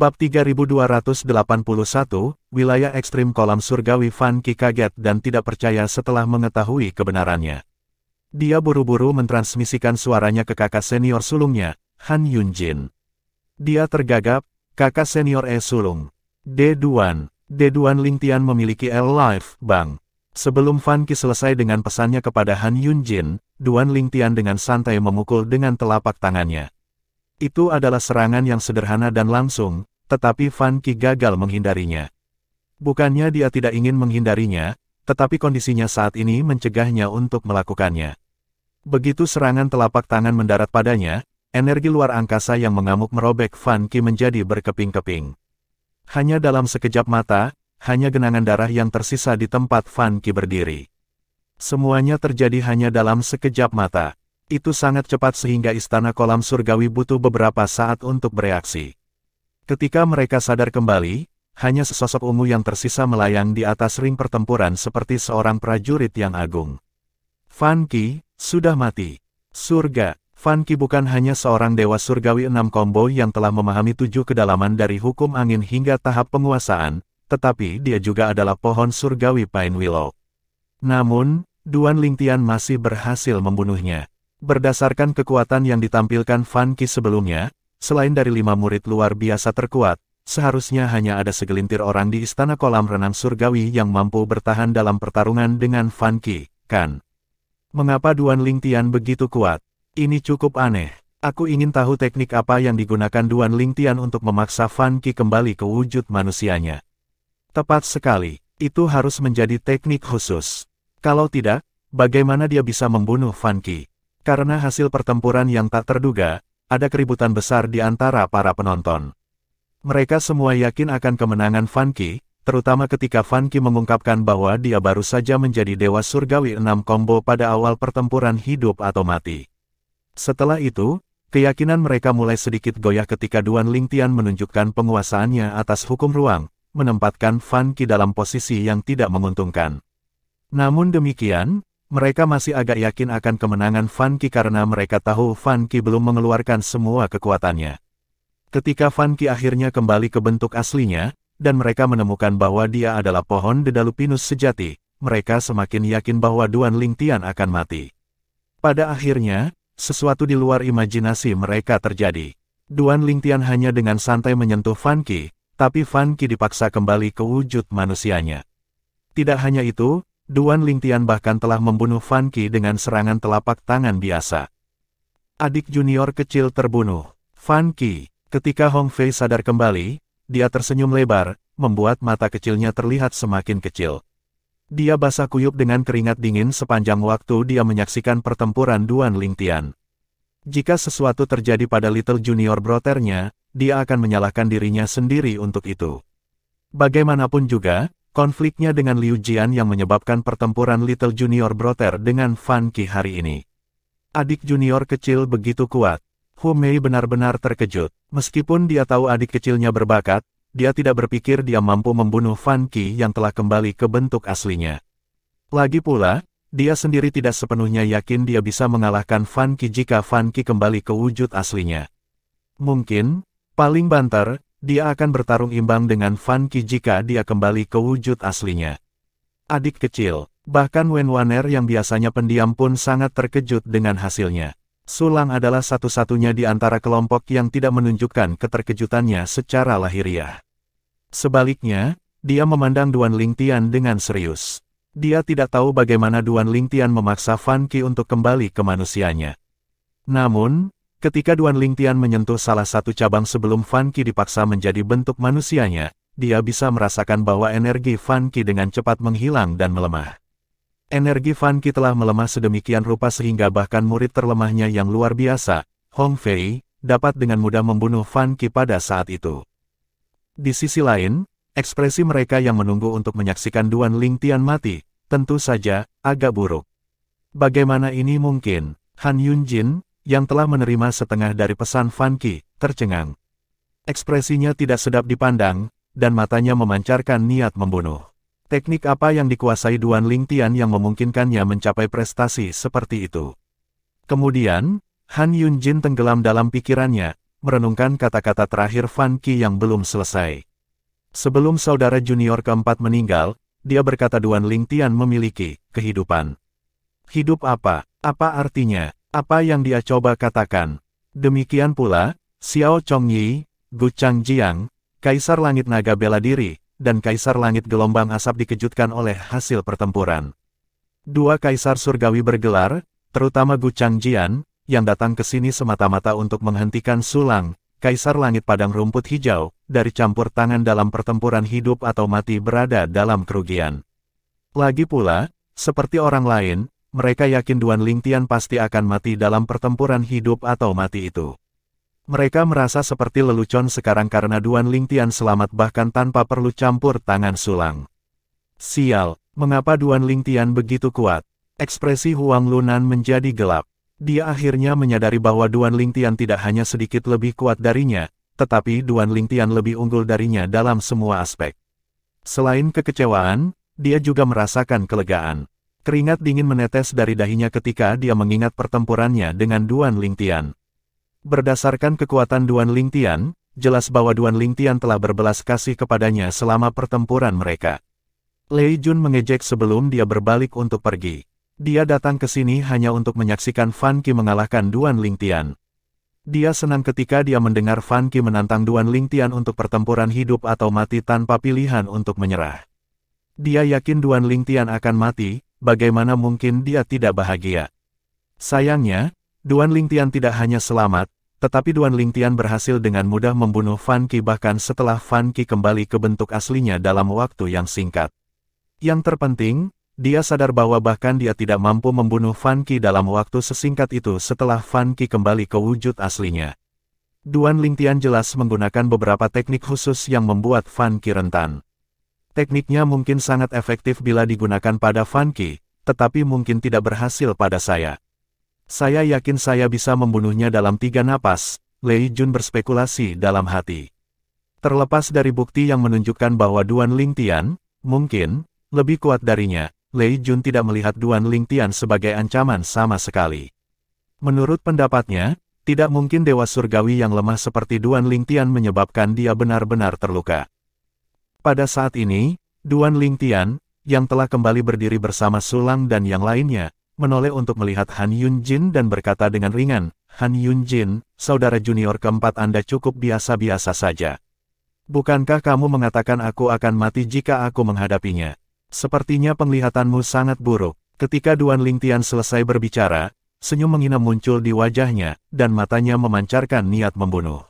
Bab 3281, Wilayah Ekstrim Kolam Surgawi. Fan Qi kaget dan tidak percaya setelah mengetahui kebenarannya. Dia buru-buru mentransmisikan suaranya ke kakak senior sulungnya, Han Yunjin. Dia tergagap, kakak senior sulung. D-Duan Lingtian memiliki L-Life, Bang. Sebelum Fan Qi selesai dengan pesannya kepada Han Yunjin, Duan Lingtian dengan santai memukul dengan telapak tangannya. Itu adalah serangan yang sederhana dan langsung, tetapi Fan Qi gagal menghindarinya. Bukannya dia tidak ingin menghindarinya, tetapi kondisinya saat ini mencegahnya untuk melakukannya. Begitu serangan telapak tangan mendarat padanya, energi luar angkasa yang mengamuk merobek Fan Qi menjadi berkeping-keping. Hanya dalam sekejap mata, hanya genangan darah yang tersisa di tempat Fan Qi berdiri. Semuanya terjadi hanya dalam sekejap mata. Itu sangat cepat sehingga Istana Kolam Surgawi butuh beberapa saat untuk bereaksi. Ketika mereka sadar kembali, hanya sesosok ungu yang tersisa melayang di atas ring pertempuran seperti seorang prajurit yang agung. Fan Qi sudah mati. Surga. Fan Qi bukan hanya seorang dewa surgawi 6 combo yang telah memahami 7 kedalaman dari hukum angin hingga tahap penguasaan, tetapi dia juga adalah pohon surgawi Pine Willow. Namun, Duan Lingtian masih berhasil membunuhnya. Berdasarkan kekuatan yang ditampilkan Fan Qi sebelumnya, selain dari 5 murid luar biasa terkuat, seharusnya hanya ada segelintir orang di Istana Kolam Renang Surgawi yang mampu bertahan dalam pertarungan dengan Fan Qi, kan? Mengapa Duan Lingtian begitu kuat? Ini cukup aneh. Aku ingin tahu teknik apa yang digunakan Duan Lingtian untuk memaksa Fan Qi kembali ke wujud manusianya. Tepat sekali, itu harus menjadi teknik khusus. Kalau tidak, bagaimana dia bisa membunuh Fan Qi? Karena hasil pertempuran yang tak terduga, ada keributan besar di antara para penonton. Mereka semua yakin akan kemenangan Fan Qi, terutama ketika Fan Qi mengungkapkan bahwa dia baru saja menjadi dewa surgawi 6 combo pada awal pertempuran hidup atau mati. Setelah itu, keyakinan mereka mulai sedikit goyah ketika Duan Lingtian menunjukkan penguasaannya atas hukum ruang, menempatkan Fan Qi dalam posisi yang tidak menguntungkan. Namun demikian, mereka masih agak yakin akan kemenangan Fan Qi karena mereka tahu Fan Qi belum mengeluarkan semua kekuatannya. Ketika Fan Qi akhirnya kembali ke bentuk aslinya, dan mereka menemukan bahwa dia adalah pohon Dedalupinus sejati, mereka semakin yakin bahwa Duan Lingtian akan mati. Pada akhirnya, sesuatu di luar imajinasi mereka terjadi. Duan Lingtian hanya dengan santai menyentuh Fan Qi, tapi Fan Qi dipaksa kembali ke wujud manusianya. Tidak hanya itu, Duan Lingtian bahkan telah membunuh Fan Qi dengan serangan telapak tangan biasa. Adik junior kecil terbunuh. Fan Qi. Ketika Hong Fei sadar kembali, dia tersenyum lebar, membuat mata kecilnya terlihat semakin kecil. Dia basah kuyup dengan keringat dingin sepanjang waktu dia menyaksikan pertempuran Duan Lingtian. Jika sesuatu terjadi pada Little Junior Brother-nya, dia akan menyalahkan dirinya sendiri untuk itu. Bagaimanapun juga, konfliknya dengan Liu Jian yang menyebabkan pertempuran Little Junior Brother dengan Fan Qi hari ini. Adik junior kecil begitu kuat. Hu Mei benar-benar terkejut. Meskipun dia tahu adik kecilnya berbakat, dia tidak berpikir dia mampu membunuh Fan Qi yang telah kembali ke bentuk aslinya. Lagi pula, dia sendiri tidak sepenuhnya yakin dia bisa mengalahkan Fan Qi jika Fan Qi kembali ke wujud aslinya. Mungkin, paling banter, dia akan bertarung imbang dengan Fan Qi jika dia kembali ke wujud aslinya. Adik kecil, bahkan Wen Waner yang biasanya pendiam pun sangat terkejut dengan hasilnya. Sulang adalah satu-satunya di antara kelompok yang tidak menunjukkan keterkejutannya secara lahiriah. Sebaliknya, dia memandang Duan Lingtian dengan serius. Dia tidak tahu bagaimana Duan Lingtian memaksa Fan Qi untuk kembali ke manusianya. Namun, ketika Duan Lingtian menyentuh salah satu cabang sebelum Fan Qi dipaksa menjadi bentuk manusianya, dia bisa merasakan bahwa energi Fan Qi dengan cepat menghilang dan melemah. Energi Fan Qi telah melemah sedemikian rupa sehingga bahkan murid terlemahnya yang luar biasa, Hong Fei, dapat dengan mudah membunuh Fan Qi pada saat itu. Di sisi lain, ekspresi mereka yang menunggu untuk menyaksikan Duan Lingtian mati, tentu saja, agak buruk. Bagaimana ini mungkin? Han Yunjin, yang telah menerima setengah dari pesan Fan Qi, tercengang. Ekspresinya tidak sedap dipandang, dan matanya memancarkan niat membunuh. Teknik apa yang dikuasai Duan Lingtian yang memungkinkannya mencapai prestasi seperti itu? Kemudian, Han Yunjin tenggelam dalam pikirannya, merenungkan kata-kata terakhir Fan Qi yang belum selesai. Sebelum saudara junior keempat meninggal, dia berkata Duan Lingtian memiliki kehidupan. Hidup apa? Apa artinya? Apa yang dia coba katakan? Demikian pula, Xiao Chongyi, Gu Changjiang, Kaisar Langit Naga Bela Diri, dan Kaisar Langit Gelombang Asap dikejutkan oleh hasil pertempuran. Dua Kaisar Surgawi bergelar, terutama Gu Changjian, yang datang ke sini semata-mata untuk menghentikan Sulang, Kaisar Langit Padang Rumput Hijau, dari campur tangan dalam pertempuran hidup atau mati berada dalam kerugian. Lagi pula, seperti orang lain, mereka yakin Duan Lingtian pasti akan mati dalam pertempuran hidup atau mati itu. Mereka merasa seperti lelucon sekarang karena Duan Lingtian selamat bahkan tanpa perlu campur tangan Sulang. Sial, mengapa Duan Lingtian begitu kuat? Ekspresi Huang Lunan menjadi gelap. Dia akhirnya menyadari bahwa Duan Lingtian tidak hanya sedikit lebih kuat darinya, tetapi Duan Lingtian lebih unggul darinya dalam semua aspek. Selain kekecewaan, dia juga merasakan kelegaan. Keringat dingin menetes dari dahinya ketika dia mengingat pertempurannya dengan Duan Lingtian. Berdasarkan kekuatan Duan Lingtian, jelas bahwa Duan Lingtian telah berbelas kasih kepadanya selama pertempuran mereka. Lei Jun mengejek sebelum dia berbalik untuk pergi. Dia datang ke sini hanya untuk menyaksikan Fan Qi mengalahkan Duan Lingtian. Dia senang ketika dia mendengar Fan Qi menantang Duan Lingtian untuk pertempuran hidup atau mati tanpa pilihan untuk menyerah. Dia yakin Duan Lingtian akan mati, bagaimana mungkin dia tidak bahagia. Sayangnya, Duan Lingtian tidak hanya selamat, tetapi Duan Lingtian berhasil dengan mudah membunuh Fan Qi bahkan setelah Fan Qi kembali ke bentuk aslinya dalam waktu yang singkat. Yang terpenting, dia sadar bahwa bahkan dia tidak mampu membunuh Fan Qi dalam waktu sesingkat itu setelah Fan Qi kembali ke wujud aslinya. Duan Lingtian jelas menggunakan beberapa teknik khusus yang membuat Fan Qi rentan. Tekniknya mungkin sangat efektif bila digunakan pada Fan Qi, tetapi mungkin tidak berhasil pada saya. Saya yakin saya bisa membunuhnya dalam 3 napas, Lei Jun berspekulasi dalam hati. Terlepas dari bukti yang menunjukkan bahwa Duan Lingtian, mungkin, lebih kuat darinya, Lei Jun tidak melihat Duan Lingtian sebagai ancaman sama sekali. Menurut pendapatnya, tidak mungkin Dewa Surgawi yang lemah seperti Duan Lingtian menyebabkan dia benar-benar terluka. Pada saat ini, Duan Lingtian, yang telah kembali berdiri bersama Sulang dan yang lainnya, menoleh untuk melihat Han Yunjin dan berkata dengan ringan, Han Yunjin, saudara junior keempat Anda cukup biasa-biasa saja. Bukankah kamu mengatakan aku akan mati jika aku menghadapinya? Sepertinya penglihatanmu sangat buruk. Ketika Duan Lingtian selesai berbicara, senyum menghina muncul di wajahnya, dan matanya memancarkan niat membunuh.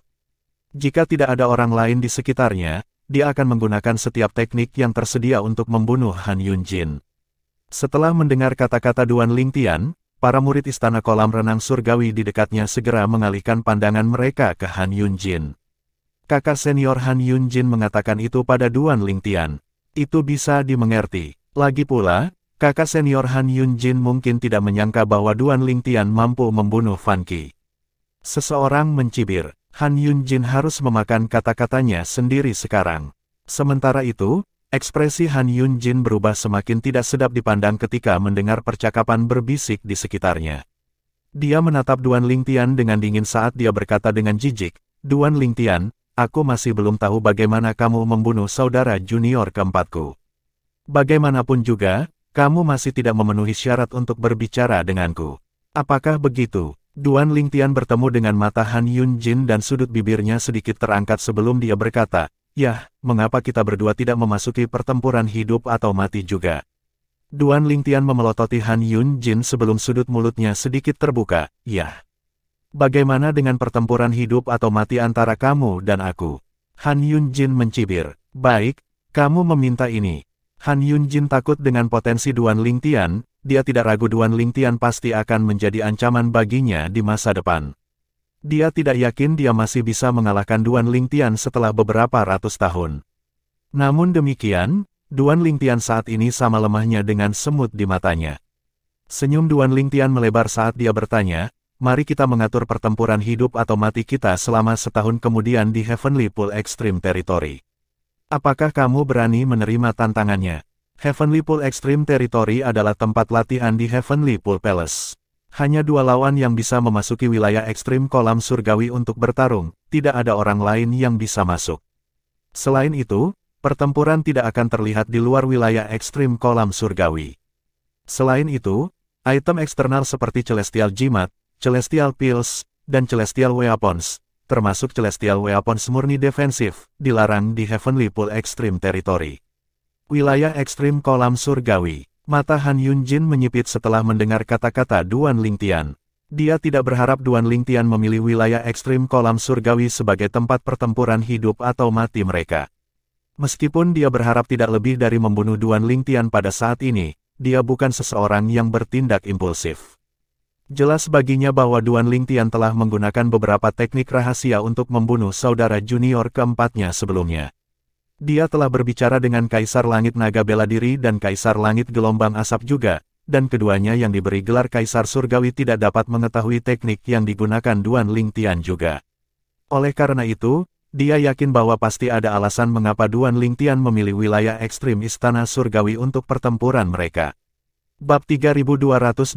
Jika tidak ada orang lain di sekitarnya, dia akan menggunakan setiap teknik yang tersedia untuk membunuh Han Yunjin. Setelah mendengar kata-kata Duan Lingtian, para murid Istana Kolam Renang Surgawi di dekatnya segera mengalihkan pandangan mereka ke Han Yunjin. Kakak senior Han Yunjin mengatakan itu pada Duan Lingtian. Itu bisa dimengerti. Lagi pula, kakak senior Han Yunjin mungkin tidak menyangka bahwa Duan Lingtian mampu membunuh Fan Qi. Seseorang mencibir, Han Yunjin harus memakan kata-katanya sendiri sekarang. Sementara itu, ekspresi Han Yunjin berubah semakin tidak sedap dipandang ketika mendengar percakapan berbisik di sekitarnya. Dia menatap Duan Lingtian dengan dingin saat dia berkata dengan jijik, Duan Lingtian, aku masih belum tahu bagaimana kamu membunuh saudara junior keempatku. Bagaimanapun juga, kamu masih tidak memenuhi syarat untuk berbicara denganku. Apakah begitu? Duan Lingtian bertemu dengan mata Han Yunjin dan sudut bibirnya sedikit terangkat sebelum dia berkata, Yah, mengapa kita berdua tidak memasuki pertempuran hidup atau mati juga? Duan Lingtian memelototi Han Yunjin sebelum sudut mulutnya sedikit terbuka, Yah. Bagaimana dengan pertempuran hidup atau mati antara kamu dan aku? Han Yunjin mencibir. Baik, kamu meminta ini. Han Yunjin takut dengan potensi Duan Lingtian, dia tidak ragu Duan Lingtian pasti akan menjadi ancaman baginya di masa depan. Dia tidak yakin dia masih bisa mengalahkan Duan Lingtian setelah beberapa ratus tahun. Namun demikian, Duan Lingtian saat ini sama lemahnya dengan semut di matanya. Senyum Duan Lingtian melebar saat dia bertanya, mari kita mengatur pertempuran hidup atau mati kita selama setahun kemudian di Heavenly Pool Extreme Territory. Apakah kamu berani menerima tantangannya? Heavenly Pool Extreme Territory adalah tempat latihan di Heavenly Pool Palace. Hanya dua lawan yang bisa memasuki wilayah ekstrim kolam surgawi untuk bertarung, tidak ada orang lain yang bisa masuk. Selain itu, pertempuran tidak akan terlihat di luar wilayah ekstrim kolam surgawi. Selain itu, item eksternal seperti Celestial Jimat, Celestial Pills, dan Celestial Weapons, termasuk Celestial Weapons murni defensif, dilarang di Heavenly Pool Extreme Territory. Wilayah ekstrim kolam surgawi. Mata Han Yunjin menyipit setelah mendengar kata-kata Duan Lingtian. Dia tidak berharap Duan Lingtian memilih wilayah ekstrim kolam surgawi sebagai tempat pertempuran hidup atau mati mereka. Meskipun dia berharap tidak lebih dari membunuh Duan Lingtian pada saat ini, dia bukan seseorang yang bertindak impulsif. Jelas baginya bahwa Duan Lingtian telah menggunakan beberapa teknik rahasia untuk membunuh saudara junior keempatnya sebelumnya. Dia telah berbicara dengan Kaisar Langit Naga Bela Diri dan Kaisar Langit Gelombang Asap juga, dan keduanya yang diberi gelar Kaisar Surgawi tidak dapat mengetahui teknik yang digunakan Duan Lingtian juga. Oleh karena itu, dia yakin bahwa pasti ada alasan mengapa Duan Lingtian memilih wilayah ekstrim Istana Surgawi untuk pertempuran mereka. Bab 3282,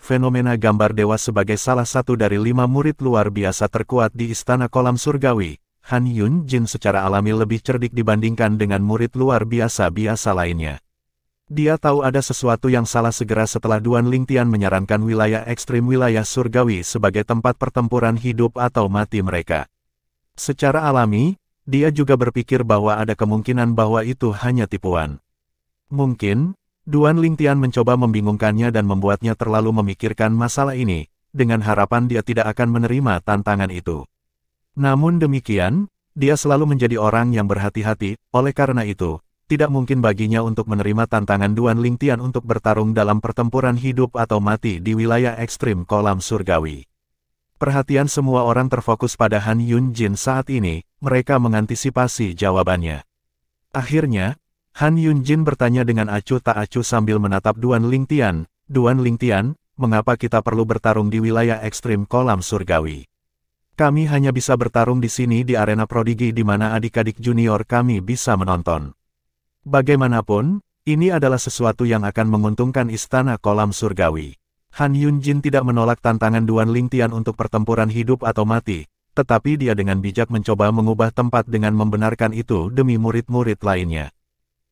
Fenomena Gambar Dewa sebagai salah satu dari 5 murid luar biasa terkuat di Istana Kolam Surgawi. Han Yunjin secara alami lebih cerdik dibandingkan dengan murid luar biasa lainnya. Dia tahu ada sesuatu yang salah segera setelah Duan Lingtian menyarankan wilayah ekstrim wilayah surgawi sebagai tempat pertempuran hidup atau mati mereka. Secara alami, dia juga berpikir bahwa ada kemungkinan bahwa itu hanya tipuan. Mungkin, Duan Lingtian mencoba membingungkannya dan membuatnya terlalu memikirkan masalah ini, dengan harapan dia tidak akan menerima tantangan itu. Namun demikian, dia selalu menjadi orang yang berhati-hati, oleh karena itu, tidak mungkin baginya untuk menerima tantangan Duan Lingtian untuk bertarung dalam pertempuran hidup atau mati di wilayah ekstrim kolam surgawi. Perhatian semua orang terfokus pada Han Yunjin saat ini, mereka mengantisipasi jawabannya. Akhirnya, Han Yunjin bertanya dengan acuh tak acuh sambil menatap Duan Lingtian, "Duan Lingtian, mengapa kita perlu bertarung di wilayah ekstrim kolam surgawi? Kami hanya bisa bertarung di sini di arena prodigi di mana adik-adik junior kami bisa menonton. Bagaimanapun, ini adalah sesuatu yang akan menguntungkan Istana Kolam Surgawi." Han Yunjin tidak menolak tantangan Duan Lingtian untuk pertempuran hidup atau mati, tetapi dia dengan bijak mencoba mengubah tempat dengan membenarkan itu demi murid-murid lainnya.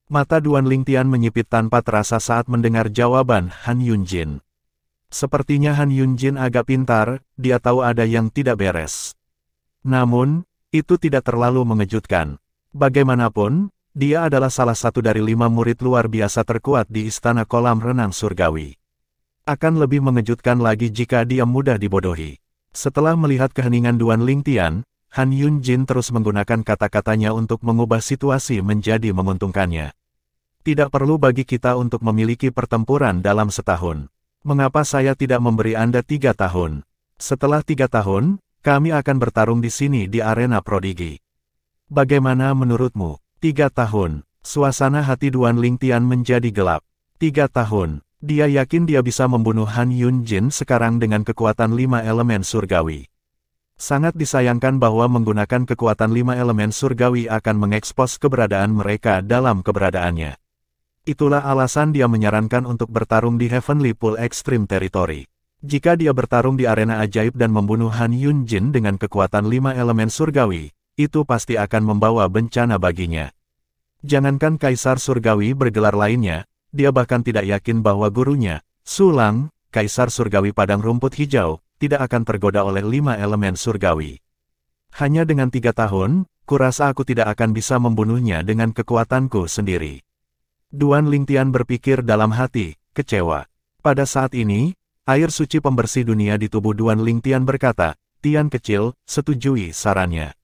Mata Duan Lingtian menyipit tanpa terasa saat mendengar jawaban Han Yunjin. Sepertinya Han Yunjin agak pintar, dia tahu ada yang tidak beres. Namun, itu tidak terlalu mengejutkan. Bagaimanapun, dia adalah salah satu dari 5 murid luar biasa terkuat di Istana Kolam Renang Surgawi. Akan lebih mengejutkan lagi jika dia mudah dibodohi. Setelah melihat keheningan Duan Lingtian, Han Yunjin terus menggunakan kata-katanya untuk mengubah situasi menjadi menguntungkannya. Tidak perlu bagi kita untuk memiliki pertempuran dalam setahun. Mengapa saya tidak memberi Anda 3 tahun? Setelah 3 tahun, kami akan bertarung di sini di arena prodigi. Bagaimana menurutmu? 3 tahun. Suasana hati Duan Lingtian menjadi gelap. 3 tahun. Dia yakin dia bisa membunuh Han Yunjin sekarang dengan kekuatan 5 elemen surgawi. Sangat disayangkan bahwa menggunakan kekuatan 5 elemen surgawi akan mengekspos keberadaan mereka dalam keberadaannya. Itulah alasan dia menyarankan untuk bertarung di Heavenly Pool Extreme Territory. Jika dia bertarung di arena ajaib dan membunuh Han Yunjin dengan kekuatan 5 elemen surgawi, itu pasti akan membawa bencana baginya. Jangankan Kaisar Surgawi bergelar lainnya, dia bahkan tidak yakin bahwa gurunya, Su Lang, Kaisar Surgawi Padang Rumput Hijau, tidak akan tergoda oleh 5 elemen surgawi. Hanya dengan 3 tahun, kurasa aku tidak akan bisa membunuhnya dengan kekuatanku sendiri. Duan Lingtian berpikir dalam hati, kecewa. Pada saat ini, air suci pembersih dunia di tubuh Duan Lingtian berkata, "Tian kecil, setujui sarannya."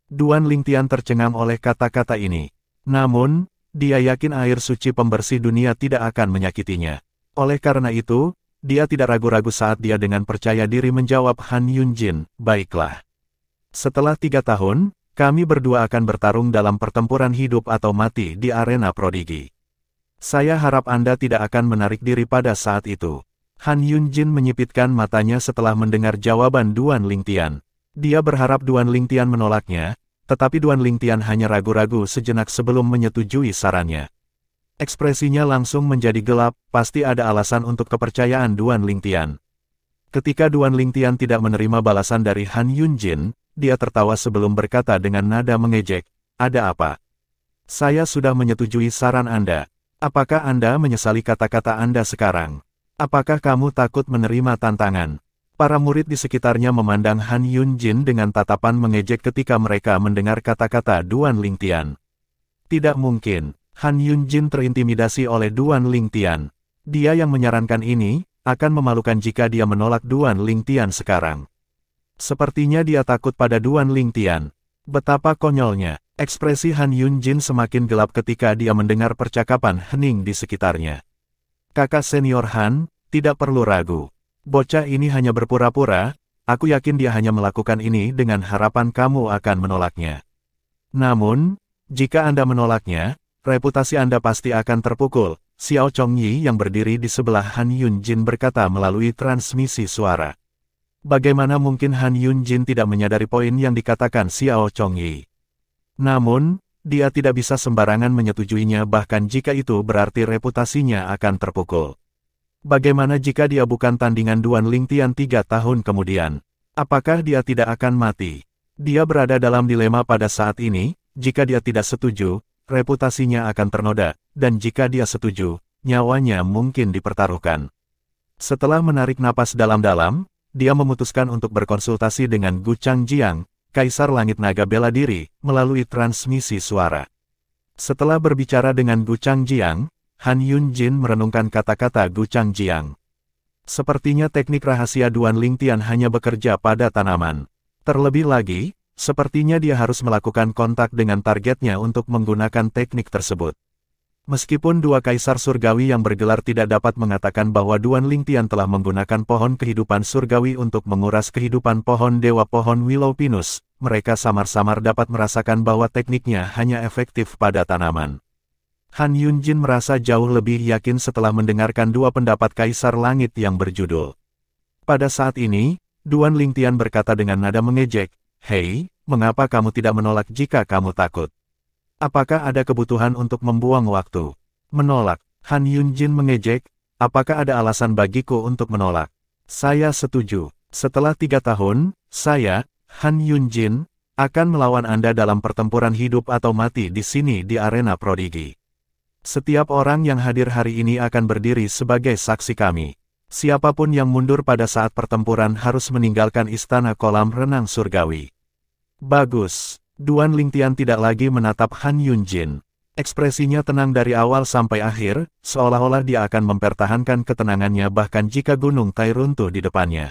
Duan Lingtian tercengang oleh kata-kata ini. Namun, dia yakin air suci pembersih dunia tidak akan menyakitinya. Oleh karena itu, dia tidak ragu-ragu saat dia dengan percaya diri menjawab Han Yunjin, "Baiklah. Setelah 3 tahun, kami berdua akan bertarung dalam pertempuran hidup atau mati di arena prodigi. Saya harap Anda tidak akan menarik diri pada saat itu." Han Yunjin menyipitkan matanya setelah mendengar jawaban Duan Lingtian. Dia berharap Duan Lingtian menolaknya, tetapi Duan Lingtian hanya ragu-ragu sejenak sebelum menyetujui sarannya. Ekspresinya langsung menjadi gelap, pasti ada alasan untuk kepercayaan Duan Lingtian. Ketika Duan Lingtian tidak menerima balasan dari Han Yunjin, dia tertawa sebelum berkata dengan nada mengejek, "Ada apa? Saya sudah menyetujui saran Anda. Apakah Anda menyesali kata-kata Anda sekarang? Apakah kamu takut menerima tantangan?" Para murid di sekitarnya memandang Han Yunjin dengan tatapan mengejek ketika mereka mendengar kata-kata Duan Lingtian. Tidak mungkin, Han Yunjin terintimidasi oleh Duan Lingtian. Dia yang menyarankan ini, akan memalukan jika dia menolak Duan Lingtian sekarang. Sepertinya dia takut pada Duan Lingtian. Betapa konyolnya, ekspresi Han Yunjin semakin gelap ketika dia mendengar percakapan hening di sekitarnya. "Kakak senior Han, tidak perlu ragu. Bocah ini hanya berpura-pura, aku yakin dia hanya melakukan ini dengan harapan kamu akan menolaknya. Namun, jika Anda menolaknya, reputasi Anda pasti akan terpukul." Xiao Chongyi yang berdiri di sebelah Han Yunjin berkata melalui transmisi suara. Bagaimana mungkin Han Yunjin tidak menyadari poin yang dikatakan Xiao Chongyi? Namun, dia tidak bisa sembarangan menyetujuinya bahkan jika itu berarti reputasinya akan terpukul. Bagaimana jika dia bukan tandingan Duan Lingtian 3 tahun kemudian? Apakah dia tidak akan mati? Dia berada dalam dilema pada saat ini, jika dia tidak setuju, reputasinya akan ternoda, dan jika dia setuju, nyawanya mungkin dipertaruhkan. Setelah menarik napas dalam-dalam, dia memutuskan untuk berkonsultasi dengan Gu Changjiang, Kaisar Langit Naga Bela Diri, melalui transmisi suara. Setelah berbicara dengan Gu Changjiang, Han Yunjin merenungkan kata-kata Gu Changjiang. Sepertinya teknik rahasia Duan Lingtian hanya bekerja pada tanaman. Terlebih lagi, sepertinya dia harus melakukan kontak dengan targetnya untuk menggunakan teknik tersebut. Meskipun dua kaisar surgawi yang bergelar tidak dapat mengatakan bahwa Duan Lingtian telah menggunakan pohon kehidupan surgawi untuk menguras kehidupan pohon dewa pohon Willow Pinus, mereka samar-samar dapat merasakan bahwa tekniknya hanya efektif pada tanaman. Han Yunjin merasa jauh lebih yakin setelah mendengarkan dua pendapat Kaisar Langit yang berjudul. Pada saat ini, Duan Lingtian berkata dengan nada mengejek, "Hei, mengapa kamu tidak menolak jika kamu takut? Apakah ada kebutuhan untuk membuang waktu?" "Menolak?" Han Yunjin mengejek, "apakah ada alasan bagiku untuk menolak?" "Saya setuju. Setelah 3 tahun, saya, Han Yunjin, akan melawan Anda dalam pertempuran hidup atau mati di sini di arena prodigi. Setiap orang yang hadir hari ini akan berdiri sebagai saksi kami. Siapapun yang mundur pada saat pertempuran harus meninggalkan istana kolam renang surgawi." "Bagus." Duan Lingtian tidak lagi menatap Han Yunjin. Ekspresinya tenang dari awal sampai akhir, seolah-olah dia akan mempertahankan ketenangannya bahkan jika gunung Tai runtuh di depannya.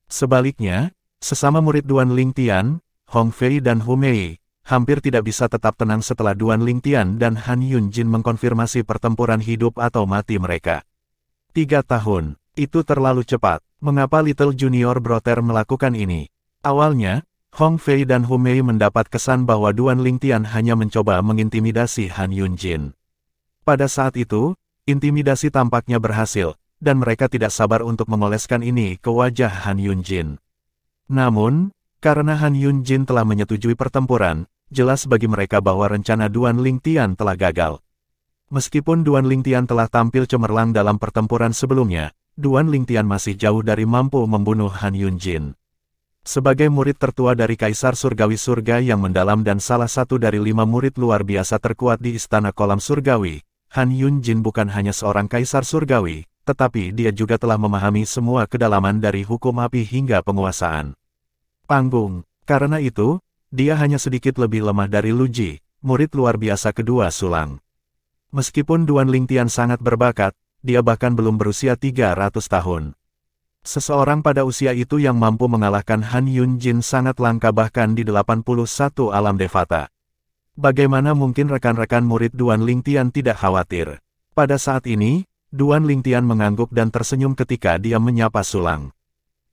Sebaliknya, sesama murid Duan Lingtian, Hong Fei dan Hu Mei, hampir tidak bisa tetap tenang setelah Duan Lingtian dan Han Yunjin mengkonfirmasi pertempuran hidup atau mati mereka. 3 tahun. Itu terlalu cepat. Mengapa Little Junior Brother melakukan ini? Awalnya, Hong Fei dan Hu Mei mendapat kesan bahwa Duan Lingtian hanya mencoba mengintimidasi Han Yunjin. Pada saat itu, intimidasi tampaknya berhasil, dan mereka tidak sabar untuk mengoleskan ini ke wajah Han Yunjin. Namun, karena Han Yunjin telah menyetujui pertempuran, jelas bagi mereka bahwa rencana Duan Lingtian telah gagal. Meskipun Duan Lingtian telah tampil cemerlang dalam pertempuran sebelumnya, Duan Lingtian masih jauh dari mampu membunuh Han Yunjin. Sebagai murid tertua dari Kaisar Surgawi Surga yang mendalam dan salah satu dari 5 murid luar biasa terkuat di Istana Kolam Surgawi, Han Yunjin bukan hanya seorang Kaisar Surgawi, tetapi dia juga telah memahami semua kedalaman dari hukum api hingga penguasaan panggung. Karena itu, dia hanya sedikit lebih lemah dari Lu Ji, murid luar biasa kedua Sulang. Meskipun Duan Lingtian sangat berbakat, dia bahkan belum berusia 300 tahun. Seseorang pada usia itu yang mampu mengalahkan Han Yunjin sangat langka bahkan di 81 alam Devata. Bagaimana mungkin rekan-rekan murid Duan Lingtian tidak khawatir? Pada saat ini, Duan Lingtian mengangguk dan tersenyum ketika dia menyapa Sulang.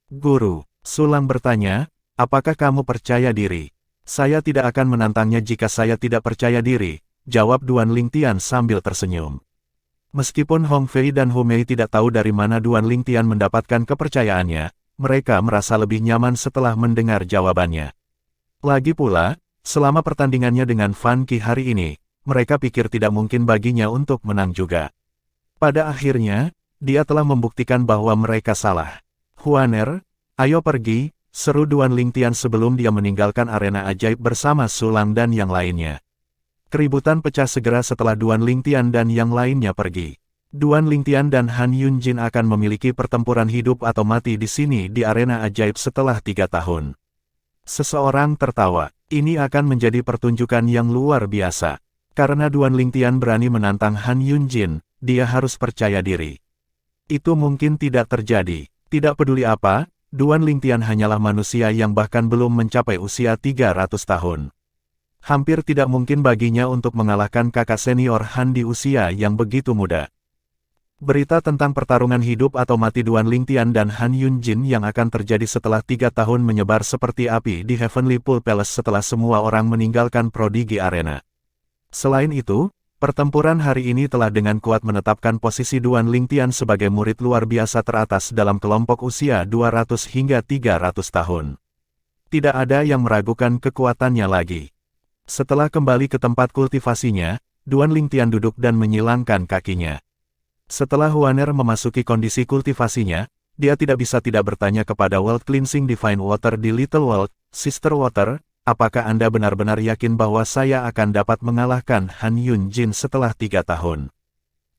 "Guru," Sulang bertanya, "apakah kamu percaya diri?" "Saya tidak akan menantangnya jika saya tidak percaya diri," jawab Duan Lingtian sambil tersenyum. Meskipun Hong Fei dan Hu Mei tidak tahu dari mana Duan Lingtian mendapatkan kepercayaannya, mereka merasa lebih nyaman setelah mendengar jawabannya. Lagi pula, selama pertandingannya dengan Fan Qi hari ini, mereka pikir tidak mungkin baginya untuk menang juga. Pada akhirnya, dia telah membuktikan bahwa mereka salah. Huaner, ayo pergi, seru Duan Lingtian sebelum dia meninggalkan arena ajaib bersama Sulang dan yang lainnya. Keributan pecah segera setelah Duan Lingtian dan yang lainnya pergi. Duan Lingtian dan Han Yunjin akan memiliki pertempuran hidup atau mati di sini di arena ajaib setelah 3 tahun. Seseorang tertawa, ini akan menjadi pertunjukan yang luar biasa. Karena Duan Lingtian berani menantang Han Yunjin, dia harus percaya diri. Itu mungkin tidak terjadi. Tidak peduli apa, Duan Lingtian hanyalah manusia yang bahkan belum mencapai usia 300 tahun. Hampir tidak mungkin baginya untuk mengalahkan kakak senior Han di usia yang begitu muda. Berita tentang pertarungan hidup atau mati Duan Lingtian dan Han Yunjin yang akan terjadi setelah 3 tahun menyebar seperti api di Heavenly Pool Palace setelah semua orang meninggalkan Prodigy Arena. Selain itu, pertempuran hari ini telah dengan kuat menetapkan posisi Duan Lingtian sebagai murid luar biasa teratas dalam kelompok usia 200 hingga 300 tahun. Tidak ada yang meragukan kekuatannya lagi. Setelah kembali ke tempat kultivasinya, Duan Lingtian duduk dan menyilangkan kakinya. Setelah Huaner memasuki kondisi kultivasinya, dia tidak bisa tidak bertanya kepada World Cleansing Divine Water di Little World, Sister Water, apakah Anda benar-benar yakin bahwa saya akan dapat mengalahkan Han Yunjin setelah 3 tahun?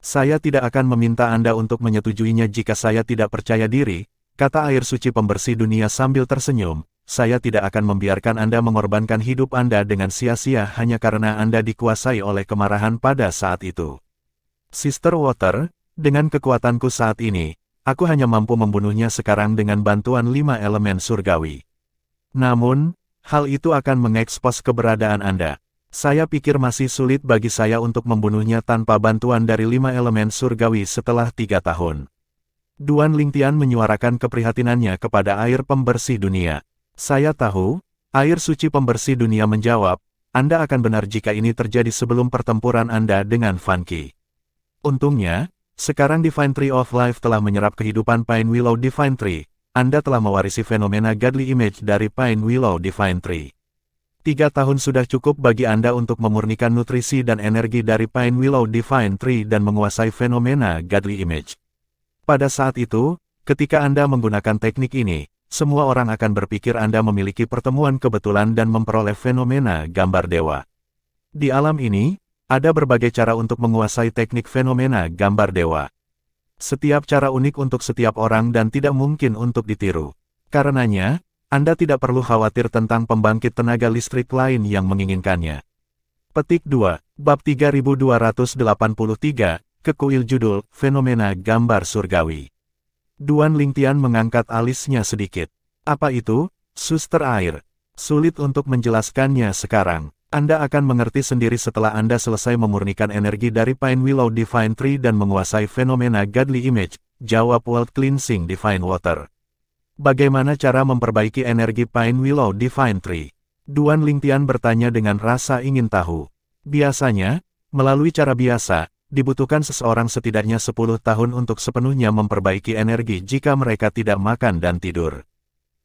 Saya tidak akan meminta Anda untuk menyetujuinya jika saya tidak percaya diri, kata air suci pembersih dunia sambil tersenyum. Saya tidak akan membiarkan Anda mengorbankan hidup Anda dengan sia-sia hanya karena Anda dikuasai oleh kemarahan pada saat itu. Sister Water, dengan kekuatanku saat ini, aku hanya mampu membunuhnya sekarang dengan bantuan 5 elemen surgawi. Namun, hal itu akan mengekspos keberadaan Anda. Saya pikir masih sulit bagi saya untuk membunuhnya tanpa bantuan dari 5 elemen surgawi setelah 3 tahun. Duan Lingtian menyuarakan keprihatinannya kepada air pembersih dunia. Saya tahu, air suci pembersih dunia menjawab, Anda akan benar jika ini terjadi sebelum pertempuran Anda dengan Fan Qi. Untungnya, sekarang Divine Tree of Life telah menyerap kehidupan Pine Willow Divine Tree. Anda telah mewarisi fenomena Godly Image dari Pine Willow Divine Tree. 3 tahun sudah cukup bagi Anda untuk memurnikan nutrisi dan energi dari Pine Willow Divine Tree dan menguasai fenomena Godly Image. Pada saat itu, ketika Anda menggunakan teknik ini, semua orang akan berpikir Anda memiliki pertemuan kebetulan dan memperoleh fenomena gambar dewa. Di alam ini, ada berbagai cara untuk menguasai teknik fenomena gambar dewa. Setiap cara unik untuk setiap orang dan tidak mungkin untuk ditiru. Karenanya, Anda tidak perlu khawatir tentang pembangkit tenaga listrik lain yang menginginkannya. Petik 2, Bab 3283, Kekuil judul, Fenomena Gambar Surgawi. Duan Lingtian mengangkat alisnya sedikit. Apa itu, suster air? Sulit untuk menjelaskannya sekarang. Anda akan mengerti sendiri setelah Anda selesai memurnikan energi dari Pine Willow Divine Tree dan menguasai fenomena Godly Image, jawab World Cleansing Divine Water. Bagaimana cara memperbaiki energi Pine Willow Divine Tree? Duan Lingtian bertanya dengan rasa ingin tahu. Biasanya, melalui cara biasa, dibutuhkan seseorang setidaknya 10 tahun untuk sepenuhnya memperbaiki energi jika mereka tidak makan dan tidur.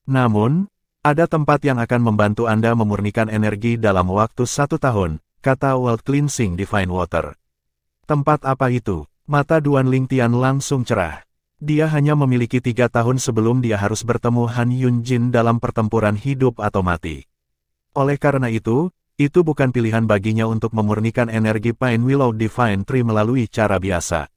Namun, ada tempat yang akan membantu Anda memurnikan energi dalam waktu 1 tahun, kata World Cleansing Divine Water. Tempat apa itu? Mata Duan Lingtian langsung cerah. Dia hanya memiliki 3 tahun sebelum dia harus bertemu Han Yunjin dalam pertempuran hidup atau mati. Oleh karena itu bukan pilihan baginya untuk memurnikan energi Pine Willow Divine Tree melalui cara biasa.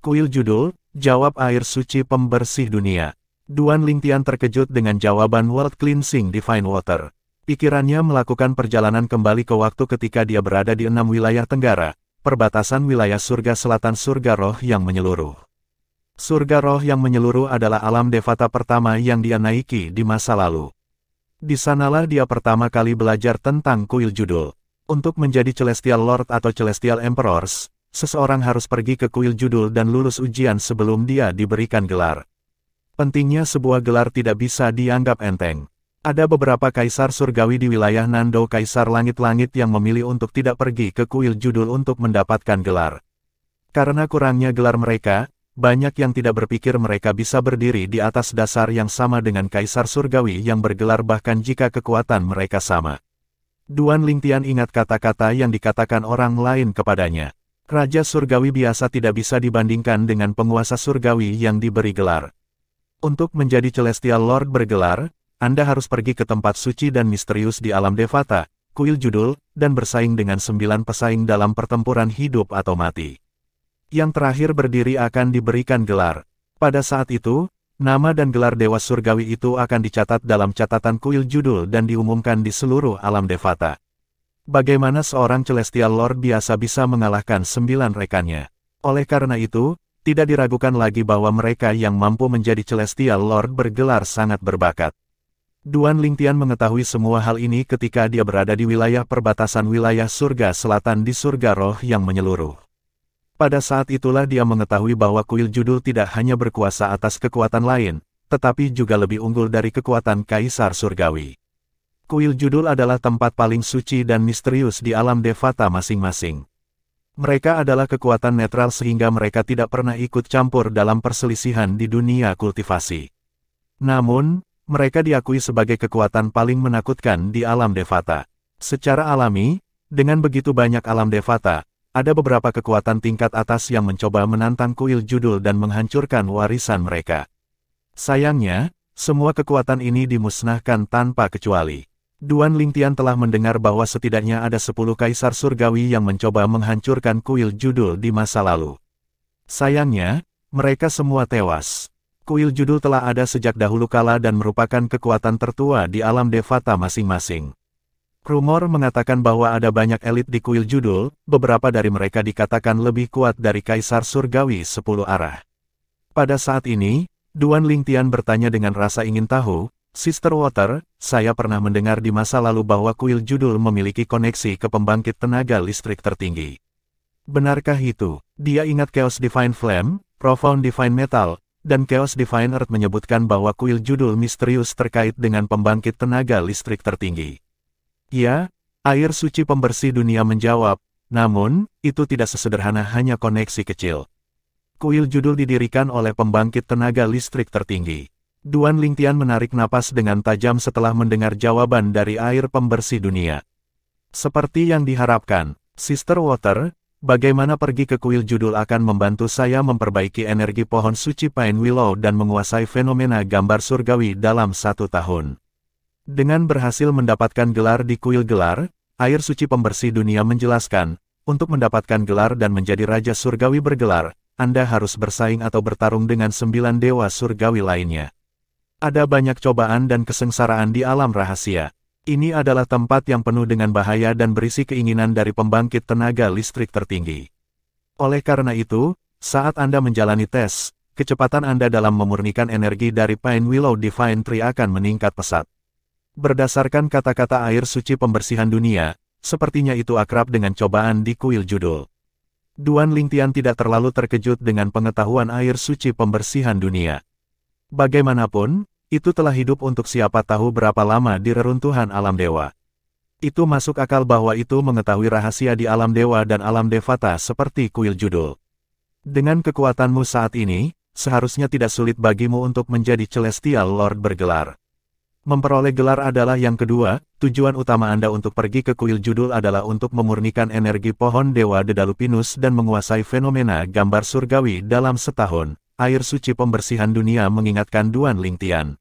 Kuil judul, jawab air suci pembersih dunia. Duan Lingtian terkejut dengan jawaban World Cleansing Divine Water. Pikirannya melakukan perjalanan kembali ke waktu ketika dia berada di 6 wilayah tenggara, perbatasan wilayah surga selatan surga roh yang menyeluruh. Surga roh yang menyeluruh adalah alam Devata pertama yang dia naiki di masa lalu. Di sanalah dia pertama kali belajar tentang kuil judul. Untuk menjadi Celestial Lord atau Celestial Emperors, seseorang harus pergi ke kuil judul dan lulus ujian sebelum dia diberikan gelar. Pentingnya sebuah gelar tidak bisa dianggap enteng. Ada beberapa kaisar surgawi di wilayah Nando Kaisar Langit-Langit yang memilih untuk tidak pergi ke kuil judul untuk mendapatkan gelar. Karena kurangnya gelar mereka, banyak yang tidak berpikir mereka bisa berdiri di atas dasar yang sama dengan kaisar surgawi yang bergelar bahkan jika kekuatan mereka sama. Duan Lingtian ingat kata-kata yang dikatakan orang lain kepadanya. Raja Surgawi biasa tidak bisa dibandingkan dengan penguasa surgawi yang diberi gelar. Untuk menjadi Celestial Lord bergelar, Anda harus pergi ke tempat suci dan misterius di alam Devata, kuil judul, dan bersaing dengan 9 pesaing dalam pertempuran hidup atau mati. Yang terakhir berdiri akan diberikan gelar. Pada saat itu, nama dan gelar Dewa Surgawi itu akan dicatat dalam catatan kuil judul dan diumumkan di seluruh alam Devata. Bagaimana seorang Celestial Lord biasa bisa mengalahkan 9 rekannya? Oleh karena itu, tidak diragukan lagi bahwa mereka yang mampu menjadi Celestial Lord bergelar sangat berbakat. Duan Lingtian mengetahui semua hal ini ketika dia berada di wilayah perbatasan wilayah surga selatan di surga roh yang menyeluruh. Pada saat itulah dia mengetahui bahwa kuil judul tidak hanya berkuasa atas kekuatan lain, tetapi juga lebih unggul dari kekuatan Kaisar Surgawi. Kuil judul adalah tempat paling suci dan misterius di alam Devata masing-masing. Mereka adalah kekuatan netral sehingga mereka tidak pernah ikut campur dalam perselisihan di dunia kultivasi. Namun, mereka diakui sebagai kekuatan paling menakutkan di alam Devata. Secara alami, dengan begitu banyak alam Devata, ada beberapa kekuatan tingkat atas yang mencoba menantang kuil judul dan menghancurkan warisan mereka. Sayangnya, semua kekuatan ini dimusnahkan tanpa kecuali. Duan Lingtian telah mendengar bahwa setidaknya ada 10 kaisar surgawi yang mencoba menghancurkan kuil judul di masa lalu. Sayangnya, mereka semua tewas. Kuil judul telah ada sejak dahulu kala dan merupakan kekuatan tertua di alam Devata masing-masing. Rumor mengatakan bahwa ada banyak elit di kuil judul, beberapa dari mereka dikatakan lebih kuat dari kaisar surgawi 10 arah. Pada saat ini, Duan Lingtian bertanya dengan rasa ingin tahu, Sister Water, saya pernah mendengar di masa lalu bahwa kuil judul memiliki koneksi ke pembangkit tenaga listrik tertinggi. Benarkah itu? Dia ingat Chaos Divine Flame, Profound Divine Metal, dan Chaos Divine Earth menyebutkan bahwa kuil judul misterius terkait dengan pembangkit tenaga listrik tertinggi. Ya, air suci pembersih dunia menjawab, namun, itu tidak sesederhana hanya koneksi kecil. Kuil judul didirikan oleh pembangkit tenaga listrik tertinggi. Duan Lingtian menarik napas dengan tajam setelah mendengar jawaban dari air pembersih dunia. Seperti yang diharapkan, Sister Water, bagaimana pergi ke kuil judul akan membantu saya memperbaiki energi pohon suci Pine Willow dan menguasai fenomena gambar surgawi dalam 1 tahun. Dengan berhasil mendapatkan gelar di kuil gelar, air suci pembersih dunia menjelaskan, untuk mendapatkan gelar dan menjadi Raja Surgawi bergelar, Anda harus bersaing atau bertarung dengan 9 dewa surgawi lainnya. Ada banyak cobaan dan kesengsaraan di alam rahasia. Ini adalah tempat yang penuh dengan bahaya dan berisi keinginan dari pembangkit tenaga listrik tertinggi. Oleh karena itu, saat Anda menjalani tes, kecepatan Anda dalam memurnikan energi dari Pine Willow Divine Tree akan meningkat pesat. Berdasarkan kata-kata air suci pembersihan dunia, sepertinya itu akrab dengan cobaan di kuil judul. Duan Lingtian tidak terlalu terkejut dengan pengetahuan air suci pembersihan dunia. Bagaimanapun, itu telah hidup untuk siapa tahu berapa lama di reruntuhan alam dewa. Itu masuk akal bahwa itu mengetahui rahasia di alam dewa dan alam Devata seperti kuil judul. Dengan kekuatanmu saat ini, seharusnya tidak sulit bagimu untuk menjadi Celestial Lord bergelar. Memperoleh gelar adalah yang kedua, tujuan utama Anda untuk pergi ke kuil judul adalah untuk memurnikan energi pohon Dewa Dedalupinus dan menguasai fenomena gambar surgawi dalam setahun. Air suci pembersihan dunia mengingatkan Duan Lingtian.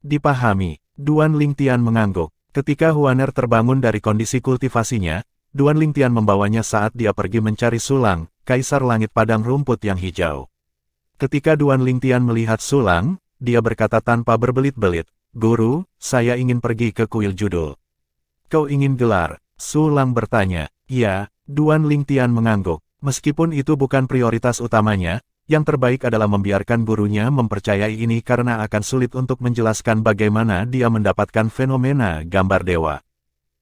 Dipahami, Duan Lingtian mengangguk. Ketika Huaner terbangun dari kondisi kultivasinya, Duan Lingtian membawanya saat dia pergi mencari Sulang, Kaisar Langit Padang Rumput yang hijau. Ketika Duan Lingtian melihat Sulang, dia berkata tanpa berbelit-belit, Guru, saya ingin pergi ke kuil judul. Kau ingin gelar? Sulang bertanya. Ya, Duan Lingtian mengangguk. Meskipun itu bukan prioritas utamanya, yang terbaik adalah membiarkan gurunya mempercayai ini karena akan sulit untuk menjelaskan bagaimana dia mendapatkan fenomena gambar dewa.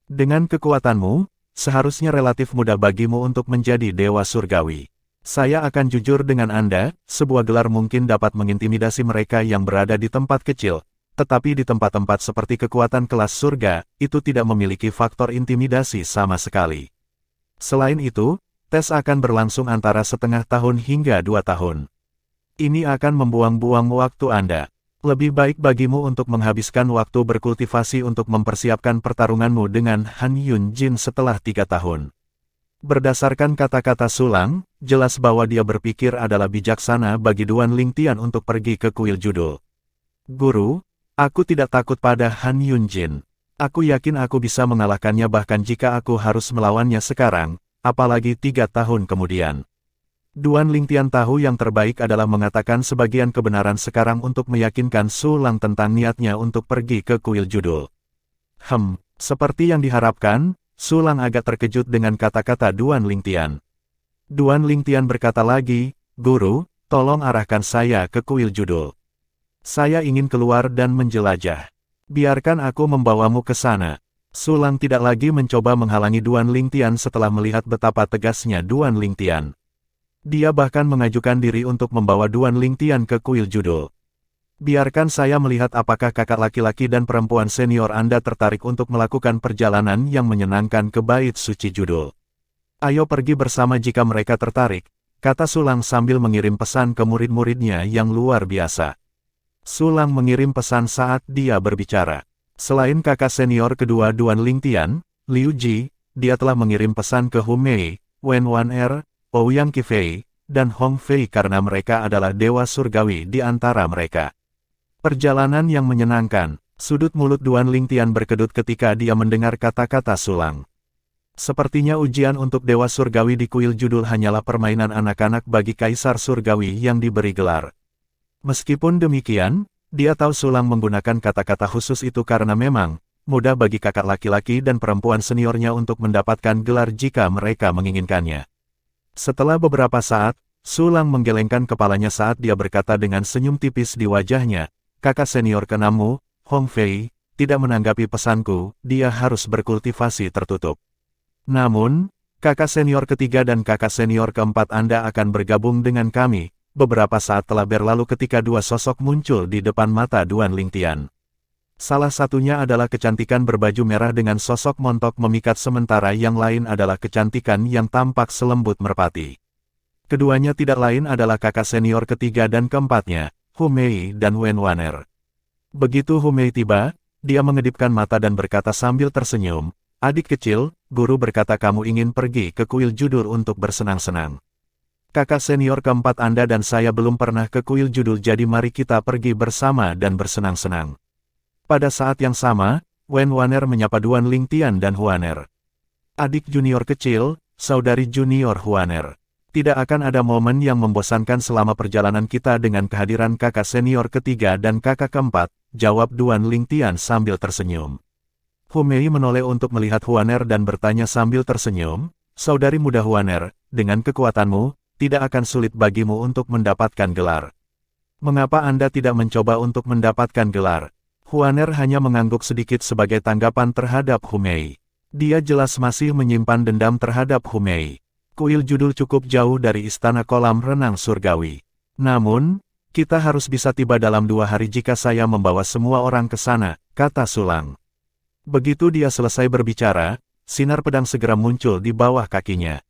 Dengan kekuatanmu, seharusnya relatif mudah bagimu untuk menjadi dewa surgawi. Saya akan jujur dengan Anda, sebuah gelar mungkin dapat mengintimidasi mereka yang berada di tempat kecil, tetapi di tempat-tempat seperti kekuatan kelas surga, itu tidak memiliki faktor intimidasi sama sekali. Selain itu, tes akan berlangsung antara setengah tahun hingga 2 tahun. Ini akan membuang-buang waktu Anda. Lebih baik bagimu untuk menghabiskan waktu berkultivasi untuk mempersiapkan pertarunganmu dengan Han Yunjin setelah 3 tahun. Berdasarkan kata-kata Sulang, jelas bahwa dia berpikir adalah bijaksana bagi Duan Lingtian untuk pergi ke kuil judul. Guru, aku tidak takut pada Han Yunjin. Aku yakin aku bisa mengalahkannya bahkan jika aku harus melawannya sekarang, apalagi 3 tahun kemudian. Duan Lingtian tahu yang terbaik adalah mengatakan sebagian kebenaran sekarang untuk meyakinkan Sulang tentang niatnya untuk pergi ke kuil judul. Seperti yang diharapkan, Sulang agak terkejut dengan kata-kata Duan Lingtian. Duan Lingtian berkata lagi, Guru, tolong arahkan saya ke kuil judul. Saya ingin keluar dan menjelajah. Biarkan aku membawamu ke sana. Sulang tidak lagi mencoba menghalangi Duan Lingtian setelah melihat betapa tegasnya Duan Lingtian. Dia bahkan mengajukan diri untuk membawa Duan Lingtian ke kuil judul. Biarkan saya melihat apakah kakak laki-laki dan perempuan senior Anda tertarik untuk melakukan perjalanan yang menyenangkan ke bait suci judul. Ayo pergi bersama jika mereka tertarik, kata Sulang sambil mengirim pesan ke murid-muridnya yang luar biasa. Sulang mengirim pesan saat dia berbicara. Selain kakak senior kedua Duan Lingtian, Liu Ji, dia telah mengirim pesan ke Hu Mei, Wen Waner, Ouyang Qifei, dan Hong Fei karena mereka adalah dewa surgawi di antara mereka. Perjalanan yang menyenangkan. Sudut mulut Duan Lingtian berkedut ketika dia mendengar kata-kata Sulang. Sepertinya ujian untuk dewa surgawi di kuil judul hanyalah permainan anak-anak bagi kaisar surgawi yang diberi gelar. Meskipun demikian, dia tahu Sulang menggunakan kata-kata khusus itu karena memang mudah bagi kakak laki-laki dan perempuan seniornya untuk mendapatkan gelar jika mereka menginginkannya. Setelah beberapa saat, Sulang menggelengkan kepalanya saat dia berkata dengan senyum tipis di wajahnya, kakak senior keenammu, Hong Fei, tidak menanggapi pesanku, dia harus berkultivasi tertutup. Namun, kakak senior ketiga dan kakak senior keempat Anda akan bergabung dengan kami. Beberapa saat telah berlalu ketika dua sosok muncul di depan mata Duan Lingtian. Salah satunya adalah kecantikan berbaju merah dengan sosok montok memikat sementara yang lain adalah kecantikan yang tampak selembut merpati. Keduanya tidak lain adalah kakak senior ketiga dan keempatnya, Hu Mei dan Wen Waner. Begitu Hu Mei tiba, dia mengedipkan mata dan berkata sambil tersenyum, adik kecil, guru berkata kamu ingin pergi ke kuil judul untuk bersenang-senang. Kakak senior keempat Anda dan saya belum pernah ke kuil judul jadi mari kita pergi bersama dan bersenang-senang. Pada saat yang sama, Wen Waner menyapa Duan Lingtian dan Huaner. Adik junior kecil, saudari junior Huaner. Tidak akan ada momen yang membosankan selama perjalanan kita dengan kehadiran kakak senior ketiga dan kakak keempat, jawab Duan Lingtian sambil tersenyum. Hu Mei menoleh untuk melihat Huaner dan bertanya sambil tersenyum, saudari muda Huaner, dengan kekuatanmu, tidak akan sulit bagimu untuk mendapatkan gelar. Mengapa Anda tidak mencoba untuk mendapatkan gelar? Huaner hanya mengangguk sedikit sebagai tanggapan terhadap Hu Mei. Dia jelas masih menyimpan dendam terhadap Hu Mei. Kuil judul cukup jauh dari istana kolam renang surgawi. Namun, kita harus bisa tiba dalam 2 hari jika saya membawa semua orang ke sana, kata Sulang. Begitu dia selesai berbicara, sinar pedang segera muncul di bawah kakinya.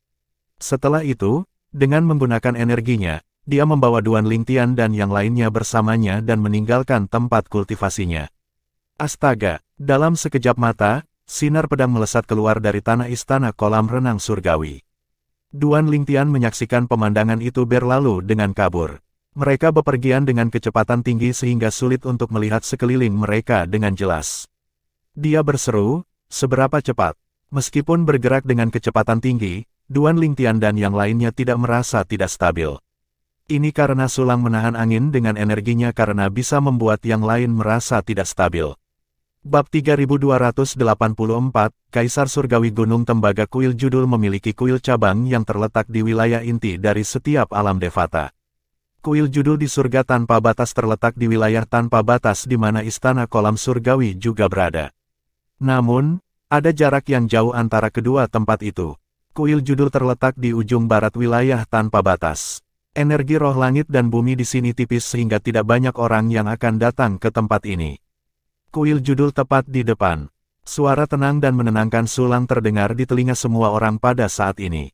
Setelah itu, dengan menggunakan energinya, dia membawa Duan Lingtian dan yang lainnya bersamanya dan meninggalkan tempat kultivasinya. Astaga, dalam sekejap mata, sinar pedang melesat keluar dari tanah istana kolam renang surgawi. Duan Lingtian menyaksikan pemandangan itu berlalu dengan kabur. Mereka bepergian dengan kecepatan tinggi sehingga sulit untuk melihat sekeliling mereka dengan jelas. Dia berseru, seberapa cepat? Meskipun bergerak dengan kecepatan tinggi, Duan Lingtian dan yang lainnya tidak merasa tidak stabil. Ini karena Sulang menahan angin dengan energinya karena bisa membuat yang lain merasa tidak stabil. Bab 3284, Kaisar Surgawi Gunung Tembaga Kuil Judul memiliki kuil cabang yang terletak di wilayah inti dari setiap alam Devata. Kuil Judul di surga tanpa batas terletak di wilayah tanpa batas di mana istana kolam surgawi juga berada. Namun, ada jarak yang jauh antara kedua tempat itu. Kuil judul terletak di ujung barat wilayah tanpa batas. Energi roh langit dan bumi di sini tipis sehingga tidak banyak orang yang akan datang ke tempat ini. Kuil judul tepat di depan. Suara tenang dan menenangkan Sulang terdengar di telinga semua orang pada saat ini.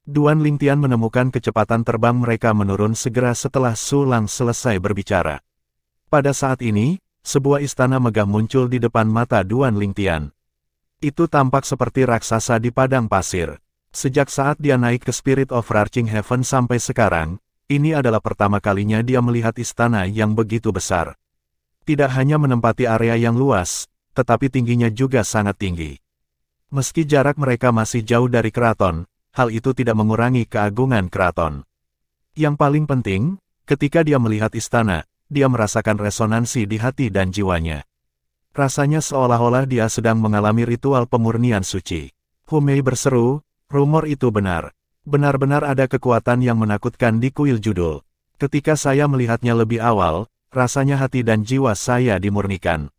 Duan Lingtian menemukan kecepatan terbang mereka menurun segera setelah Sulang selesai berbicara. Pada saat ini, sebuah istana megah muncul di depan mata Duan Lingtian. Itu tampak seperti raksasa di padang pasir. Sejak saat dia naik ke Spirit of Arching Heaven sampai sekarang, ini adalah pertama kalinya dia melihat istana yang begitu besar. Tidak hanya menempati area yang luas, tetapi tingginya juga sangat tinggi. Meski jarak mereka masih jauh dari keraton, hal itu tidak mengurangi keagungan keraton. Yang paling penting, ketika dia melihat istana, dia merasakan resonansi di hati dan jiwanya. Rasanya seolah-olah dia sedang mengalami ritual pemurnian suci. Humei berseru, rumor itu benar. Benar-benar ada kekuatan yang menakutkan di kuil judul. Ketika saya melihatnya lebih awal, rasanya hati dan jiwa saya dimurnikan.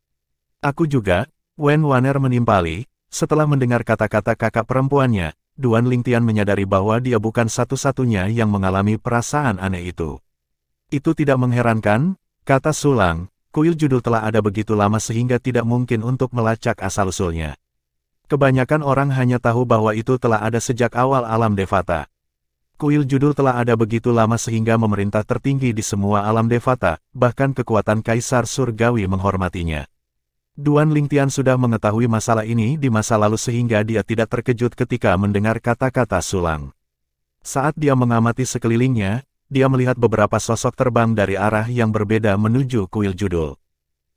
Aku juga, Wen Waner menimpali, setelah mendengar kata-kata kakak perempuannya, Duan Lingtian menyadari bahwa dia bukan satu-satunya yang mengalami perasaan aneh itu. Itu tidak mengherankan, kata Sulang, kuil judul telah ada begitu lama sehingga tidak mungkin untuk melacak asal-usulnya. Kebanyakan orang hanya tahu bahwa itu telah ada sejak awal alam Devata. Kuil judul telah ada begitu lama sehingga memerintah tertinggi di semua alam Devata, bahkan kekuatan Kaisar Surgawi menghormatinya. Duan Lingtian sudah mengetahui masalah ini di masa lalu sehingga dia tidak terkejut ketika mendengar kata-kata Sulang. Saat dia mengamati sekelilingnya, dia melihat beberapa sosok terbang dari arah yang berbeda menuju kuil judul.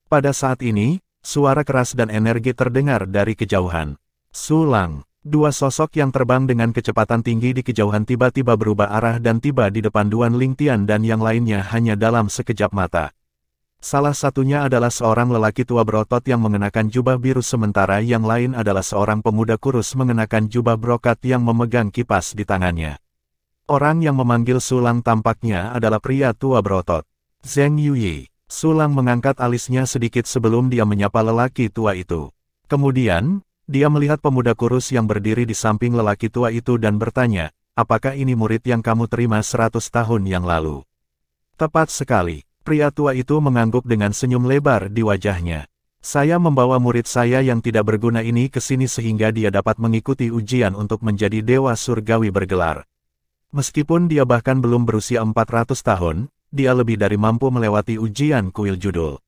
Pada saat ini, suara keras dan energi terdengar dari kejauhan. Sulang, dua sosok yang terbang dengan kecepatan tinggi di kejauhan tiba-tiba berubah arah dan tiba di depan Duan Lingtian dan yang lainnya hanya dalam sekejap mata. Salah satunya adalah seorang lelaki tua berotot yang mengenakan jubah biru sementara yang lain adalah seorang pemuda kurus mengenakan jubah brokat yang memegang kipas di tangannya. Orang yang memanggil Sulang tampaknya adalah pria tua berotot. Zheng Yuyi. Sulang mengangkat alisnya sedikit sebelum dia menyapa lelaki tua itu. Kemudian, dia melihat pemuda kurus yang berdiri di samping lelaki tua itu dan bertanya, apakah ini murid yang kamu terima 100 tahun yang lalu? Tepat sekali, pria tua itu mengangguk dengan senyum lebar di wajahnya. Saya membawa murid saya yang tidak berguna ini ke sini sehingga dia dapat mengikuti ujian untuk menjadi dewa surgawi bergelar. Meskipun dia bahkan belum berusia 400 tahun, dia lebih dari mampu melewati ujian kuil judul.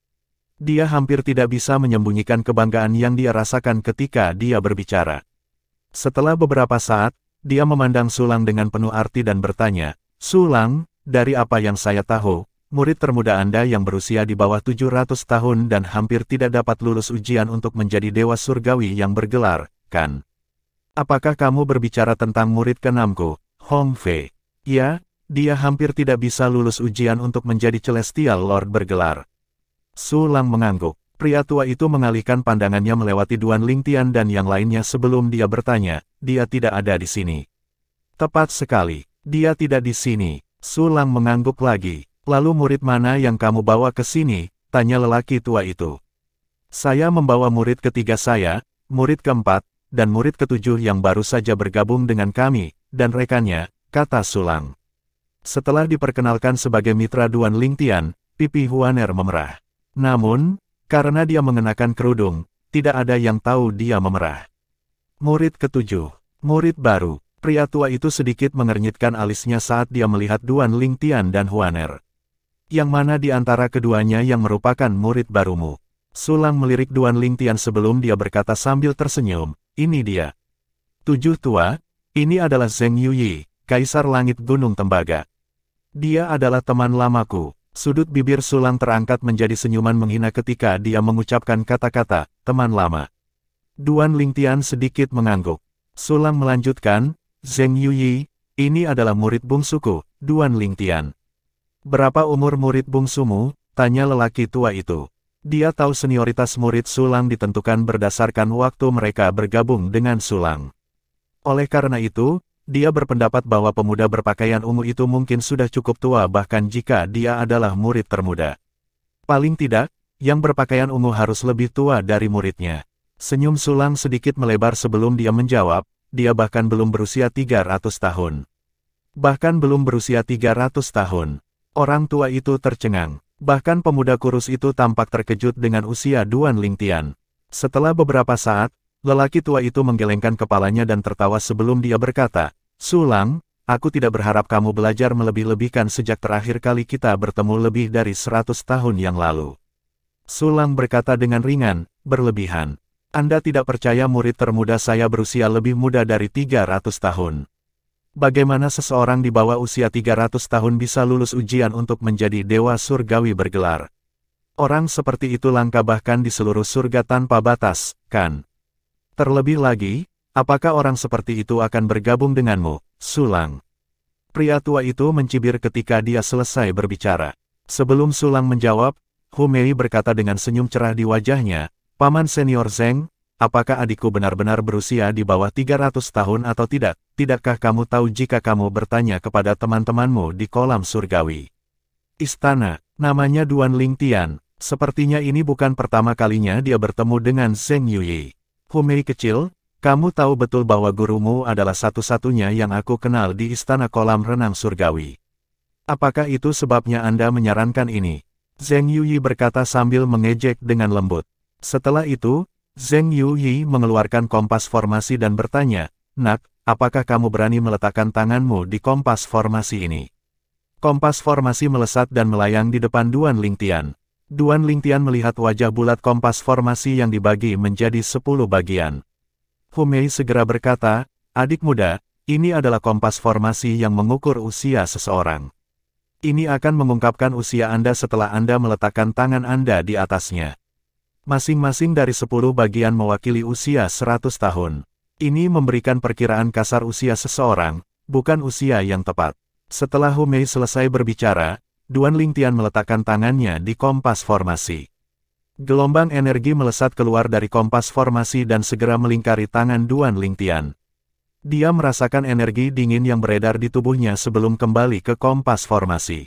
Dia hampir tidak bisa menyembunyikan kebanggaan yang dia rasakan ketika dia berbicara. Setelah beberapa saat, dia memandang Sulang dengan penuh arti dan bertanya, Sulang, dari apa yang saya tahu, murid termuda Anda yang berusia di bawah 700 tahun dan hampir tidak dapat lulus ujian untuk menjadi dewa surgawi yang bergelar, kan? Apakah kamu berbicara tentang murid keenamku, Hong Fei? Ya. Dia hampir tidak bisa lulus ujian untuk menjadi Celestial Lord bergelar. Sulang mengangguk. Pria tua itu mengalihkan pandangannya melewati Duan Lingtian dan yang lainnya sebelum dia bertanya, dia tidak ada di sini. Tepat sekali, dia tidak di sini. Sulang mengangguk lagi. Lalu murid mana yang kamu bawa ke sini? Tanya lelaki tua itu. Saya membawa murid ketiga saya, murid keempat, dan murid ketujuh yang baru saja bergabung dengan kami, dan rekannya, kata Sulang. Setelah diperkenalkan sebagai mitra Duan Lingtian, pipi Huaner memerah. Namun, karena dia mengenakan kerudung, tidak ada yang tahu dia memerah. Murid ketujuh, murid baru. Pria tua itu sedikit mengernyitkan alisnya saat dia melihat Duan Lingtian dan Huaner. Yang mana di antara keduanya yang merupakan murid barumu? Sulang melirik Duan Lingtian sebelum dia berkata sambil tersenyum, ini dia. Tujuh tua, ini adalah Zheng Yuyi, Kaisar Langit Gunung Tembaga. Dia adalah teman lamaku. Sudut bibir Sulang terangkat menjadi senyuman menghina ketika dia mengucapkan kata-kata, teman lama. Duan Lingtian sedikit mengangguk. Sulang melanjutkan, Zheng Yuyi, ini adalah murid bungsuku, Duan Lingtian. Berapa umur murid bungsumu? Tanya lelaki tua itu. Dia tahu senioritas murid Sulang ditentukan berdasarkan waktu mereka bergabung dengan Sulang. Oleh karena itu, dia berpendapat bahwa pemuda berpakaian ungu itu mungkin sudah cukup tua bahkan jika dia adalah murid termuda. Paling tidak, yang berpakaian ungu harus lebih tua dari muridnya. Senyum Sulang sedikit melebar sebelum dia menjawab, dia bahkan belum berusia 300 tahun. Bahkan belum berusia 300 tahun. Orang tua itu tercengang. Bahkan pemuda kurus itu tampak terkejut dengan usia Duan Lingtian. Setelah beberapa saat, lelaki tua itu menggelengkan kepalanya dan tertawa sebelum dia berkata, Sulang, aku tidak berharap kamu belajar melebih-lebihkan sejak terakhir kali kita bertemu lebih dari 100 tahun yang lalu. Su Lang berkata dengan ringan, berlebihan. Anda tidak percaya murid termuda saya berusia lebih muda dari 300 tahun. Bagaimana seseorang di bawah usia 300 tahun bisa lulus ujian untuk menjadi dewa surgawi bergelar? Orang seperti itu langka bahkan di seluruh surga tanpa batas, kan? Terlebih lagi, apakah orang seperti itu akan bergabung denganmu, Su Lang? Pria tua itu mencibir ketika dia selesai berbicara. Sebelum Su Lang menjawab, Hu Mei berkata dengan senyum cerah di wajahnya, Paman Senior Zeng, apakah adikku benar-benar berusia di bawah 300 tahun atau tidak? Tidakkah kamu tahu jika kamu bertanya kepada teman-temanmu di kolam surgawi? Istana, namanya Duan Lingtian, sepertinya ini bukan pertama kalinya dia bertemu dengan Zeng Yuyi. Hu Mei kecil, kamu tahu betul bahwa gurumu adalah satu-satunya yang aku kenal di istana kolam renang surgawi. Apakah itu sebabnya Anda menyarankan ini? Zeng Yuyi berkata sambil mengejek dengan lembut. Setelah itu, Zeng Yuyi mengeluarkan kompas formasi dan bertanya, Nak, apakah kamu berani meletakkan tanganmu di kompas formasi ini? Kompas formasi melesat dan melayang di depan Duan Lingtian. Duan Lingtian melihat wajah bulat kompas formasi yang dibagi menjadi 10 bagian. Hu Mei segera berkata, adik muda, ini adalah kompas formasi yang mengukur usia seseorang. Ini akan mengungkapkan usia Anda setelah Anda meletakkan tangan Anda di atasnya. Masing-masing dari 10 bagian mewakili usia 100 tahun. Ini memberikan perkiraan kasar usia seseorang, bukan usia yang tepat. Setelah Hu Mei selesai berbicara, Duan Lingtian meletakkan tangannya di kompas formasi. Gelombang energi melesat keluar dari kompas formasi dan segera melingkari tangan Duan Lingtian. Dia merasakan energi dingin yang beredar di tubuhnya sebelum kembali ke kompas formasi.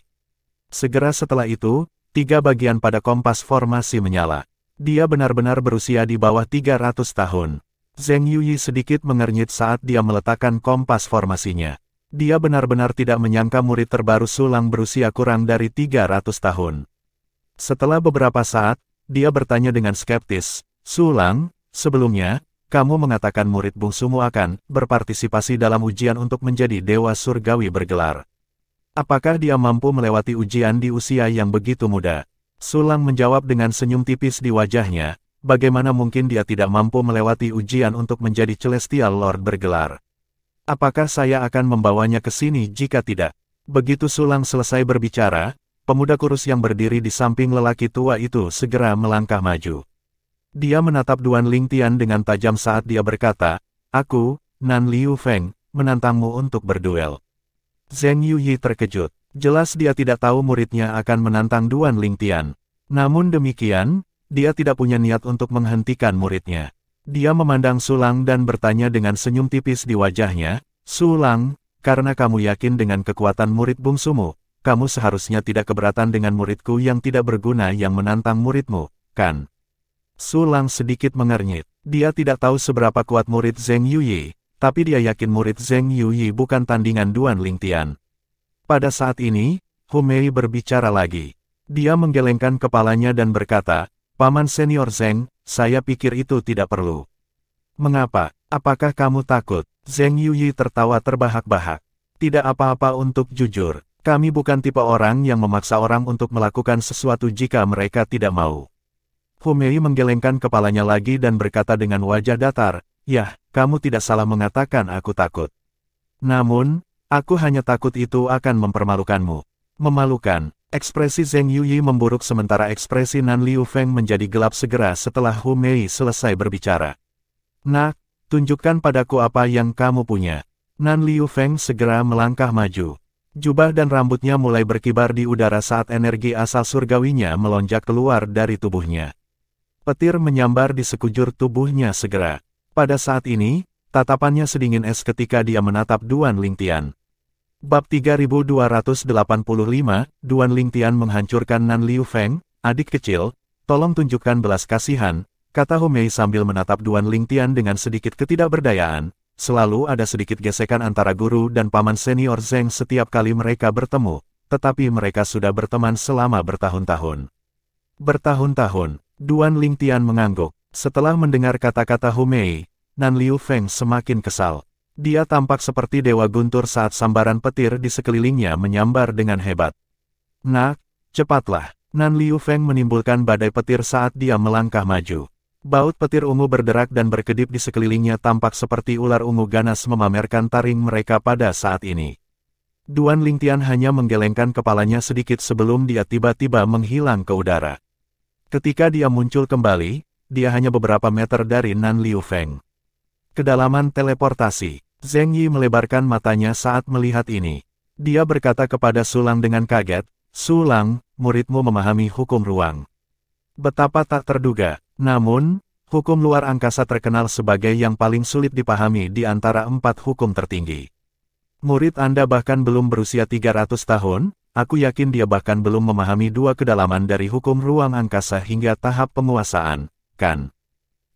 Segera setelah itu, 3 bagian pada kompas formasi menyala. Dia benar-benar berusia di bawah 300 tahun. Zeng Yuyi sedikit mengernyit saat dia meletakkan kompas formasinya. Dia benar-benar tidak menyangka murid terbaru Su Lang berusia kurang dari 300 tahun. Setelah beberapa saat, dia bertanya dengan skeptis, Su Lang, sebelumnya, kamu mengatakan murid bungsumu akan berpartisipasi dalam ujian untuk menjadi dewa surgawi bergelar. Apakah dia mampu melewati ujian di usia yang begitu muda? Su Lang menjawab dengan senyum tipis di wajahnya, bagaimana mungkin dia tidak mampu melewati ujian untuk menjadi Celestial Lord bergelar? Apakah saya akan membawanya ke sini jika tidak? Begitu Su Lang selesai berbicara, pemuda kurus yang berdiri di samping lelaki tua itu segera melangkah maju. Dia menatap Duan Lingtian dengan tajam saat dia berkata, aku, Nan Liu Feng, menantangmu untuk berduel. Zeng Yuyi terkejut. Jelas dia tidak tahu muridnya akan menantang Duan Lingtian. Namun demikian, dia tidak punya niat untuk menghentikan muridnya. Dia memandang Su Lang dan bertanya dengan senyum tipis di wajahnya, Su Lang, karena kamu yakin dengan kekuatan murid bungsumu, kamu seharusnya tidak keberatan dengan muridku yang tidak berguna yang menantang muridmu, kan? Su Lang sedikit mengernyit. Dia tidak tahu seberapa kuat murid Zeng Yuyi, tapi dia yakin murid Zeng Yuyi bukan tandingan Duan Lingtian. Pada saat ini, Hu Mei berbicara lagi. Dia menggelengkan kepalanya dan berkata, Paman Senior Zeng, saya pikir itu tidak perlu. Mengapa? Apakah kamu takut? Zeng Yuyi tertawa terbahak-bahak. Tidak apa-apa untuk jujur. Kami bukan tipe orang yang memaksa orang untuk melakukan sesuatu jika mereka tidak mau. Hu Mei menggelengkan kepalanya lagi dan berkata dengan wajah datar, Yah, kamu tidak salah mengatakan aku takut. Namun, aku hanya takut itu akan mempermalukanmu. Memalukan. Ekspresi Zeng Yuyi memburuk sementara ekspresi Nan Liu Feng menjadi gelap segera setelah Hu Mei selesai berbicara. Nak, tunjukkan padaku apa yang kamu punya. Nan Liu Feng segera melangkah maju. Jubah dan rambutnya mulai berkibar di udara saat energi asal surgawinya melonjak keluar dari tubuhnya. Petir menyambar di sekujur tubuhnya segera. Pada saat ini, tatapannya sedingin es ketika dia menatap Duan Lingtian. Bab 3285, Duan Lingtian menghancurkan Nan Liu Feng, adik kecil, tolong tunjukkan belas kasihan, kata Hu Mei sambil menatap Duan Lingtian dengan sedikit ketidakberdayaan. Selalu ada sedikit gesekan antara guru dan paman senior Zeng setiap kali mereka bertemu, tetapi mereka sudah berteman selama bertahun-tahun. Bertahun-tahun. Duan Lingtian mengangguk. Setelah mendengar kata-kata Hu Mei, Nan Liu Feng semakin kesal. Dia tampak seperti dewa guntur saat sambaran petir di sekelilingnya menyambar dengan hebat. Nak, cepatlah. Nan Liu Feng menimbulkan badai petir saat dia melangkah maju. Baut petir ungu berderak dan berkedip di sekelilingnya tampak seperti ular ungu ganas memamerkan taring mereka pada saat ini. Duan Lingtian hanya menggelengkan kepalanya sedikit sebelum dia tiba-tiba menghilang ke udara. Ketika dia muncul kembali, dia hanya beberapa meter dari Nan Liu Feng. Kedalaman teleportasi. Zheng Yi melebarkan matanya saat melihat ini. Dia berkata kepada Sulang dengan kaget, "Sulang, muridmu memahami hukum ruang." Betapa tak terduga. Namun, hukum luar angkasa terkenal sebagai yang paling sulit dipahami di antara 4 hukum tertinggi. Murid Anda bahkan belum berusia 300 tahun, aku yakin dia bahkan belum memahami 2 kedalaman dari hukum ruang angkasa hingga tahap penguasaan, kan?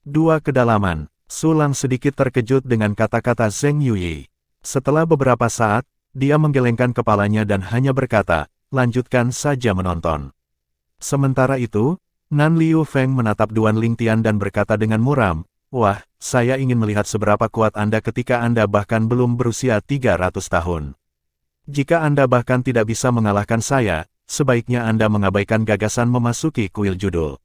2 kedalaman. Sulang sedikit terkejut dengan kata-kata Zheng Yi. Setelah beberapa saat, dia menggelengkan kepalanya dan hanya berkata, "Lanjutkan saja menonton." Sementara itu, Nan Liu Feng menatap Duan Lingtian dan berkata dengan muram, "Wah, saya ingin melihat seberapa kuat Anda ketika Anda bahkan belum berusia 300 tahun. Jika Anda bahkan tidak bisa mengalahkan saya, sebaiknya Anda mengabaikan gagasan memasuki kuil judul.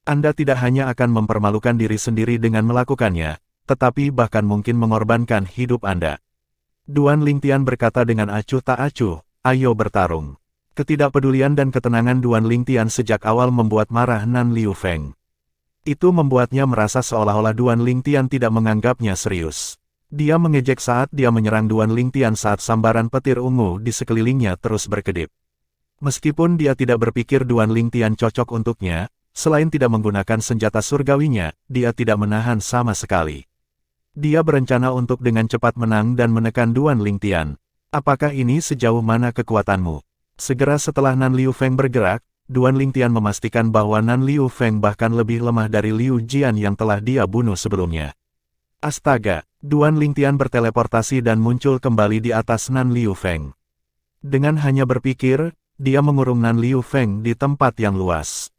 Anda tidak hanya akan mempermalukan diri sendiri dengan melakukannya, tetapi bahkan mungkin mengorbankan hidup Anda." Duan Lingtian berkata dengan acuh tak acuh, "Ayo bertarung." Ketidakpedulian dan ketenangan Duan Lingtian sejak awal membuat marah Nan Liu Feng. Itu membuatnya merasa seolah-olah Duan Lingtian tidak menganggapnya serius. Dia mengejek saat dia menyerang Duan Lingtian saat sambaran petir ungu di sekelilingnya terus berkedip. Meskipun dia tidak berpikir Duan Lingtian cocok untuknya, selain tidak menggunakan senjata surgawinya, dia tidak menahan sama sekali. Dia berencana untuk dengan cepat menang dan menekan Duan Lingtian. Apakah ini sejauh mana kekuatanmu? Segera setelah Nan Liu Feng bergerak, Duan Lingtian memastikan bahwa Nan Liu Feng bahkan lebih lemah dari Liu Jian yang telah dia bunuh sebelumnya. Astaga, Duan Lingtian berteleportasi dan muncul kembali di atas Nan Liu Feng. Dengan hanya berpikir, dia mengurung Nan Liu Feng di tempat yang luas.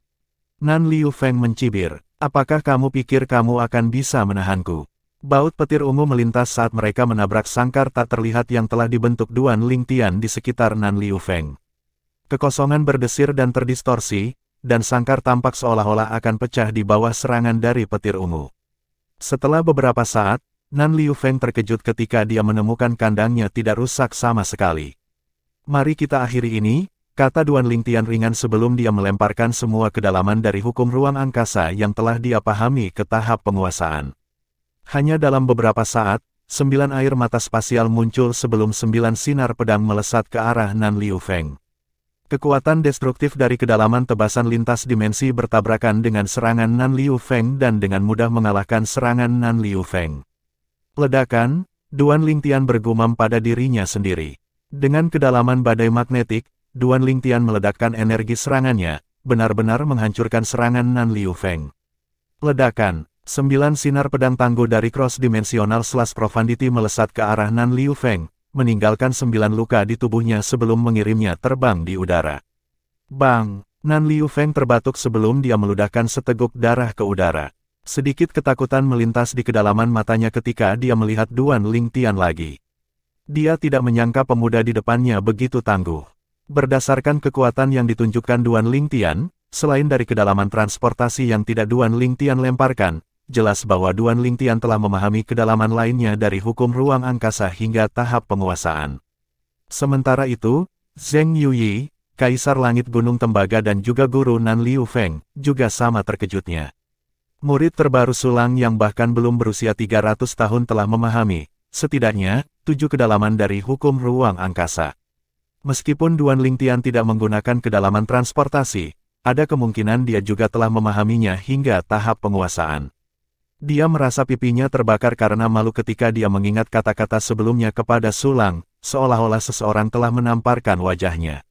Nan Liu Feng mencibir, "Apakah kamu pikir kamu akan bisa menahanku?" Baut petir ungu melintas saat mereka menabrak sangkar tak terlihat yang telah dibentuk Duan Lingtian di sekitar Nan Liu Feng. Kekosongan berdesir dan terdistorsi, dan sangkar tampak seolah-olah akan pecah di bawah serangan dari petir ungu. Setelah beberapa saat, Nan Liu Feng terkejut ketika dia menemukan kandangnya tidak rusak sama sekali. "Mari kita akhiri ini," kata Duan Lingtian ringan sebelum dia melemparkan semua kedalaman dari hukum ruang angkasa yang telah dia pahami ke tahap penguasaan. Hanya dalam beberapa saat, 9 air mata spasial muncul sebelum 9 sinar pedang melesat ke arah Nan Liu Feng. Kekuatan destruktif dari kedalaman tebasan lintas dimensi bertabrakan dengan serangan Nan Liu Feng dan dengan mudah mengalahkan serangan Nan Liu Feng. Ledakan, Duan Lingtian bergumam pada dirinya sendiri. Dengan kedalaman badai magnetik, Duan Lingtian meledakkan energi serangannya, benar-benar menghancurkan serangan Nan Liu Feng. Ledakan, 9 sinar pedang tangguh dari cross-dimensional slash profundity melesat ke arah Nan Liu Feng, meninggalkan 9 luka di tubuhnya sebelum mengirimnya terbang di udara. Bang! Nan Liu Feng terbatuk sebelum dia meludahkan seteguk darah ke udara. Sedikit ketakutan melintas di kedalaman matanya ketika dia melihat Duan Lingtian lagi. Dia tidak menyangka pemuda di depannya begitu tangguh. Berdasarkan kekuatan yang ditunjukkan Duan Lingtian, selain dari kedalaman transportasi yang tidak Duan Lingtian lemparkan, jelas bahwa Duan Lingtian telah memahami kedalaman lainnya dari hukum ruang angkasa hingga tahap penguasaan. Sementara itu, Zheng Yi, Kaisar Langit Gunung Tembaga dan juga guru Nan Liu Feng, juga sama terkejutnya. Murid terbaru Sulang yang bahkan belum berusia 300 tahun telah memahami, setidaknya, 7 kedalaman dari hukum ruang angkasa. Meskipun Duan Lingtian tidak menggunakan kedalaman transportasi, ada kemungkinan dia juga telah memahaminya hingga tahap penguasaan. Dia merasa pipinya terbakar karena malu ketika dia mengingat kata-kata sebelumnya kepada Sulang, seolah-olah seseorang telah menamparkan wajahnya.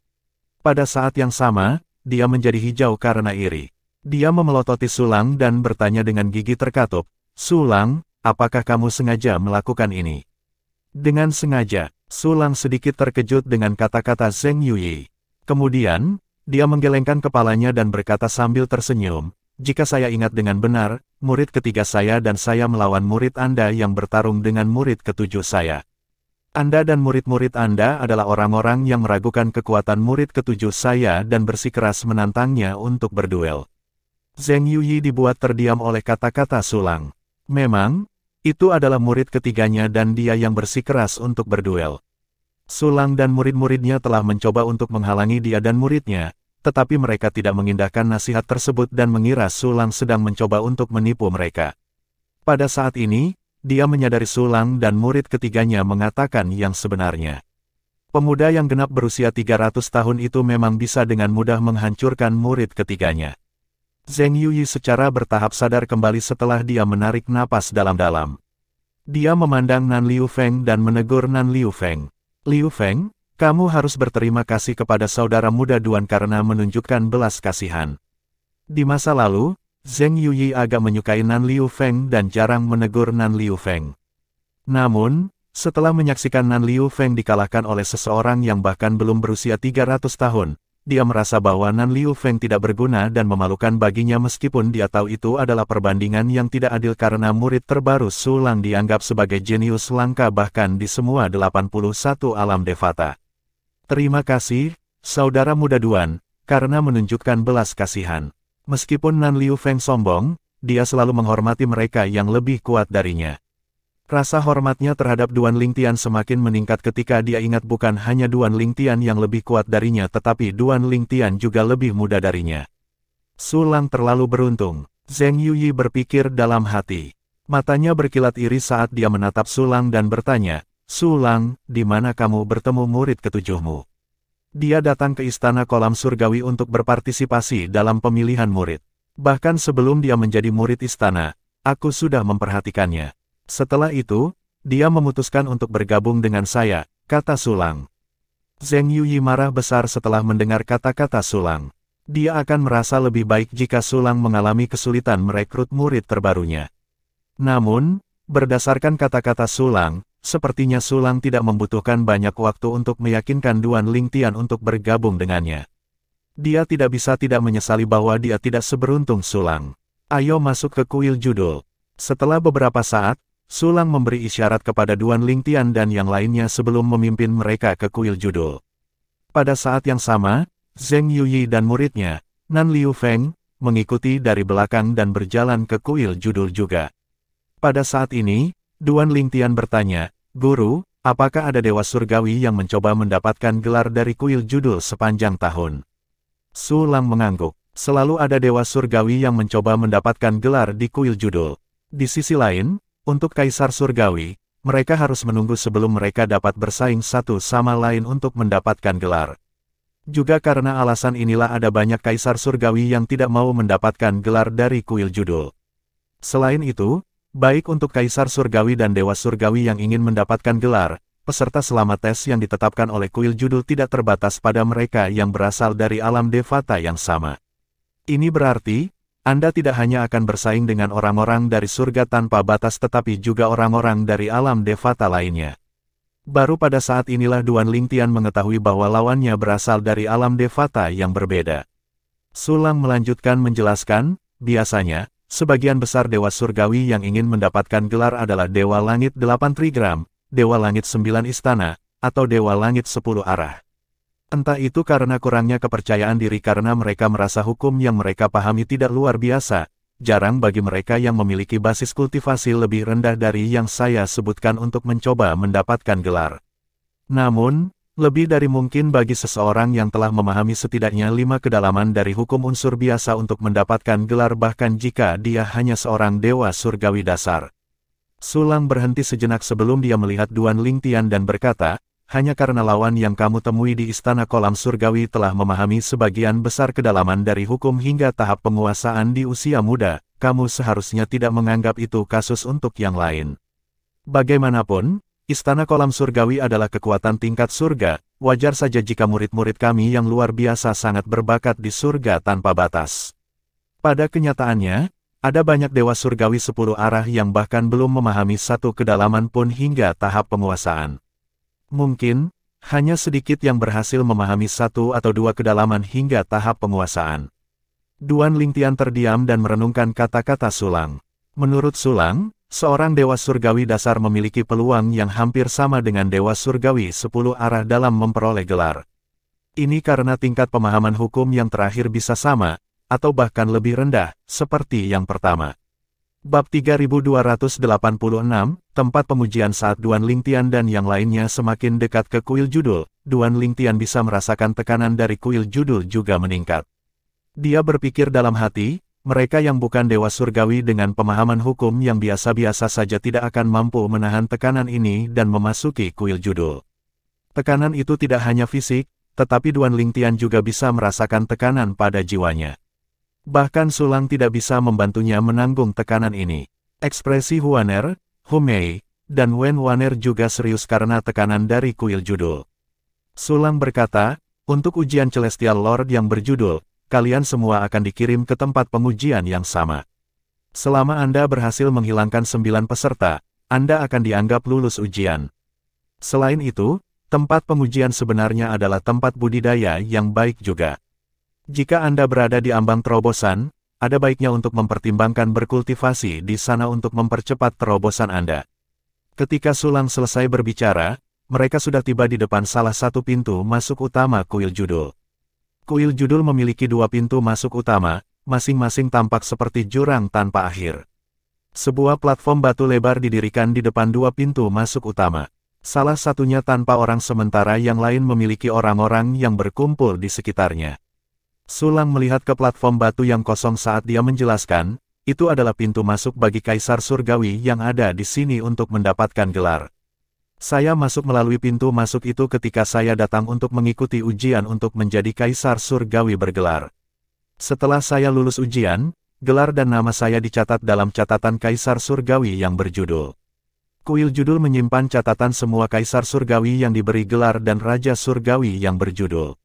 Pada saat yang sama, dia menjadi hijau karena iri. Dia memelototi Sulang dan bertanya dengan gigi terkatup, "Sulang, apakah kamu sengaja melakukan ini?" "Dengan sengaja." Sulang sedikit terkejut dengan kata-kata Zheng Yi. Kemudian, dia menggelengkan kepalanya dan berkata sambil tersenyum, Jika saya ingat dengan benar, murid ketiga saya dan saya melawan murid Anda yang bertarung dengan murid ketujuh saya. Anda dan murid-murid Anda adalah orang-orang yang meragukan kekuatan murid ketujuh saya dan bersikeras menantangnya untuk berduel. Zheng Yuyi dibuat terdiam oleh kata-kata Sulang. Memang, itu adalah murid ketiganya dan dia yang bersikeras untuk berduel. Sulang dan murid-muridnya telah mencoba untuk menghalangi dia dan muridnya, tetapi mereka tidak mengindahkan nasihat tersebut dan mengira Sulang sedang mencoba untuk menipu mereka. Pada saat ini, dia menyadari Sulang dan murid ketiganya mengatakan yang sebenarnya. Pemuda yang genap berusia 300 tahun itu memang bisa dengan mudah menghancurkan murid ketiganya. Zheng Yuyi secara bertahap sadar kembali setelah dia menarik napas dalam-dalam. Dia memandang Nan Liu Feng dan menegur Nan Liu Feng. Liu Feng, kamu harus berterima kasih kepada saudara muda Duan karena menunjukkan belas kasihan. Di masa lalu, Zheng Yuyi agak menyukai Nan Liu Feng dan jarang menegur Nan Liu Feng. Namun, setelah menyaksikan Nan Liu Feng dikalahkan oleh seseorang yang bahkan belum berusia 300 tahun, dia merasa bahwa Nan Liu Feng tidak berguna dan memalukan baginya meskipun dia tahu itu adalah perbandingan yang tidak adil karena murid terbaru Sulang dianggap sebagai jenius langka bahkan di semua 81 alam Devata. Terima kasih, saudara muda Duan, karena menunjukkan belas kasihan. Meskipun Nan Liu Feng sombong, dia selalu menghormati mereka yang lebih kuat darinya. Rasa hormatnya terhadap Duan Lingtian semakin meningkat ketika dia ingat bukan hanya Duan Lingtian yang lebih kuat darinya tetapi Duan Lingtian juga lebih muda darinya. Sulang terlalu beruntung, Zheng Yuyi berpikir dalam hati. Matanya berkilat iri saat dia menatap Sulang dan bertanya, Sulang, di mana kamu bertemu murid ketujuhmu? Dia datang ke Istana Kolam Surgawi untuk berpartisipasi dalam pemilihan murid. Bahkan sebelum dia menjadi murid istana, aku sudah memperhatikannya. Setelah itu, dia memutuskan untuk bergabung dengan saya, kata Sulang. Zheng Yuyi marah besar setelah mendengar kata-kata Sulang. Dia akan merasa lebih baik jika Sulang mengalami kesulitan merekrut murid terbarunya. Namun, berdasarkan kata-kata Sulang, sepertinya Sulang tidak membutuhkan banyak waktu untuk meyakinkan Duan Lingtian untuk bergabung dengannya. Dia tidak bisa tidak menyesali bahwa dia tidak seberuntung Sulang. Ayo masuk ke kuil judul. Setelah beberapa saat, Sulang memberi isyarat kepada Duan Lingtian dan yang lainnya sebelum memimpin mereka ke kuil judul. Pada saat yang sama, Zheng Yuyi dan muridnya, Nan Liu Feng, mengikuti dari belakang dan berjalan ke kuil judul juga. Pada saat ini, Duan Lingtian bertanya, Guru, apakah ada dewa surgawi yang mencoba mendapatkan gelar dari kuil judul sepanjang tahun? Sulang mengangguk. Selalu ada dewa surgawi yang mencoba mendapatkan gelar di kuil judul. Di sisi lain, untuk kaisar surgawi, mereka harus menunggu sebelum mereka dapat bersaing satu sama lain untuk mendapatkan gelar. Juga karena alasan inilah ada banyak kaisar surgawi yang tidak mau mendapatkan gelar dari kuil judul. Selain itu, baik untuk kaisar surgawi dan dewa surgawi yang ingin mendapatkan gelar, peserta selama tes yang ditetapkan oleh kuil judul tidak terbatas pada mereka yang berasal dari alam Devata yang sama. Ini berarti, Anda tidak hanya akan bersaing dengan orang-orang dari surga tanpa batas tetapi juga orang-orang dari alam Devata lainnya. Baru pada saat inilah Duan Lingtian mengetahui bahwa lawannya berasal dari alam Devata yang berbeda. Sulang melanjutkan menjelaskan, biasanya, sebagian besar dewa surgawi yang ingin mendapatkan gelar adalah Dewa Langit 8 Trigram, Dewa Langit 9 Istana, atau Dewa Langit 10 Arah. Entah itu karena kurangnya kepercayaan diri karena mereka merasa hukum yang mereka pahami tidak luar biasa, jarang bagi mereka yang memiliki basis kultivasi lebih rendah dari yang saya sebutkan untuk mencoba mendapatkan gelar. Namun, lebih dari mungkin bagi seseorang yang telah memahami setidaknya 5 kedalaman dari hukum unsur biasa untuk mendapatkan gelar bahkan jika dia hanya seorang dewa surgawi dasar. Sulang berhenti sejenak sebelum dia melihat Duan Lingtian dan berkata, hanya karena lawan yang kamu temui di Istana Kolam Surgawi telah memahami sebagian besar kedalaman dari hukum hingga tahap penguasaan di usia muda, kamu seharusnya tidak menganggap itu kasus untuk yang lain. Bagaimanapun, Istana Kolam Surgawi adalah kekuatan tingkat surga, wajar saja jika murid-murid kami yang luar biasa sangat berbakat di surga tanpa batas. Pada kenyataannya, ada banyak dewa surgawi 10 arah yang bahkan belum memahami satu kedalaman pun hingga tahap penguasaan. Mungkin, hanya sedikit yang berhasil memahami 1 atau 2 kedalaman hingga tahap penguasaan. Duan Lingtian terdiam dan merenungkan kata-kata Sulang. Menurut Sulang, seorang dewa surgawi dasar memiliki peluang yang hampir sama dengan dewa surgawi 10 arah dalam memperoleh gelar. Ini karena tingkat pemahaman hukum yang terakhir bisa sama, atau bahkan lebih rendah, seperti yang pertama. Bab 3286, tempat pemujian saat Duan Lingtian dan yang lainnya semakin dekat ke kuil judul, Duan Lingtian bisa merasakan tekanan dari kuil judul juga meningkat. Dia berpikir dalam hati, mereka yang bukan dewa surgawi dengan pemahaman hukum yang biasa-biasa saja tidak akan mampu menahan tekanan ini dan memasuki kuil judul. Tekanan itu tidak hanya fisik, tetapi Duan Lingtian juga bisa merasakan tekanan pada jiwanya. Bahkan Sulang tidak bisa membantunya menanggung tekanan ini. Ekspresi Huaner, Humei, dan Wen Waner juga serius karena tekanan dari kuil judul. Sulang berkata, untuk ujian Celestial Lord yang berjudul, kalian semua akan dikirim ke tempat pengujian yang sama. Selama Anda berhasil menghilangkan 9 peserta, Anda akan dianggap lulus ujian. Selain itu, tempat pengujian sebenarnya adalah tempat budidaya yang baik juga. Jika Anda berada di ambang terobosan, ada baiknya untuk mempertimbangkan berkultivasi di sana untuk mempercepat terobosan Anda. Ketika Sulang selesai berbicara, mereka sudah tiba di depan salah satu pintu masuk utama kuil judul. Kuil judul memiliki 2 pintu masuk utama, masing-masing tampak seperti jurang tanpa akhir. Sebuah platform batu lebar didirikan di depan 2 pintu masuk utama. Salah satunya tanpa orang sementara yang lain memiliki orang-orang yang berkumpul di sekitarnya. Sulang melihat ke platform batu yang kosong saat dia menjelaskan, itu adalah pintu masuk bagi Kaisar Surgawi yang ada di sini untuk mendapatkan gelar. Saya masuk melalui pintu masuk itu ketika saya datang untuk mengikuti ujian untuk menjadi Kaisar Surgawi bergelar. Setelah saya lulus ujian, gelar dan nama saya dicatat dalam catatan Kaisar Surgawi yang berjudul. Kuil judul menyimpan catatan semua Kaisar Surgawi yang diberi gelar dan Raja Surgawi yang berjudul.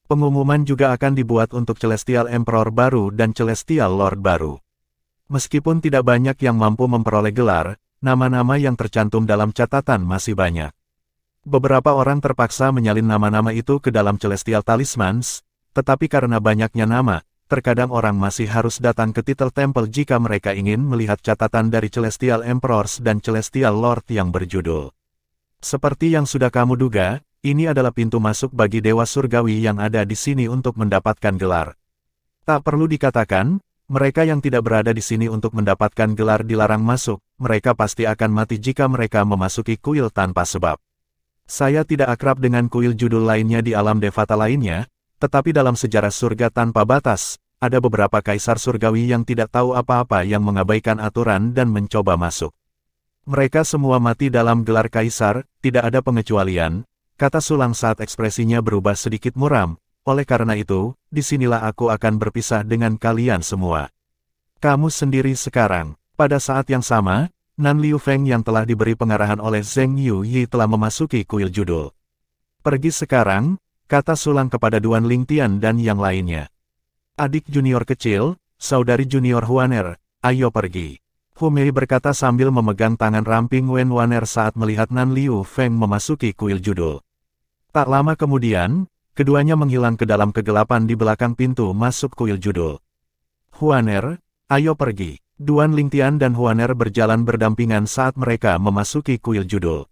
Pengumuman juga akan dibuat untuk Celestial Emperor baru dan Celestial Lord baru. Meskipun tidak banyak yang mampu memperoleh gelar, nama-nama yang tercantum dalam catatan masih banyak. Beberapa orang terpaksa menyalin nama-nama itu ke dalam Celestial Talismans, tetapi karena banyaknya nama, terkadang orang masih harus datang ke Title Temple jika mereka ingin melihat catatan dari Celestial Emperors dan Celestial Lord yang berjudul. Seperti yang sudah kamu duga, ini adalah pintu masuk bagi Dewa Surgawi yang ada di sini untuk mendapatkan gelar. Tak perlu dikatakan, mereka yang tidak berada di sini untuk mendapatkan gelar dilarang masuk, mereka pasti akan mati jika mereka memasuki kuil tanpa sebab. Saya tidak akrab dengan kuil judul lainnya di alam Devata lainnya, tetapi dalam sejarah surga tanpa batas, ada beberapa kaisar surgawi yang tidak tahu apa-apa yang mengabaikan aturan dan mencoba masuk. Mereka semua mati dalam gelar kaisar, tidak ada pengecualian, kata Sulang saat ekspresinya berubah sedikit muram. Oleh karena itu, disinilah aku akan berpisah dengan kalian semua. Kamu sendiri sekarang. Pada saat yang sama, Nan Liu Feng yang telah diberi pengarahan oleh Zheng Yuyi telah memasuki kuil judul. Pergi sekarang, kata Sulang kepada Duan Lingtian dan yang lainnya. Adik junior kecil, saudari junior Huaner, ayo pergi. Humei berkata sambil memegang tangan ramping Wen Waner saat melihat Nan Liu Feng memasuki kuil judul. Tak lama kemudian, keduanya menghilang ke dalam kegelapan di belakang pintu masuk kuil judul. Huaner, ayo pergi. Duan Lingtian dan Huaner berjalan berdampingan saat mereka memasuki kuil judul.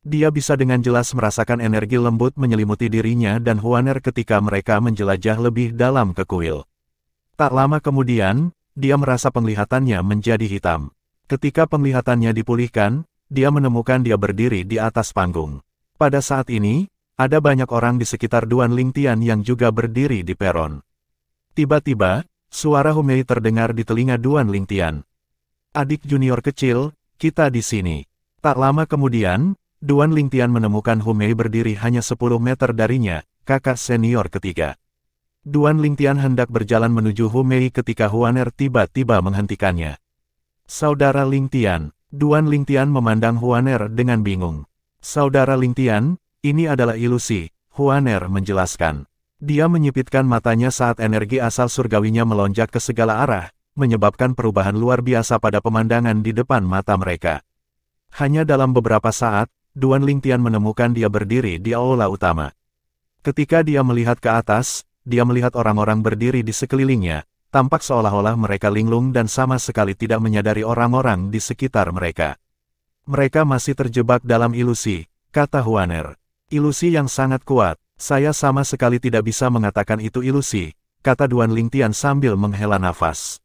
Dia bisa dengan jelas merasakan energi lembut menyelimuti dirinya dan Huaner ketika mereka menjelajah lebih dalam ke kuil. Tak lama kemudian, dia merasa penglihatannya menjadi hitam. Ketika penglihatannya dipulihkan, dia menemukan dia berdiri di atas panggung. Pada saat ini, ada banyak orang di sekitar Duan Lingtian yang juga berdiri di peron. Tiba-tiba, suara Humei terdengar di telinga Duan Lingtian. Adik junior kecil, kita di sini. Tak lama kemudian, Duan Lingtian menemukan Humei berdiri hanya 10 meter darinya, kakak senior ketiga. Duan Lingtian hendak berjalan menuju Humei ketika Huaner tiba-tiba menghentikannya. Saudara Lingtian. Duan Lingtian memandang Huaner dengan bingung. Saudara Lingtian, ini adalah ilusi, Huaner menjelaskan. Dia menyipitkan matanya saat energi asal surgawinya melonjak ke segala arah, menyebabkan perubahan luar biasa pada pemandangan di depan mata mereka. Hanya dalam beberapa saat, Duan Lingtian menemukan dia berdiri di aula utama. Ketika dia melihat ke atas, dia melihat orang-orang berdiri di sekelilingnya, tampak seolah-olah mereka linglung dan sama sekali tidak menyadari orang-orang di sekitar mereka. Mereka masih terjebak dalam ilusi, kata Huaner. Ilusi yang sangat kuat, saya sama sekali tidak bisa mengatakan itu ilusi, kata Duan Lingtian sambil menghela nafas.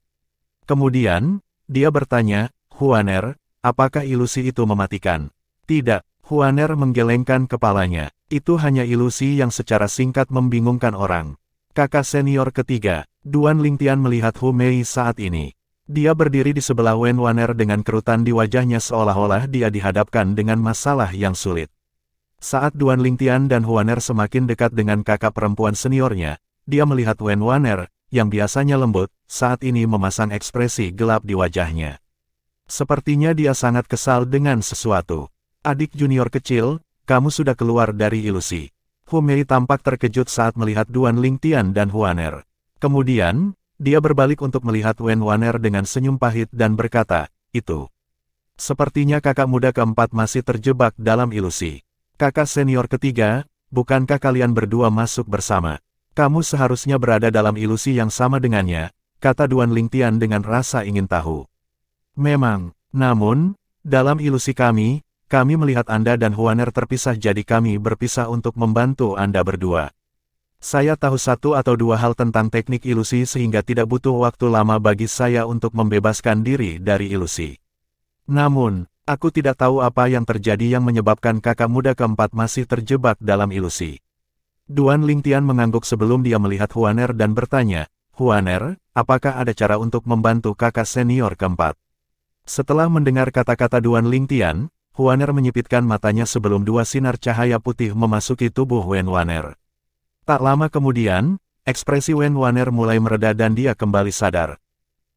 Kemudian, dia bertanya, Huaner, apakah ilusi itu mematikan? Tidak, Huaner menggelengkan kepalanya. Itu hanya ilusi yang secara singkat membingungkan orang. Kakak senior ketiga, Duan Lingtian melihat Hu Mei saat ini. Dia berdiri di sebelah Wen Waner dengan kerutan di wajahnya seolah-olah dia dihadapkan dengan masalah yang sulit. Saat Duan Lingtian dan Huaner semakin dekat dengan kakak perempuan seniornya, dia melihat Wen Waner, yang biasanya lembut, saat ini memasang ekspresi gelap di wajahnya. Sepertinya dia sangat kesal dengan sesuatu. Adik junior kecil, kamu sudah keluar dari ilusi. Hu Mei tampak terkejut saat melihat Duan Lingtian dan Huaner. Kemudian, dia berbalik untuk melihat Wen Waner dengan senyum pahit dan berkata, itu. Sepertinya kakak muda keempat masih terjebak dalam ilusi. Kakak senior ketiga, bukankah kalian berdua masuk bersama? Kamu seharusnya berada dalam ilusi yang sama dengannya, kata Duan Lingtian dengan rasa ingin tahu. Memang, namun, dalam ilusi kami melihat Anda dan Huaner terpisah jadi kami berpisah untuk membantu Anda berdua. Saya tahu satu atau dua hal tentang teknik ilusi sehingga tidak butuh waktu lama bagi saya untuk membebaskan diri dari ilusi. Namun, aku tidak tahu apa yang terjadi yang menyebabkan kakak muda keempat masih terjebak dalam ilusi. Duan Lingtian mengangguk sebelum dia melihat Huaner dan bertanya, Huaner, apakah ada cara untuk membantu kakak senior keempat? Setelah mendengar kata-kata Duan Lingtian, Huaner menyipitkan matanya sebelum dua sinar cahaya putih memasuki tubuh Wen Waner. Tak lama kemudian, ekspresi Wen Waner mulai mereda dan dia kembali sadar.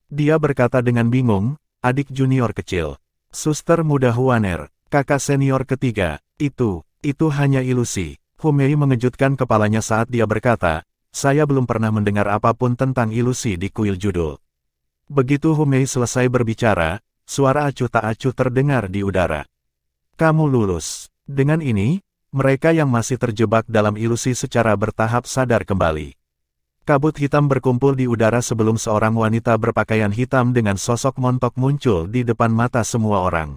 Dia berkata dengan bingung, adik junior kecil. Suster muda Huaner, kakak senior ketiga, itu hanya ilusi. Hu Mei mengejutkan kepalanya saat dia berkata, saya belum pernah mendengar apapun tentang ilusi di kuil judul. Begitu Hu Mei selesai berbicara, suara acuh tak acuh terdengar di udara. Kamu lulus. Dengan ini, mereka yang masih terjebak dalam ilusi secara bertahap sadar kembali. Kabut hitam berkumpul di udara sebelum seorang wanita berpakaian hitam dengan sosok montok muncul di depan mata semua orang.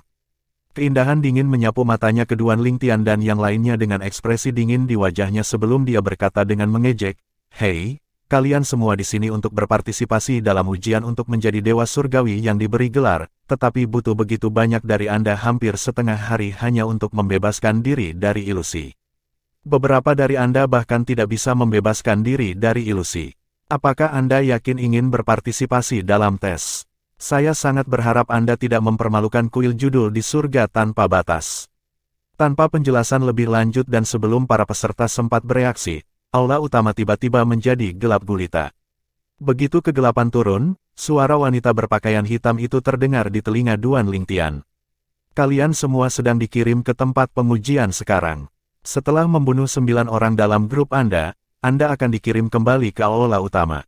Keindahan dingin menyapu matanya ke Duan Lingtian dan yang lainnya dengan ekspresi dingin di wajahnya sebelum dia berkata dengan mengejek, Hei, kalian semua di sini untuk berpartisipasi dalam ujian untuk menjadi dewa surgawi yang diberi gelar, tetapi butuh begitu banyak dari Anda hampir setengah hari hanya untuk membebaskan diri dari ilusi. Beberapa dari Anda bahkan tidak bisa membebaskan diri dari ilusi. Apakah Anda yakin ingin berpartisipasi dalam tes? Saya sangat berharap Anda tidak mempermalukan kuil judul di surga tanpa batas. Tanpa penjelasan lebih lanjut dan sebelum para peserta sempat bereaksi, aula utama tiba-tiba menjadi gelap gulita. Begitu kegelapan turun, suara wanita berpakaian hitam itu terdengar di telinga Duan Lingtian. Kalian semua sedang dikirim ke tempat pengujian sekarang. Setelah membunuh 9 orang dalam grup Anda akan dikirim kembali ke aula utama.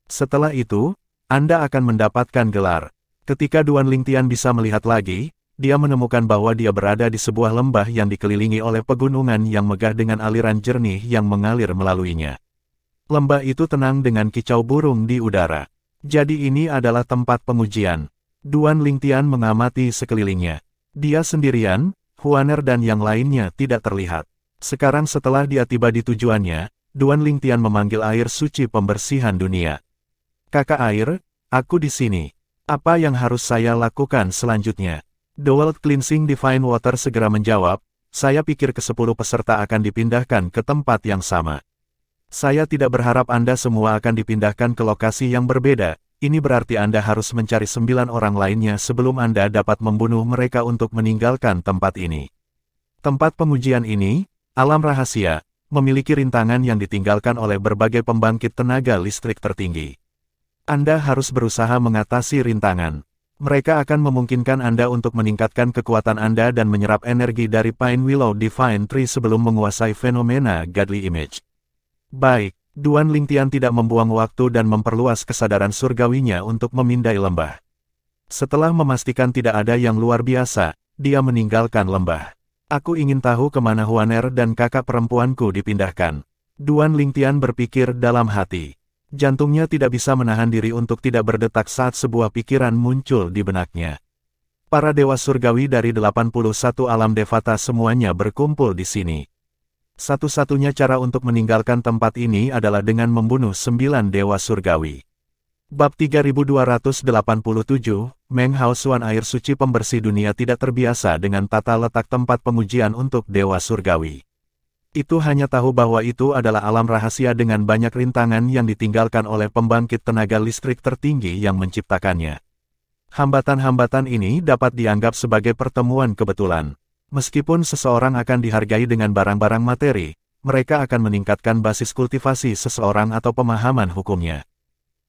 Setelah itu, Anda akan mendapatkan gelar. Ketika Duan Lingtian bisa melihat lagi, dia menemukan bahwa dia berada di sebuah lembah yang dikelilingi oleh pegunungan yang megah dengan aliran jernih yang mengalir melaluinya. Lembah itu tenang dengan kicau burung di udara. Jadi ini adalah tempat pengujian. Duan Lingtian mengamati sekelilingnya. Dia sendirian, Huaner dan yang lainnya tidak terlihat. Sekarang setelah dia tiba di tujuannya, Duan Lingtian memanggil air suci pembersihan dunia. Kakak air, aku di sini. Apa yang harus saya lakukan selanjutnya? The World Cleansing Divine Water segera menjawab, saya pikir ke-10 peserta akan dipindahkan ke tempat yang sama. Saya tidak berharap Anda semua akan dipindahkan ke lokasi yang berbeda, ini berarti Anda harus mencari 9 orang lainnya sebelum Anda dapat membunuh mereka untuk meninggalkan tempat ini. Tempat pengujian ini, alam rahasia, memiliki rintangan yang ditinggalkan oleh berbagai pembangkit tenaga listrik tertinggi. Anda harus berusaha mengatasi rintangan. Mereka akan memungkinkan Anda untuk meningkatkan kekuatan Anda dan menyerap energi dari Pine Willow Divine Tree sebelum menguasai fenomena Godly Image. Baik, Duan Lingtian tidak membuang waktu dan memperluas kesadaran surgawinya untuk memindai lembah. Setelah memastikan tidak ada yang luar biasa, dia meninggalkan lembah. Aku ingin tahu kemana Huaner dan kakak perempuanku dipindahkan. Duan Lingtian berpikir dalam hati. Jantungnya tidak bisa menahan diri untuk tidak berdetak saat sebuah pikiran muncul di benaknya. Para dewa surgawi dari 81 alam Devata semuanya berkumpul di sini. Satu-satunya cara untuk meninggalkan tempat ini adalah dengan membunuh 9 dewa surgawi. Bab 3287, Meng Hao Xuan air suci pembersih dunia tidak terbiasa dengan tata letak tempat pengujian untuk dewa surgawi. Itu hanya tahu bahwa itu adalah alam rahasia dengan banyak rintangan yang ditinggalkan oleh pembangkit tenaga listrik tertinggi yang menciptakannya. Hambatan-hambatan ini dapat dianggap sebagai pertemuan kebetulan. Meskipun seseorang akan dihargai dengan barang-barang materi, mereka akan meningkatkan basis kultivasi seseorang atau pemahaman hukumnya.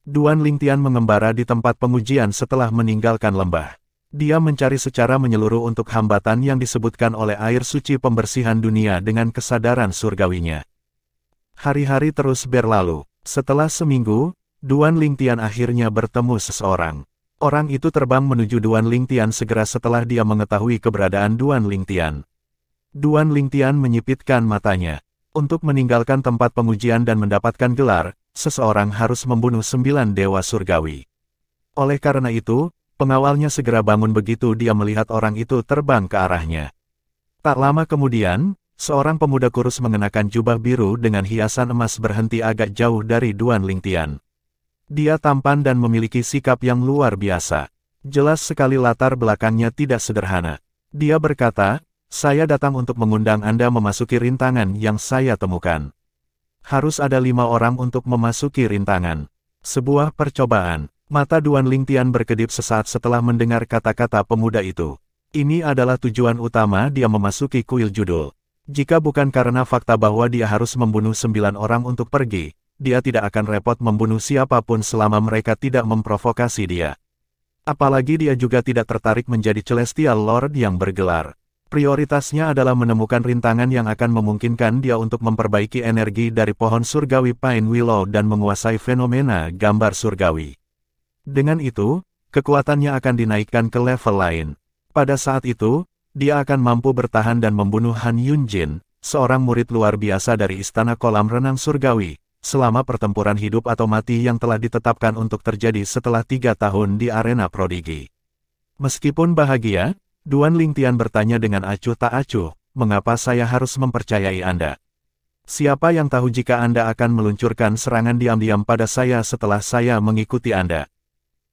Duan Lingtian mengembara di tempat pengujian setelah meninggalkan lembah. Dia mencari secara menyeluruh untuk hambatan yang disebutkan oleh air suci pembersihan dunia dengan kesadaran surgawinya. Hari-hari terus berlalu. Setelah seminggu, Duan Lingtian akhirnya bertemu seseorang. Orang itu terbang menuju Duan Lingtian segera setelah dia mengetahui keberadaan Duan Lingtian. Duan Lingtian menyipitkan matanya. Untuk meninggalkan tempat pengujian dan mendapatkan gelar, seseorang harus membunuh 9 dewa surgawi. Oleh karena itu, pengawalnya segera bangun begitu dia melihat orang itu terbang ke arahnya. Tak lama kemudian, seorang pemuda kurus mengenakan jubah biru dengan hiasan emas berhenti agak jauh dari Duan Lingtian. Dia tampan dan memiliki sikap yang luar biasa. Jelas sekali latar belakangnya tidak sederhana. Dia berkata, "Saya datang untuk mengundang Anda memasuki rintangan yang saya temukan. Harus ada 5 orang untuk memasuki rintangan. Sebuah percobaan." Mata Duan Lingtian berkedip sesaat setelah mendengar kata-kata pemuda itu. Ini adalah tujuan utama dia memasuki kuil judul. Jika bukan karena fakta bahwa dia harus membunuh 9 orang untuk pergi, dia tidak akan repot membunuh siapapun selama mereka tidak memprovokasi dia. Apalagi dia juga tidak tertarik menjadi Celestial Lord yang bergelar. Prioritasnya adalah menemukan rintangan yang akan memungkinkan dia untuk memperbaiki energi dari pohon surgawi Pine Willow dan menguasai fenomena gambar surgawi. Dengan itu, kekuatannya akan dinaikkan ke level lain. Pada saat itu, dia akan mampu bertahan dan membunuh Han Yunjin, seorang murid luar biasa dari Istana Kolam Renang Surgawi, selama pertempuran hidup atau mati yang telah ditetapkan untuk terjadi setelah 3 tahun di arena prodigi. Meskipun bahagia, Duan Lingtian bertanya dengan acuh tak acuh, "Mengapa saya harus mempercayai Anda? Siapa yang tahu jika Anda akan meluncurkan serangan diam-diam pada saya setelah saya mengikuti Anda?"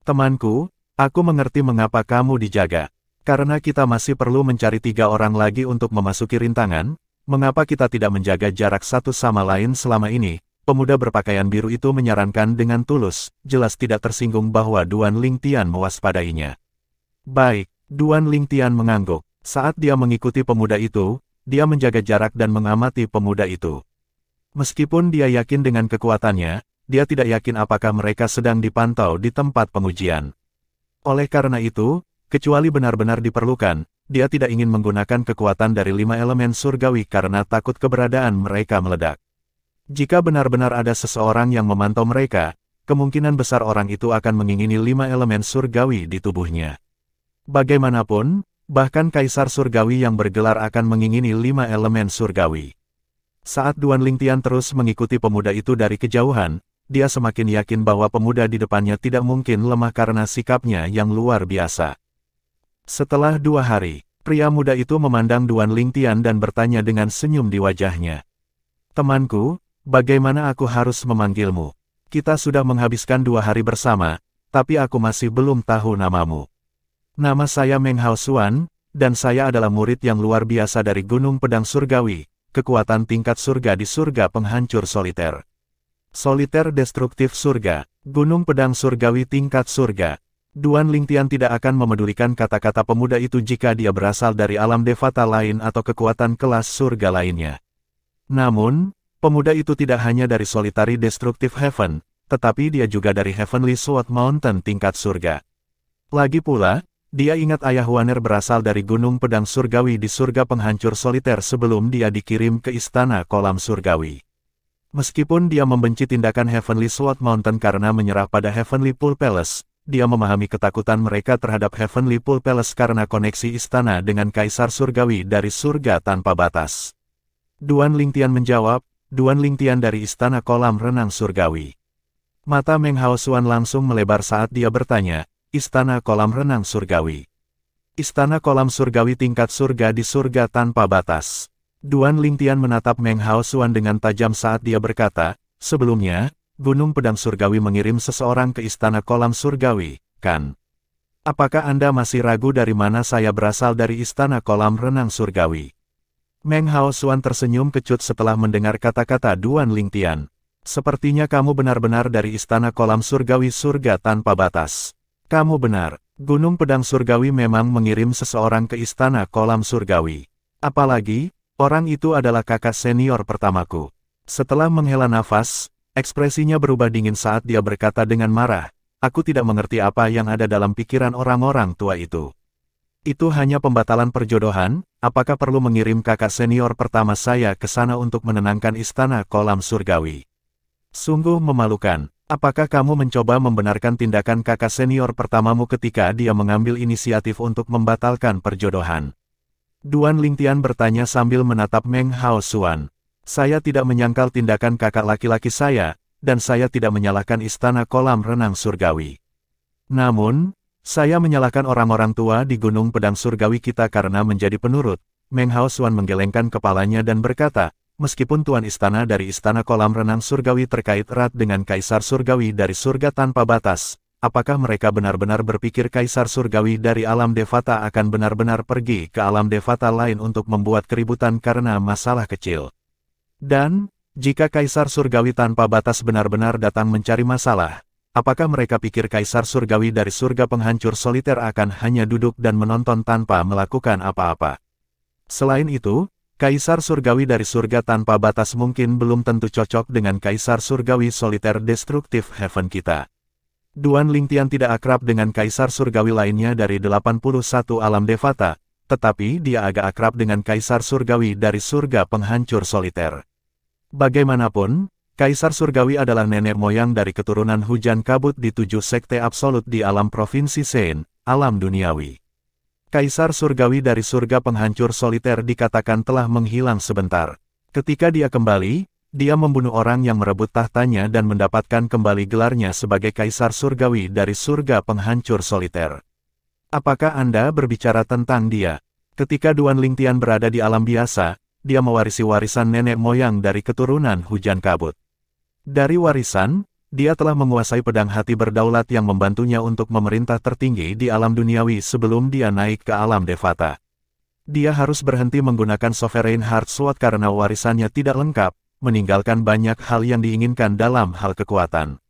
"Temanku, aku mengerti mengapa kamu dijaga. Karena kita masih perlu mencari 3 orang lagi untuk memasuki rintangan, mengapa kita tidak menjaga jarak satu sama lain selama ini?" Pemuda berpakaian biru itu menyarankan dengan tulus, jelas tidak tersinggung bahwa Duan Lingtian mewaspadainya. "Baik," Duan Lingtian mengangguk. Saat dia mengikuti pemuda itu, dia menjaga jarak dan mengamati pemuda itu. Meskipun dia yakin dengan kekuatannya, dia tidak yakin apakah mereka sedang dipantau di tempat pengujian. Oleh karena itu, kecuali benar-benar diperlukan, dia tidak ingin menggunakan kekuatan dari 5 elemen surgawi karena takut keberadaan mereka meledak. Jika benar-benar ada seseorang yang memantau mereka, kemungkinan besar orang itu akan mengingini 5 elemen surgawi di tubuhnya. Bagaimanapun, bahkan Kaisar Surgawi yang bergelar akan mengingini 5 elemen surgawi. Saat Duan Lingtian terus mengikuti pemuda itu dari kejauhan, dia semakin yakin bahwa pemuda di depannya tidak mungkin lemah karena sikapnya yang luar biasa. Setelah 2 hari, pria muda itu memandang Duan Lingtian dan bertanya dengan senyum di wajahnya. "Temanku, bagaimana aku harus memanggilmu? Kita sudah menghabiskan 2 hari bersama, tapi aku masih belum tahu namamu." "Nama saya Meng Hao Xuan, dan saya adalah murid yang luar biasa dari Gunung Pedang Surgawi, kekuatan tingkat surga di surga penghancur soliter. Soliter destruktif surga, Gunung Pedang Surgawi tingkat surga." Duan Lingtian tidak akan memedulikan kata-kata pemuda itu jika dia berasal dari alam devata lain atau kekuatan kelas surga lainnya. Namun, pemuda itu tidak hanya dari Solitary Destructive Heaven, tetapi dia juga dari Heavenly Sword Mountain tingkat surga. Lagi pula, dia ingat ayah Wanner berasal dari Gunung Pedang Surgawi di surga penghancur soliter sebelum dia dikirim ke Istana Kolam Surgawi. Meskipun dia membenci tindakan Heavenly Sword Mountain karena menyerah pada Heavenly Pool Palace, dia memahami ketakutan mereka terhadap Heavenly Pool Palace karena koneksi istana dengan Kaisar Surgawi dari surga tanpa batas. Duan Lingtian menjawab, "Duan Lingtian dari Istana Kolam Renang Surgawi." Mata Meng Hao Xuan langsung melebar saat dia bertanya, Istana Kolam Renang Surgawi. Istana Kolam Surgawi tingkat surga di surga tanpa batas. Duan Lingtian menatap Meng Hao Xuan dengan tajam saat dia berkata, sebelumnya, Gunung Pedang Surgawi mengirim seseorang ke Istana Kolam Surgawi, kan? Apakah Anda masih ragu dari mana saya berasal dari Istana Kolam Renang Surgawi? Meng Hao Xuan tersenyum kecut setelah mendengar kata-kata Duan Lingtian. Sepertinya kamu benar-benar dari Istana Kolam Surgawi surga tanpa batas. Kamu benar, Gunung Pedang Surgawi memang mengirim seseorang ke Istana Kolam Surgawi. Apalagi, orang itu adalah kakak senior pertamaku. Setelah menghela nafas, ekspresinya berubah dingin saat dia berkata dengan marah, aku tidak mengerti apa yang ada dalam pikiran orang-orang tua itu. Itu hanya pembatalan perjodohan, apakah perlu mengirim kakak senior pertama saya ke sana untuk menenangkan Istana Kolam Surgawi? Sungguh memalukan, apakah kamu mencoba membenarkan tindakan kakak senior pertamamu ketika dia mengambil inisiatif untuk membatalkan perjodohan? Duan Lingtian bertanya sambil menatap Meng Hao Xuan. Saya tidak menyangkal tindakan kakak laki-laki saya, dan saya tidak menyalahkan Istana Kolam Renang Surgawi. Namun, saya menyalahkan orang-orang tua di Gunung Pedang Surgawi kita karena menjadi penurut. Meng Hao Xuan menggelengkan kepalanya dan berkata, meskipun Tuan Istana dari Istana Kolam Renang Surgawi terkait erat dengan Kaisar Surgawi dari surga tanpa batas, apakah mereka benar-benar berpikir Kaisar Surgawi dari alam Devata akan benar-benar pergi ke alam Devata lain untuk membuat keributan karena masalah kecil? Dan, jika Kaisar Surgawi tanpa batas benar-benar datang mencari masalah, apakah mereka pikir Kaisar Surgawi dari surga penghancur soliter akan hanya duduk dan menonton tanpa melakukan apa-apa? Selain itu, Kaisar Surgawi dari surga tanpa batas mungkin belum tentu cocok dengan Kaisar Surgawi soliter destruktif Heaven kita. Duan Lingtian tidak akrab dengan Kaisar Surgawi lainnya dari 81 alam Devata, tetapi dia agak akrab dengan Kaisar Surgawi dari surga penghancur soliter. Bagaimanapun, Kaisar Surgawi adalah nenek moyang dari keturunan hujan kabut di 7 sekte absolut di alam Provinsi Sein, alam duniawi. Kaisar Surgawi dari surga penghancur soliter dikatakan telah menghilang sebentar. Ketika dia kembali, dia membunuh orang yang merebut tahtanya dan mendapatkan kembali gelarnya sebagai Kaisar Surgawi dari surga penghancur soliter. Apakah Anda berbicara tentang dia? Ketika Duan Lingtian berada di alam biasa, dia mewarisi warisan nenek moyang dari keturunan hujan kabut. Dari warisan, dia telah menguasai pedang hati berdaulat yang membantunya untuk memerintah tertinggi di alam duniawi sebelum dia naik ke alam Devata. Dia harus berhenti menggunakan Sovereign Heart Sword karena warisannya tidak lengkap, meninggalkan banyak hal yang diinginkan dalam hal kekuatan.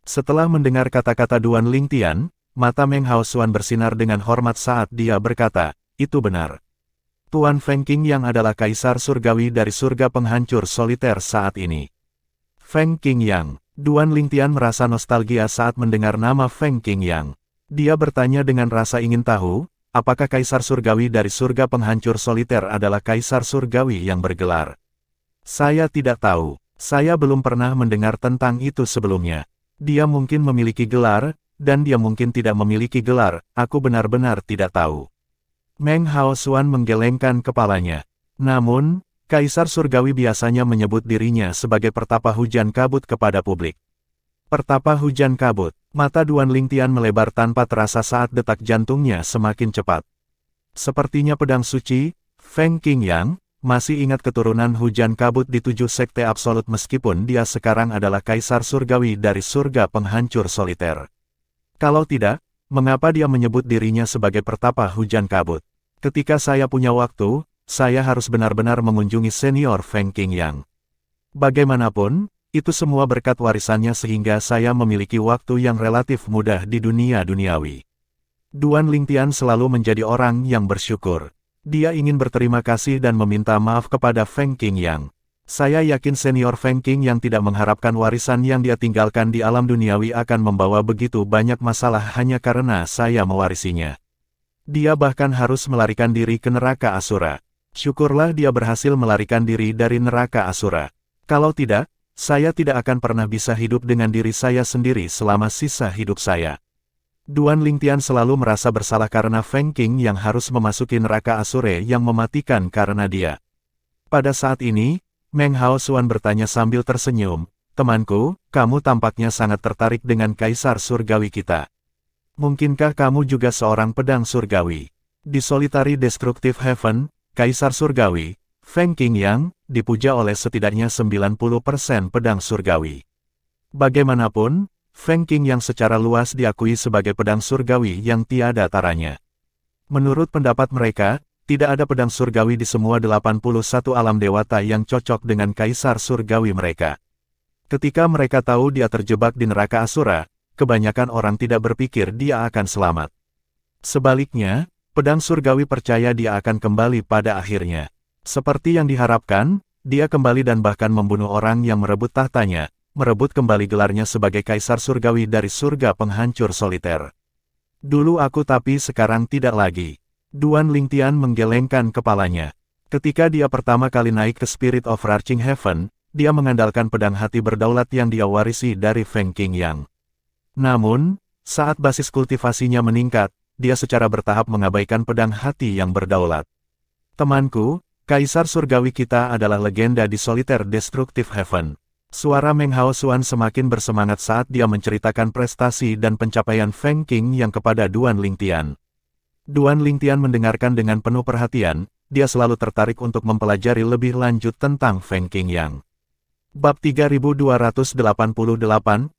Setelah mendengar kata-kata Duan Lingtian, mata Meng Hao Xuan bersinar dengan hormat saat dia berkata, itu benar. Tuan Feng Qingyang adalah Kaisar Surgawi dari surga penghancur soliter saat ini. Feng Qingyang. Duan Lingtian merasa nostalgia saat mendengar nama Feng Qingyang. Dia bertanya dengan rasa ingin tahu, apakah Kaisar Surgawi dari surga penghancur soliter adalah Kaisar Surgawi yang bergelar. Saya tidak tahu. Saya belum pernah mendengar tentang itu sebelumnya. Dia mungkin memiliki gelar, dan dia mungkin tidak memiliki gelar, aku benar-benar tidak tahu. Meng Hao Xuan menggelengkan kepalanya. Namun, Kaisar Surgawi biasanya menyebut dirinya sebagai pertapa hujan kabut kepada publik. Pertapa hujan kabut. Mata Duan Lingtian melebar tanpa terasa saat detak jantungnya semakin cepat. Sepertinya pedang suci, Feng Qingyang masih ingat keturunan hujan kabut di 7 sekte absolut meskipun dia sekarang adalah Kaisar Surgawi dari surga penghancur soliter. Kalau tidak, mengapa dia menyebut dirinya sebagai pertapa hujan kabut? Ketika saya punya waktu, saya harus benar-benar mengunjungi senior Feng Qingyang. Bagaimanapun, itu semua berkat warisannya sehingga saya memiliki waktu yang relatif mudah di dunia duniawi. Duan Lingtian selalu menjadi orang yang bersyukur. Dia ingin berterima kasih dan meminta maaf kepada Feng Qingyang. Saya yakin senior Feng Qingyang tidak mengharapkan warisan yang dia tinggalkan di alam duniawi akan membawa begitu banyak masalah hanya karena saya mewarisinya. Dia bahkan harus melarikan diri ke neraka Asura. Syukurlah dia berhasil melarikan diri dari neraka Asura. Kalau tidak, saya tidak akan pernah bisa hidup dengan diri saya sendiri selama sisa hidup saya. Duan Lingtian selalu merasa bersalah karena Feng Qing yang harus memasuki neraka Asura yang mematikan karena dia. Pada saat ini, Meng Hao Xuan bertanya sambil tersenyum, Temanku, kamu tampaknya sangat tertarik dengan Kaisar Surgawi kita. Mungkinkah kamu juga seorang pedang surgawi? Di Solitary Destructive Heaven, Kaisar Surgawi, Feng Qingyang, dipuja oleh setidaknya 90% pedang surgawi. Bagaimanapun, Feng Qingyang secara luas diakui sebagai pedang surgawi yang tiada taranya. Menurut pendapat mereka, tidak ada pedang surgawi di semua 81 alam dewata yang cocok dengan Kaisar Surgawi mereka. Ketika mereka tahu dia terjebak di neraka Asura, kebanyakan orang tidak berpikir dia akan selamat. Sebaliknya, pedang surgawi percaya dia akan kembali pada akhirnya. Seperti yang diharapkan, dia kembali dan bahkan membunuh orang yang merebut tahtanya, merebut kembali gelarnya sebagai Kaisar Surgawi dari surga penghancur soliter. Dulu aku tapi sekarang tidak lagi. Duan Lingtian menggelengkan kepalanya. Ketika dia pertama kali naik ke Spirit of Arching Heaven, dia mengandalkan pedang hati berdaulat yang dia warisi dari Feng Qingyang. Namun, saat basis kultivasinya meningkat, dia secara bertahap mengabaikan pedang hati yang berdaulat. Temanku, Kaisar Surgawi kita adalah legenda di Solitaire Destructive Heaven. Suara Meng Hao Xuan semakin bersemangat saat dia menceritakan prestasi dan pencapaian Feng Qingyang kepada Duan Lingtian. Duan Lingtian mendengarkan dengan penuh perhatian, dia selalu tertarik untuk mempelajari lebih lanjut tentang Feng Qingyang. Bab 3288,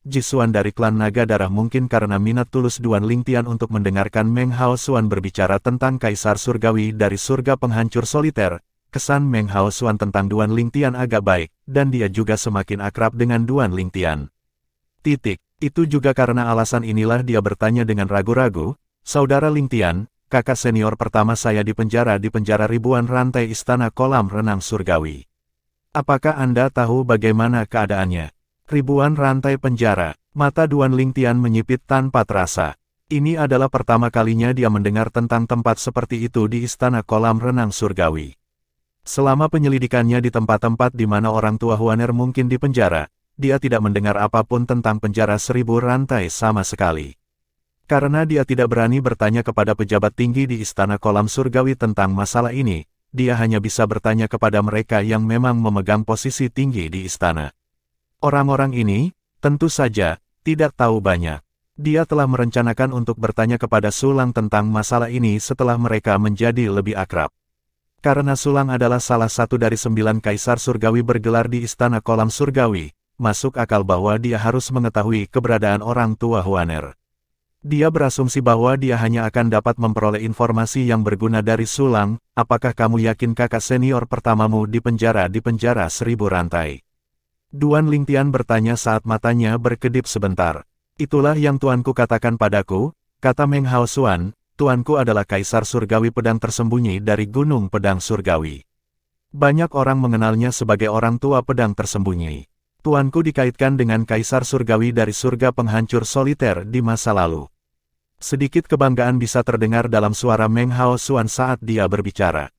Jisuan dari klan Naga Darah. Mungkin karena minat tulus Duan Lingtian untuk mendengarkan Meng Hao Xuan berbicara tentang Kaisar Surgawi dari surga penghancur soliter, kesan Meng Hao Xuan tentang Duan Lingtian agak baik, dan dia juga semakin akrab dengan Duan Lingtian. Itu juga karena alasan inilah dia bertanya dengan ragu-ragu, "Saudara Lingtian, kakak senior pertama saya di penjara ribuan rantai istana kolam renang surgawi. Apakah Anda tahu bagaimana keadaannya?" Ribuan rantai penjara. Mata Duan Lingtian menyipit tanpa terasa. Ini adalah pertama kalinya dia mendengar tentang tempat seperti itu di istana kolam renang surgawi. Selama penyelidikannya di tempat-tempat di mana orang tua Huaner mungkin di penjara, dia tidak mendengar apapun tentang penjara 1000 rantai sama sekali. Karena dia tidak berani bertanya kepada pejabat tinggi di istana kolam surgawi tentang masalah ini, dia hanya bisa bertanya kepada mereka yang memang memegang posisi tinggi di istana. Orang-orang ini, tentu saja, tidak tahu banyak. Dia telah merencanakan untuk bertanya kepada Sulang tentang masalah ini setelah mereka menjadi lebih akrab. Karena Sulang adalah salah satu dari 9 Kaisar Surgawi bergelar di istana kolam surgawi, masuk akal bahwa dia harus mengetahui keberadaan orang tua Huaner. Dia berasumsi bahwa dia hanya akan dapat memperoleh informasi yang berguna dari Sulang. "Apakah kamu yakin kakak senior pertamamu di penjara 1000 rantai?" Duan Lingtian bertanya saat matanya berkedip sebentar. "Itulah yang tuanku katakan padaku," kata Meng Hao Xuan, "tuanku adalah Kaisar Surgawi pedang tersembunyi dari Gunung Pedang Surgawi. Banyak orang mengenalnya sebagai orang tua pedang tersembunyi. Tuanku dikaitkan dengan Kaisar Surgawi dari surga penghancur soliter di masa lalu." Sedikit kebanggaan bisa terdengar dalam suara Meng Hao Xuan saat dia berbicara.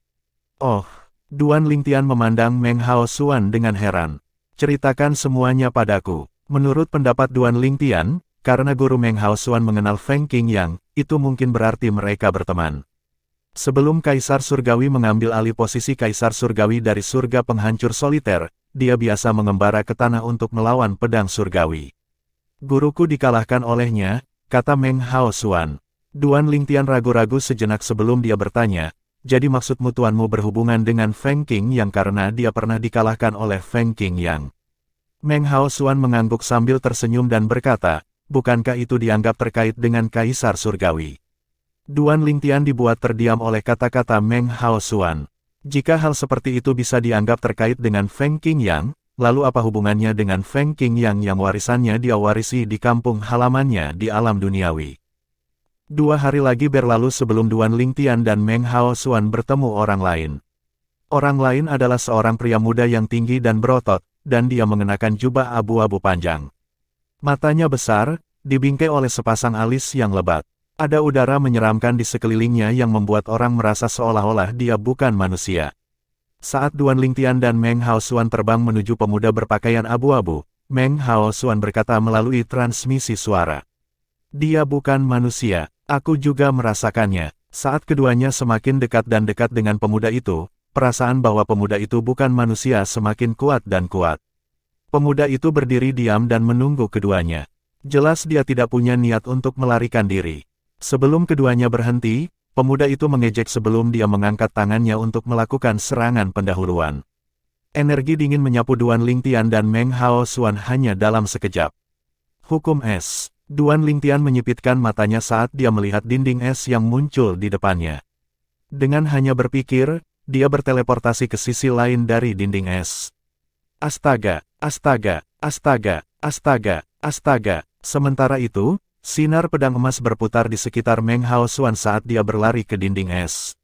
"Oh," Duan Lingtian memandang Meng Hao Xuan dengan heran. "Ceritakan semuanya padaku." Menurut pendapat Duan Lingtian, karena guru Meng Hao Xuan mengenal Feng Qingyang, itu mungkin berarti mereka berteman. Sebelum Kaisar Surgawi mengambil alih posisi Kaisar Surgawi dari surga penghancur soliter, dia biasa mengembara ke tanah untuk melawan pedang surgawi. "Guruku dikalahkan olehnya," kata Meng Hao Xuan. Duan Lingtian ragu-ragu sejenak sebelum dia bertanya, "Jadi maksudmu tuanmu berhubungan dengan Feng Qingyang karena dia pernah dikalahkan oleh Feng Qingyang?" Meng Hao Xuan mengangguk sambil tersenyum dan berkata, "Bukankah itu dianggap terkait dengan Kaisar Surgawi?" Duan Lingtian dibuat terdiam oleh kata-kata Meng Hao Xuan. Jika hal seperti itu bisa dianggap terkait dengan Feng Qingyang, lalu apa hubungannya dengan Feng Qingyang yang warisannya dia warisi di kampung halamannya di alam duniawi? 2 hari lagi berlalu sebelum Duan Lingtian dan Meng Hao Xuan bertemu orang lain. Orang lain adalah seorang pria muda yang tinggi dan berotot, dan dia mengenakan jubah abu-abu panjang. Matanya besar, dibingkai oleh sepasang alis yang lebat. Ada udara menyeramkan di sekelilingnya yang membuat orang merasa seolah-olah dia bukan manusia. Saat Duan Lingtian dan Meng Hao Xuan terbang menuju pemuda berpakaian abu-abu, Meng Hao Xuan berkata melalui transmisi suara, "Dia bukan manusia, aku juga merasakannya." Saat keduanya semakin dekat dan dekat dengan pemuda itu, perasaan bahwa pemuda itu bukan manusia semakin kuat dan kuat. Pemuda itu berdiri diam dan menunggu keduanya. Jelas dia tidak punya niat untuk melarikan diri. Sebelum keduanya berhenti, pemuda itu mengejek sebelum dia mengangkat tangannya untuk melakukan serangan pendahuluan. Energi dingin menyapu Duan Lingtian dan Meng Hao Xuan hanya dalam sekejap. Hukum es. Duan Lingtian menyipitkan matanya saat dia melihat dinding es yang muncul di depannya. Dengan hanya berpikir, dia berteleportasi ke sisi lain dari dinding es. Astaga, astaga, astaga, astaga, astaga. Sementara itu, sinar pedang emas berputar di sekitar Meng Hao Xuan saat dia berlari ke dinding es.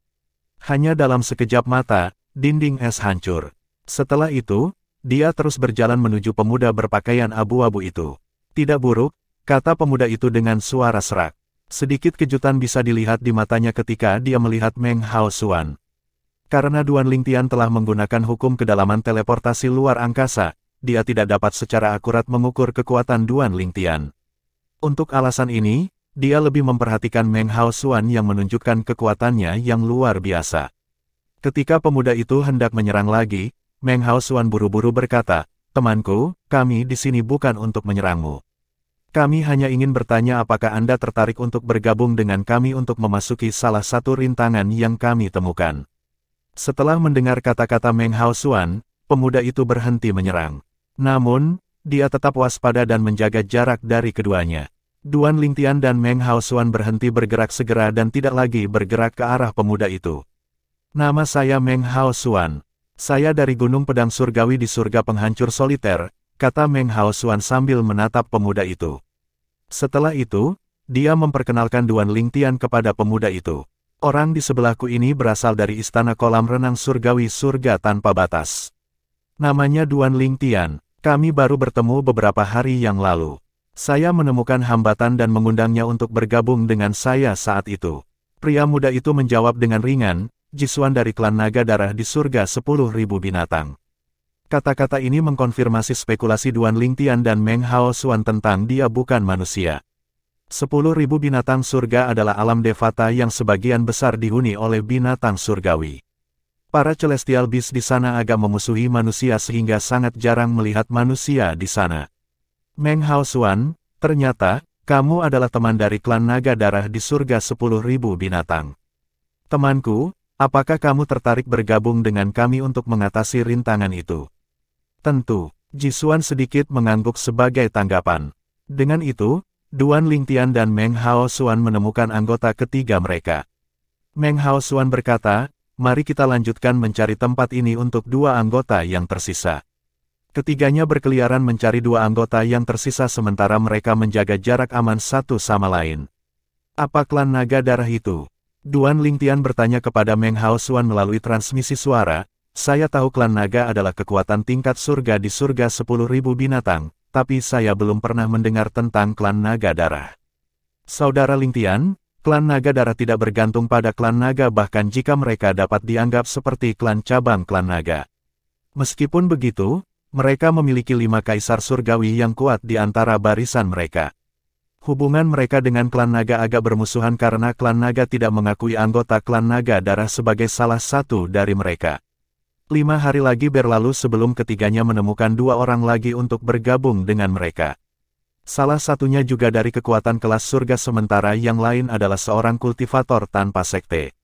Hanya dalam sekejap mata, dinding es hancur. Setelah itu, dia terus berjalan menuju pemuda berpakaian abu-abu itu. Tidak buruk, kata pemuda itu dengan suara serak. Sedikit kejutan bisa dilihat di matanya ketika dia melihat Meng Hao Xuan. Karena Duan Lingtian telah menggunakan hukum kedalaman teleportasi luar angkasa, dia tidak dapat secara akurat mengukur kekuatan Duan Lingtian. Untuk alasan ini, dia lebih memperhatikan Meng Hao Xuan yang menunjukkan kekuatannya yang luar biasa. Ketika pemuda itu hendak menyerang lagi, Meng Hao Xuan buru-buru berkata, "Temanku, kami di sini bukan untuk menyerangmu. Kami hanya ingin bertanya apakah Anda tertarik untuk bergabung dengan kami untuk memasuki salah satu rintangan yang kami temukan." Setelah mendengar kata-kata Meng Hao Xuan, pemuda itu berhenti menyerang. Namun, dia tetap waspada dan menjaga jarak dari keduanya. Duan Lingtian dan Meng Hao Xuan berhenti bergerak segera dan tidak lagi bergerak ke arah pemuda itu. "Nama saya Meng Hao Xuan. Saya dari Gunung Pedang Surgawi di Surga Penghancur Soliter," kata Meng Hao Xuan sambil menatap pemuda itu. Setelah itu, dia memperkenalkan Duan Lingtian kepada pemuda itu. "Orang di sebelahku ini berasal dari Istana Kolam Renang Surgawi Surga Tanpa Batas. Namanya Duan Lingtian. Kami baru bertemu beberapa hari yang lalu. Saya menemukan hambatan dan mengundangnya untuk bergabung dengan saya saat itu." Pria muda itu menjawab dengan ringan, "Jisuan dari klan Naga Darah di Surga 10.000 Binatang." Kata-kata ini mengkonfirmasi spekulasi Duan Lingtian dan Meng Hao Xuan tentang dia bukan manusia. 10.000 binatang surga adalah alam Devata yang sebagian besar dihuni oleh binatang surgawi. Para Celestial Beast di sana agak memusuhi manusia sehingga sangat jarang melihat manusia di sana. "Meng Hao Xuan, ternyata, kamu adalah teman dari klan Naga Darah di Surga 10.000 Binatang. Temanku, apakah kamu tertarik bergabung dengan kami untuk mengatasi rintangan itu?" "Tentu," Jisuan sedikit mengangguk sebagai tanggapan. Dengan itu, Duan Lingtian dan Meng Hao Xuan menemukan anggota ketiga mereka. Meng Hao Xuan berkata, "Mari kita lanjutkan mencari tempat ini untuk dua anggota yang tersisa." Ketiganya berkeliaran mencari dua anggota yang tersisa sementara mereka menjaga jarak aman satu sama lain. "Apa klan Naga Darah itu?" Duan Lingtian bertanya kepada Meng Hao Xuan melalui transmisi suara. "Saya tahu klan naga adalah kekuatan tingkat surga di surga 10.000 binatang, tapi saya belum pernah mendengar tentang klan Naga Darah." "Saudara Lingtian, klan Naga Darah tidak bergantung pada klan naga bahkan jika mereka dapat dianggap seperti klan cabang klan naga. Meskipun begitu, mereka memiliki 5 kaisar surgawi yang kuat di antara barisan mereka. Hubungan mereka dengan klan naga agak bermusuhan karena klan naga tidak mengakui anggota klan Naga Darah sebagai salah satu dari mereka. 5 hari lagi berlalu sebelum ketiganya menemukan 2 orang lagi untuk bergabung dengan mereka. Salah satunya juga dari kekuatan kelas surga sementara yang lain adalah seorang kultivator tanpa sekte.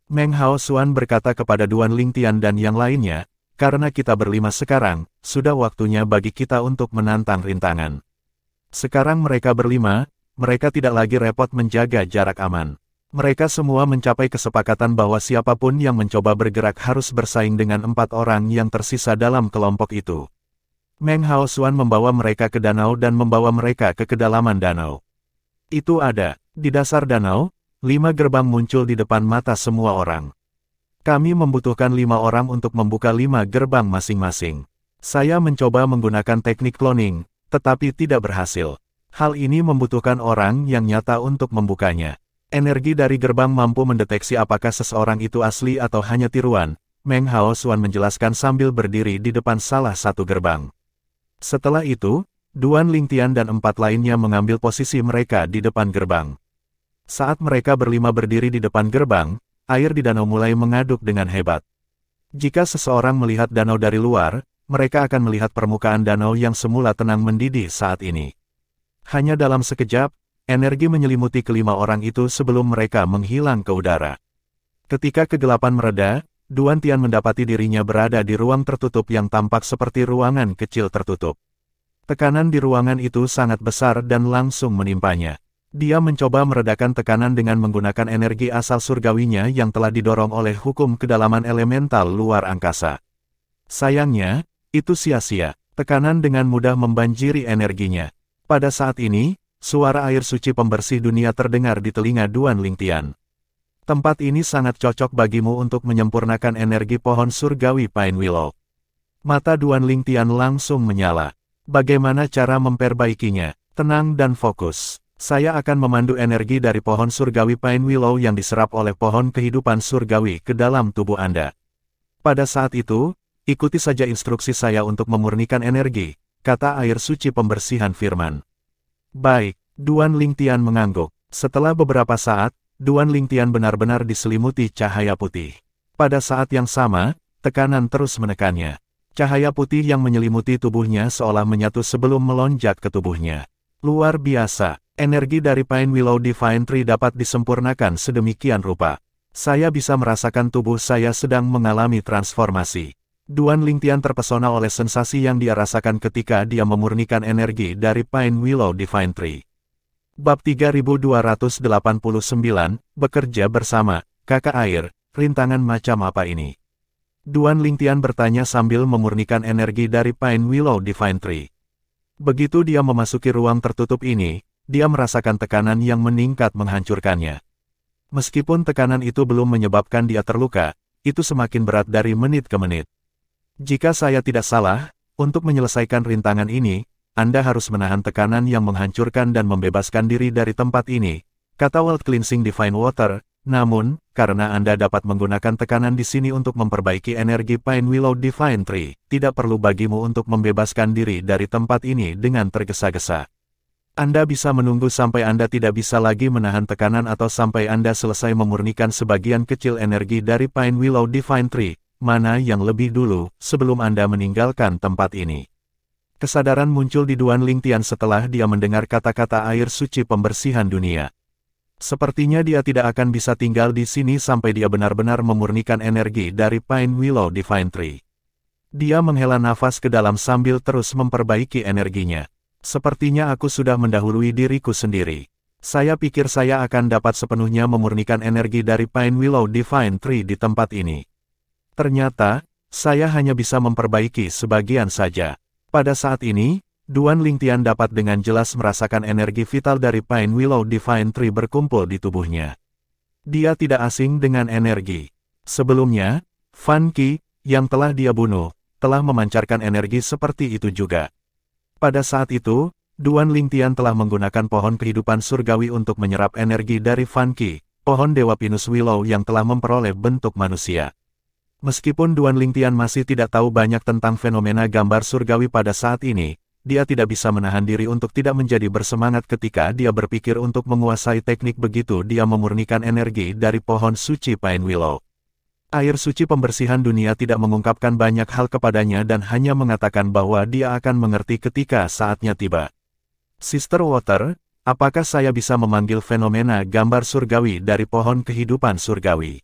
Meng Hao Xuan berkata kepada Duan Lingtian dan yang lainnya, "Karena kita berlima sekarang, sudah waktunya bagi kita untuk menantang rintangan." Sekarang mereka berlima, mereka tidak lagi repot menjaga jarak aman. Mereka semua mencapai kesepakatan bahwa siapapun yang mencoba bergerak harus bersaing dengan 4 orang yang tersisa dalam kelompok itu. Meng Hao Xuan membawa mereka ke danau dan membawa mereka ke kedalaman danau. Itu ada, di dasar danau, 5 gerbang muncul di depan mata semua orang. "Kami membutuhkan 5 orang untuk membuka 5 gerbang masing-masing. Saya mencoba menggunakan teknik cloning, tetapi tidak berhasil. Hal ini membutuhkan orang yang nyata untuk membukanya. Energi dari gerbang mampu mendeteksi apakah seseorang itu asli atau hanya tiruan," Meng Hao Xuan menjelaskan sambil berdiri di depan salah satu gerbang. Setelah itu, Duan Lingtian dan 4 lainnya mengambil posisi mereka di depan gerbang. Saat mereka berlima berdiri di depan gerbang, air di danau mulai mengaduk dengan hebat. Jika seseorang melihat danau dari luar, mereka akan melihat permukaan danau yang semula tenang mendidih saat ini. Hanya dalam sekejap, energi menyelimuti kelima orang itu sebelum mereka menghilang ke udara. Ketika kegelapan mereda, Duan Tian mendapati dirinya berada di ruang tertutup yang tampak seperti ruangan kecil tertutup. Tekanan di ruangan itu sangat besar dan langsung menimpanya. Dia mencoba meredakan tekanan dengan menggunakan energi asal surgawinya yang telah didorong oleh hukum kedalaman elemental luar angkasa. Sayangnya, itu sia-sia. Tekanan dengan mudah membanjiri energinya. Pada saat ini, suara air suci pembersih dunia terdengar di telinga Duan Lingtian. Tempat ini sangat cocok bagimu untuk menyempurnakan energi pohon surgawi Pine Willow. Mata Duan Lingtian langsung menyala. Bagaimana cara memperbaikinya? Tenang dan fokus. Saya akan memandu energi dari pohon surgawi Pine Willow yang diserap oleh pohon kehidupan surgawi ke dalam tubuh Anda. Pada saat itu, ikuti saja instruksi saya untuk memurnikan energi, kata air suci pembersihan firman. Baik, Duan Lingtian mengangguk. Setelah beberapa saat, Duan Lingtian benar-benar diselimuti cahaya putih. Pada saat yang sama, tekanan terus menekannya. Cahaya putih yang menyelimuti tubuhnya seolah menyatu sebelum melonjak ke tubuhnya. Luar biasa, energi dari Pine Willow Divine Tree dapat disempurnakan sedemikian rupa. Saya bisa merasakan tubuh saya sedang mengalami transformasi. Duan Lingtian terpesona oleh sensasi yang dia rasakan ketika dia memurnikan energi dari Pine Willow Divine Tree. Bab 3289, Bekerja Bersama, Kakak Air, rintangan macam apa ini? Duan Lingtian bertanya sambil memurnikan energi dari Pine Willow Divine Tree. Begitu dia memasuki ruang tertutup ini, dia merasakan tekanan yang meningkat menghancurkannya. Meskipun tekanan itu belum menyebabkan dia terluka, itu semakin berat dari menit ke menit. Jika saya tidak salah, untuk menyelesaikan rintangan ini, Anda harus menahan tekanan yang menghancurkan dan membebaskan diri dari tempat ini, kata World Cleansing Divine Water. Namun, karena Anda dapat menggunakan tekanan di sini untuk memperbaiki energi Pine Willow Divine Tree, tidak perlu bagimu untuk membebaskan diri dari tempat ini dengan tergesa-gesa. Anda bisa menunggu sampai Anda tidak bisa lagi menahan tekanan atau sampai Anda selesai memurnikan sebagian kecil energi dari Pine Willow Divine Tree, mana yang lebih dulu, sebelum Anda meninggalkan tempat ini. Kesadaran muncul di Duan Lingtian setelah dia mendengar kata-kata air suci pembersihan dunia. Sepertinya dia tidak akan bisa tinggal di sini sampai dia benar-benar memurnikan energi dari Pine Willow Divine Tree. Dia menghela nafas ke dalam sambil terus memperbaiki energinya. Sepertinya aku sudah mendahului diriku sendiri. Saya pikir saya akan dapat sepenuhnya memurnikan energi dari Pine Willow Divine Tree di tempat ini. Ternyata, saya hanya bisa memperbaiki sebagian saja. Pada saat ini, Duan Lingtian dapat dengan jelas merasakan energi vital dari Pine Willow Divine Tree berkumpul di tubuhnya. Dia tidak asing dengan energi. Sebelumnya, Fan Qi, yang telah dia bunuh, telah memancarkan energi seperti itu juga. Pada saat itu, Duan Lingtian telah menggunakan pohon kehidupan surgawi untuk menyerap energi dari Fan Qi, pohon Dewa Pinus Willow yang telah memperoleh bentuk manusia. Meskipun Duan Lingtian masih tidak tahu banyak tentang fenomena gambar surgawi pada saat ini, dia tidak bisa menahan diri untuk tidak menjadi bersemangat ketika dia berpikir untuk menguasai teknik begitu dia memurnikan energi dari pohon suci Pine Willow. Air suci pembersihan dunia tidak mengungkapkan banyak hal kepadanya dan hanya mengatakan bahwa dia akan mengerti ketika saatnya tiba. Sister Water, apakah saya bisa memanggil fenomena gambar surgawi dari pohon kehidupan surgawi?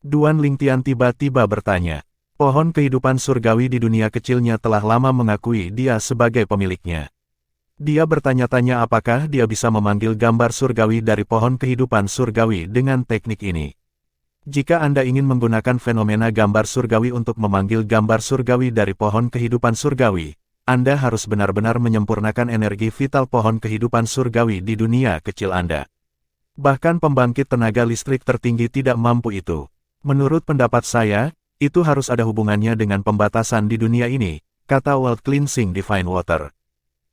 Duan Lingtian tiba-tiba bertanya. Pohon kehidupan surgawi di dunia kecilnya telah lama mengakui dia sebagai pemiliknya. Dia bertanya-tanya apakah dia bisa memanggil gambar surgawi dari pohon kehidupan surgawi dengan teknik ini. Jika Anda ingin menggunakan fenomena gambar surgawi untuk memanggil gambar surgawi dari pohon kehidupan surgawi, Anda harus benar-benar menyempurnakan energi vital pohon kehidupan surgawi di dunia kecil Anda. Bahkan pembangkit tenaga listrik tertinggi tidak mampu itu. Menurut pendapat saya, itu harus ada hubungannya dengan pembatasan di dunia ini, kata World Cleansing Divine Water.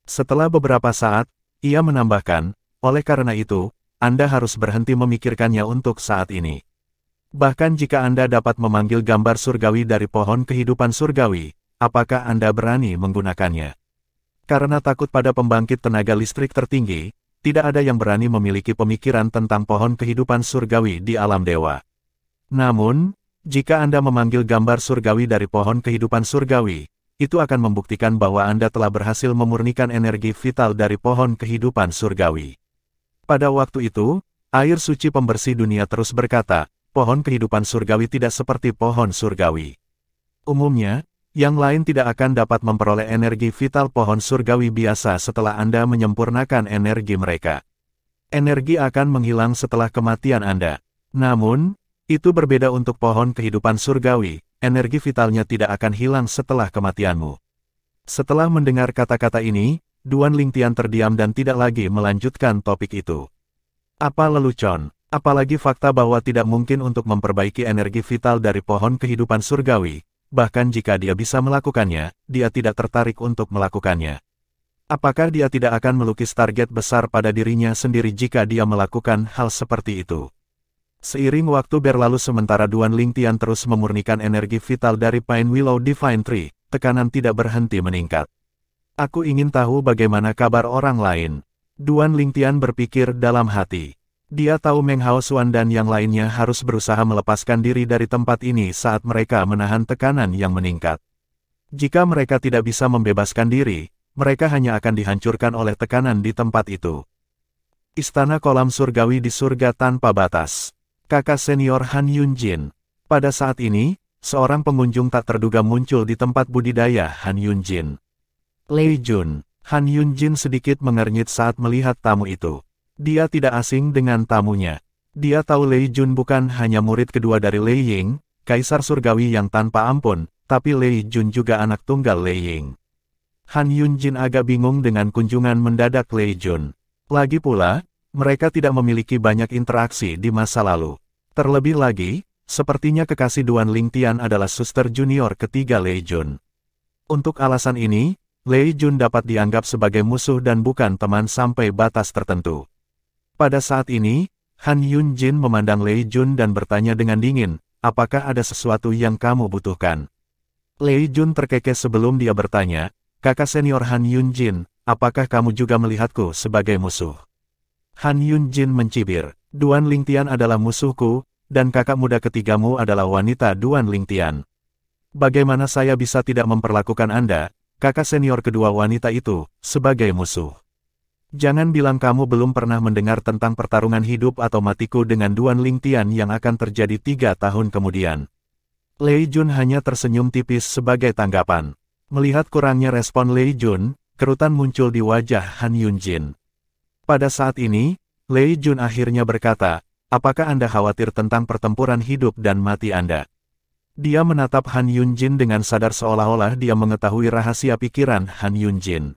Setelah beberapa saat, ia menambahkan, oleh karena itu, Anda harus berhenti memikirkannya untuk saat ini. Bahkan jika Anda dapat memanggil gambar surgawi dari pohon kehidupan surgawi, apakah Anda berani menggunakannya? Karena takut pada pembangkit tenaga listrik tertinggi, tidak ada yang berani memiliki pemikiran tentang pohon kehidupan surgawi di alam dewa. Namun, jika Anda memanggil gambar surgawi dari pohon kehidupan surgawi, itu akan membuktikan bahwa Anda telah berhasil memurnikan energi vital dari pohon kehidupan surgawi. Pada waktu itu, air suci pembersih dunia terus berkata, pohon kehidupan surgawi tidak seperti pohon surgawi. Umumnya, yang lain tidak akan dapat memperoleh energi vital pohon surgawi biasa setelah Anda menyempurnakan energi mereka. Energi akan menghilang setelah kematian Anda. Namun, itu berbeda untuk pohon kehidupan surgawi, energi vitalnya tidak akan hilang setelah kematianmu. Setelah mendengar kata-kata ini, Duan Lingtian terdiam dan tidak lagi melanjutkan topik itu. Apa lelucon, apalagi fakta bahwa tidak mungkin untuk memperbaiki energi vital dari pohon kehidupan surgawi, bahkan jika dia bisa melakukannya, dia tidak tertarik untuk melakukannya. Apakah dia tidak akan melukis target besar pada dirinya sendiri jika dia melakukan hal seperti itu? Seiring waktu berlalu sementara Duan Lingtian terus memurnikan energi vital dari Pine Willow Divine Tree, tekanan tidak berhenti meningkat. Aku ingin tahu bagaimana kabar orang lain. Duan Lingtian berpikir dalam hati. Dia tahu Meng Hao Xuan dan yang lainnya harus berusaha melepaskan diri dari tempat ini saat mereka menahan tekanan yang meningkat. Jika mereka tidak bisa membebaskan diri, mereka hanya akan dihancurkan oleh tekanan di tempat itu. Istana Kolam Surgawi di Surga Tanpa Batas. Kakak senior Han Yunjin. Pada saat ini, seorang pengunjung tak terduga muncul di tempat budidaya Han Yunjin. Lei Jun. Han Yunjin sedikit mengernyit saat melihat tamu itu. Dia tidak asing dengan tamunya. Dia tahu Lei Jun bukan hanya murid kedua dari Lei Ying, kaisar surgawi yang tanpa ampun, tapi Lei Jun juga anak tunggal Lei Ying. Han Yunjin agak bingung dengan kunjungan mendadak Lei Jun. Lagi pula, mereka tidak memiliki banyak interaksi di masa lalu. Terlebih lagi, sepertinya kekasih Duan Lingtian adalah suster junior ketiga Lei Jun. Untuk alasan ini, Lei Jun dapat dianggap sebagai musuh dan bukan teman sampai batas tertentu. Pada saat ini, Han Yunjin memandang Lei Jun dan bertanya dengan dingin, apakah ada sesuatu yang kamu butuhkan? Lei Jun terkekeh sebelum dia bertanya, kakak senior Han Yunjin, apakah kamu juga melihatku sebagai musuh? Han Yunjin mencibir. Duan Lingtian adalah musuhku, dan kakak muda ketigamu adalah wanita Duan Lingtian. Bagaimana saya bisa tidak memperlakukan Anda, kakak senior kedua wanita itu, sebagai musuh? Jangan bilang kamu belum pernah mendengar tentang pertarungan hidup atau matiku dengan Duan Lingtian yang akan terjadi 3 tahun kemudian. Lei Jun hanya tersenyum tipis sebagai tanggapan. Melihat kurangnya respon Lei Jun, kerutan muncul di wajah Han Yunjin. Pada saat ini, Lei Jun akhirnya berkata, apakah Anda khawatir tentang pertempuran hidup dan mati Anda? Dia menatap Han Yunjin dengan sadar seolah-olah dia mengetahui rahasia pikiran Han Yunjin.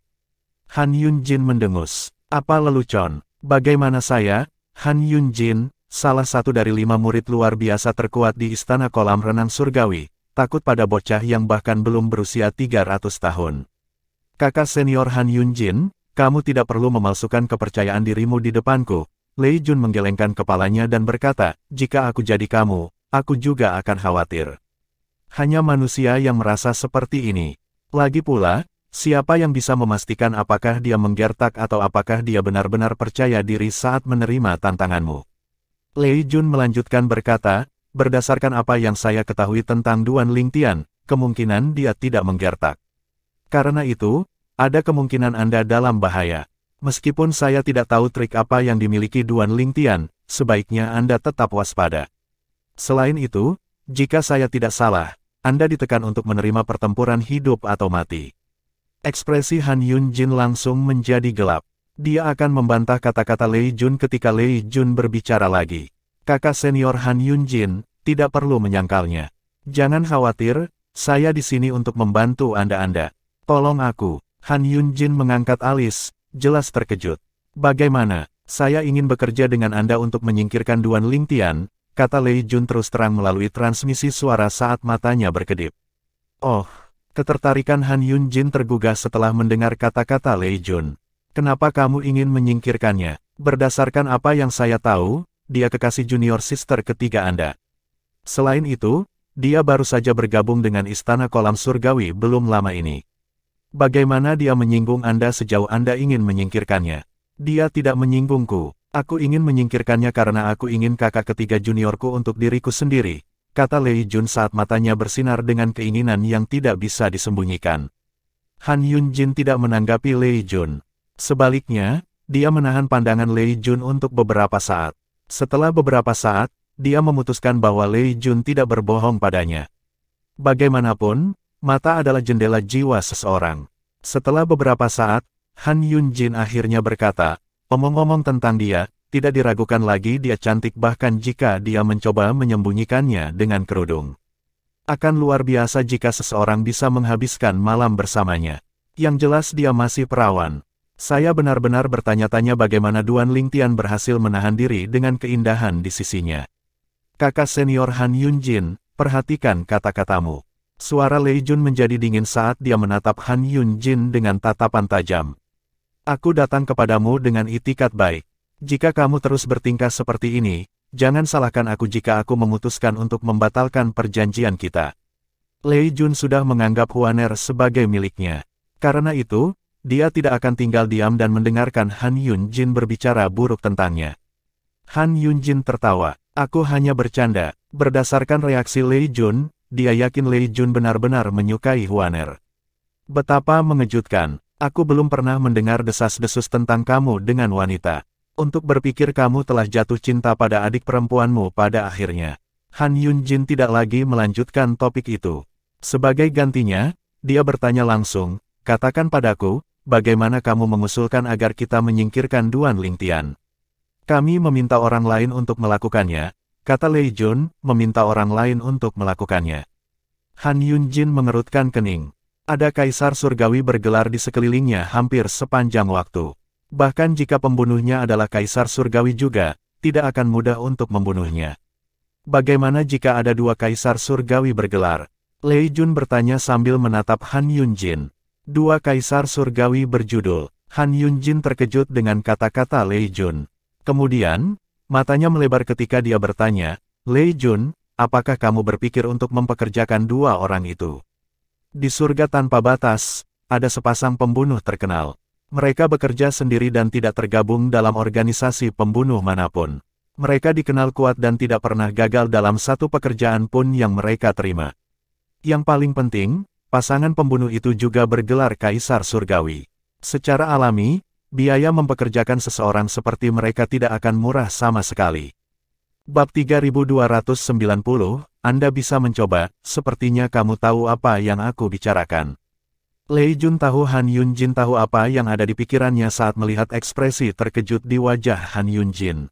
Han Yunjin mendengus. Apa lelucon? Bagaimana saya, Han Yunjin, salah satu dari 5 murid luar biasa terkuat di Istana Kolam Renang Surgawi, takut pada bocah yang bahkan belum berusia 300 tahun. Kakak senior Han Yunjin, kamu tidak perlu memalsukan kepercayaan dirimu di depanku. Lei Jun menggelengkan kepalanya dan berkata, jika aku jadi kamu, aku juga akan khawatir. Hanya manusia yang merasa seperti ini. Lagi pula, siapa yang bisa memastikan apakah dia menggertak atau apakah dia benar-benar percaya diri saat menerima tantanganmu? Lei Jun melanjutkan berkata, berdasarkan apa yang saya ketahui tentang Duan Lingtian, kemungkinan dia tidak menggertak. Karena itu, ada kemungkinan Anda dalam bahaya. Meskipun saya tidak tahu trik apa yang dimiliki Duan Lingtian, sebaiknya Anda tetap waspada. Selain itu, jika saya tidak salah, Anda ditekan untuk menerima pertempuran hidup atau mati. Ekspresi Han Yunjin langsung menjadi gelap. Dia akan membantah kata-kata Lei Jun ketika Lei Jun berbicara lagi. Kakak senior Han Yunjin, tidak perlu menyangkalnya. Jangan khawatir, saya di sini untuk membantu Anda. Tolong aku. Han Yunjin mengangkat alis, jelas terkejut. Bagaimana? Saya ingin bekerja dengan Anda untuk menyingkirkan Duan Lingtian, kata Lei Jun terus terang melalui transmisi suara saat matanya berkedip. Oh, ketertarikan Han Yunjin tergugah setelah mendengar kata-kata Lei Jun. Kenapa kamu ingin menyingkirkannya? Berdasarkan apa yang saya tahu, dia kekasih junior sister ketiga Anda. Selain itu, dia baru saja bergabung dengan Istana Kolam Surgawi belum lama ini. Bagaimana dia menyinggung Anda sejauh Anda ingin menyingkirkannya? Dia tidak menyinggungku. Aku ingin menyingkirkannya karena aku ingin kakak ketiga juniorku untuk diriku sendiri. kata Lei Jun saat matanya bersinar dengan keinginan yang tidak bisa disembunyikan. Han Yunjin tidak menanggapi Lei Jun. Sebaliknya, dia menahan pandangan Lei Jun untuk beberapa saat. Setelah beberapa saat, dia memutuskan bahwa Lei Jun tidak berbohong padanya. Bagaimanapun, mata adalah jendela jiwa seseorang. Setelah beberapa saat, Han Yunjin akhirnya berkata, omong-omong tentang dia, tidak diragukan lagi dia cantik bahkan jika dia mencoba menyembunyikannya dengan kerudung. Akan luar biasa jika seseorang bisa menghabiskan malam bersamanya. Yang jelas dia masih perawan. Saya benar-benar bertanya-tanya bagaimana Duan Lingtian berhasil menahan diri dengan keindahan di sisinya. Kakak senior Han Yunjin, perhatikan kata-katamu. Suara Lei Jun menjadi dingin saat dia menatap Han Yunjin dengan tatapan tajam. Aku datang kepadamu dengan itikat baik. Jika kamu terus bertingkah seperti ini, jangan salahkan aku jika aku memutuskan untuk membatalkan perjanjian kita. Lei Jun sudah menganggap Huaner sebagai miliknya. Karena itu, dia tidak akan tinggal diam dan mendengarkan Han Yunjin berbicara buruk tentangnya. Han Yunjin tertawa. Aku hanya bercanda. Berdasarkan reaksi Lei Jun, dia yakin Lei Jun benar-benar menyukai Huaner. Betapa mengejutkan. Aku belum pernah mendengar desas-desus tentang kamu dengan wanita. Untuk berpikir kamu telah jatuh cinta pada adik perempuanmu pada akhirnya. Han Yunjin tidak lagi melanjutkan topik itu. Sebagai gantinya, dia bertanya langsung, katakan padaku, bagaimana kamu mengusulkan agar kita menyingkirkan Duan Lingtian? Kami meminta orang lain untuk melakukannya, kata Lei Jun, meminta orang lain untuk melakukannya. Han Yunjin mengerutkan kening. Ada kaisar surgawi bergelar di sekelilingnya hampir sepanjang waktu. Bahkan jika pembunuhnya adalah kaisar surgawi juga, tidak akan mudah untuk membunuhnya. Bagaimana jika ada dua kaisar surgawi bergelar? Lei Jun bertanya sambil menatap Han Yunjin. Dua kaisar surgawi berjudul. Han Yunjin terkejut dengan kata-kata Lei Jun. Kemudian, matanya melebar ketika dia bertanya, Lei Jun, apakah kamu berpikir untuk mempekerjakan dua orang itu? Di surga tanpa batas, ada sepasang pembunuh terkenal. Mereka bekerja sendiri dan tidak tergabung dalam organisasi pembunuh manapun. Mereka dikenal kuat dan tidak pernah gagal dalam satu pekerjaan pun yang mereka terima. Yang paling penting, pasangan pembunuh itu juga bergelar kaisar surgawi. Secara alami, biaya mempekerjakan seseorang seperti mereka tidak akan murah sama sekali. Bab 3290, Anda bisa mencoba, sepertinya kamu tahu apa yang aku bicarakan. Lei Jun tahu Han Yunjin tahu apa yang ada di pikirannya saat melihat ekspresi terkejut di wajah Han Yunjin.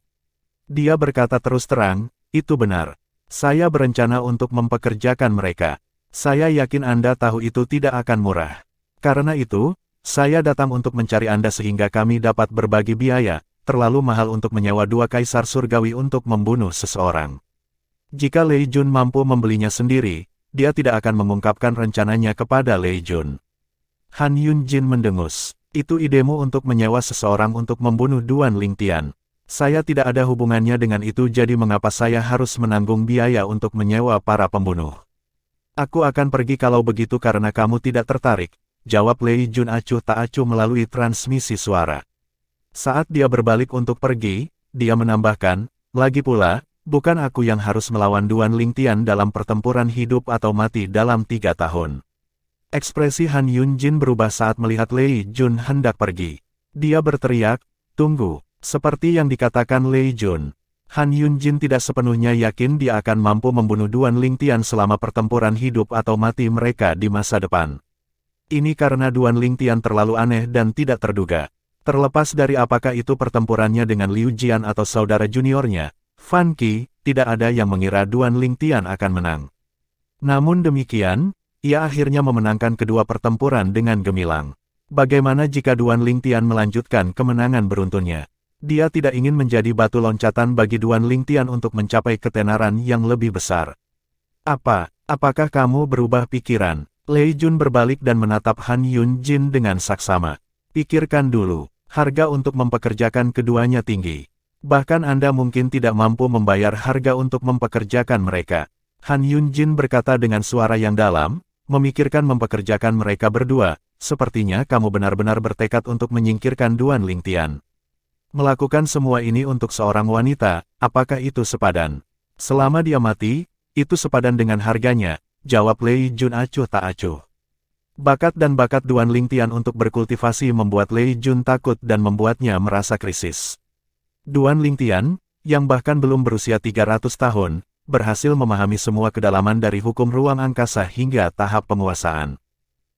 Dia berkata terus terang, itu benar. Saya berencana untuk mempekerjakan mereka. Saya yakin Anda tahu itu tidak akan murah. Karena itu, saya datang untuk mencari Anda sehingga kami dapat berbagi biaya. Terlalu mahal untuk menyewa dua kaisar surgawi untuk membunuh seseorang. Jika Lei Jun mampu membelinya sendiri, dia tidak akan mengungkapkan rencananya kepada Lei Jun. Han Yunjin mendengus. Itu idemu untuk menyewa seseorang untuk membunuh Duan Lingtian. Saya tidak ada hubungannya dengan itu jadi mengapa saya harus menanggung biaya untuk menyewa para pembunuh? Aku akan pergi kalau begitu karena kamu tidak tertarik, jawab Lei Jun acuh tak acuh melalui transmisi suara. Saat dia berbalik untuk pergi, dia menambahkan, lagi pula, bukan aku yang harus melawan Duan Lingtian dalam pertempuran hidup atau mati dalam 3 tahun. Ekspresi Han Yunjin berubah saat melihat Lei Jun hendak pergi. Dia berteriak, tunggu, seperti yang dikatakan Lei Jun. Han Yunjin tidak sepenuhnya yakin dia akan mampu membunuh Duan Lingtian selama pertempuran hidup atau mati mereka di masa depan. Ini karena Duan Lingtian terlalu aneh dan tidak terduga. Terlepas dari apakah itu pertempurannya dengan Liu Jian atau saudara juniornya, Fan Qi, tidak ada yang mengira Duan Lingtian akan menang. Namun demikian, ia akhirnya memenangkan kedua pertempuran dengan gemilang. Bagaimana jika Duan Lingtian melanjutkan kemenangan beruntunnya? Dia tidak ingin menjadi batu loncatan bagi Duan Lingtian untuk mencapai ketenaran yang lebih besar. Apakah kamu berubah pikiran? Lei Jun berbalik dan menatap Han Yunjin dengan saksama. Pikirkan dulu. Harga untuk mempekerjakan keduanya tinggi. Bahkan Anda mungkin tidak mampu membayar harga untuk mempekerjakan mereka. Han Yunjin berkata dengan suara yang dalam, memikirkan mempekerjakan mereka berdua, sepertinya kamu benar-benar bertekad untuk menyingkirkan Duan Lingtian. Melakukan semua ini untuk seorang wanita, apakah itu sepadan? Selama dia mati, itu sepadan dengan harganya, jawab Lei Jun acuh tak acuh. Bakat dan bakat Duan Lingtian untuk berkultivasi membuat Lei Jun takut dan membuatnya merasa krisis. Duan Lingtian, yang bahkan belum berusia 300 tahun, berhasil memahami semua kedalaman dari hukum ruang angkasa hingga tahap penguasaan.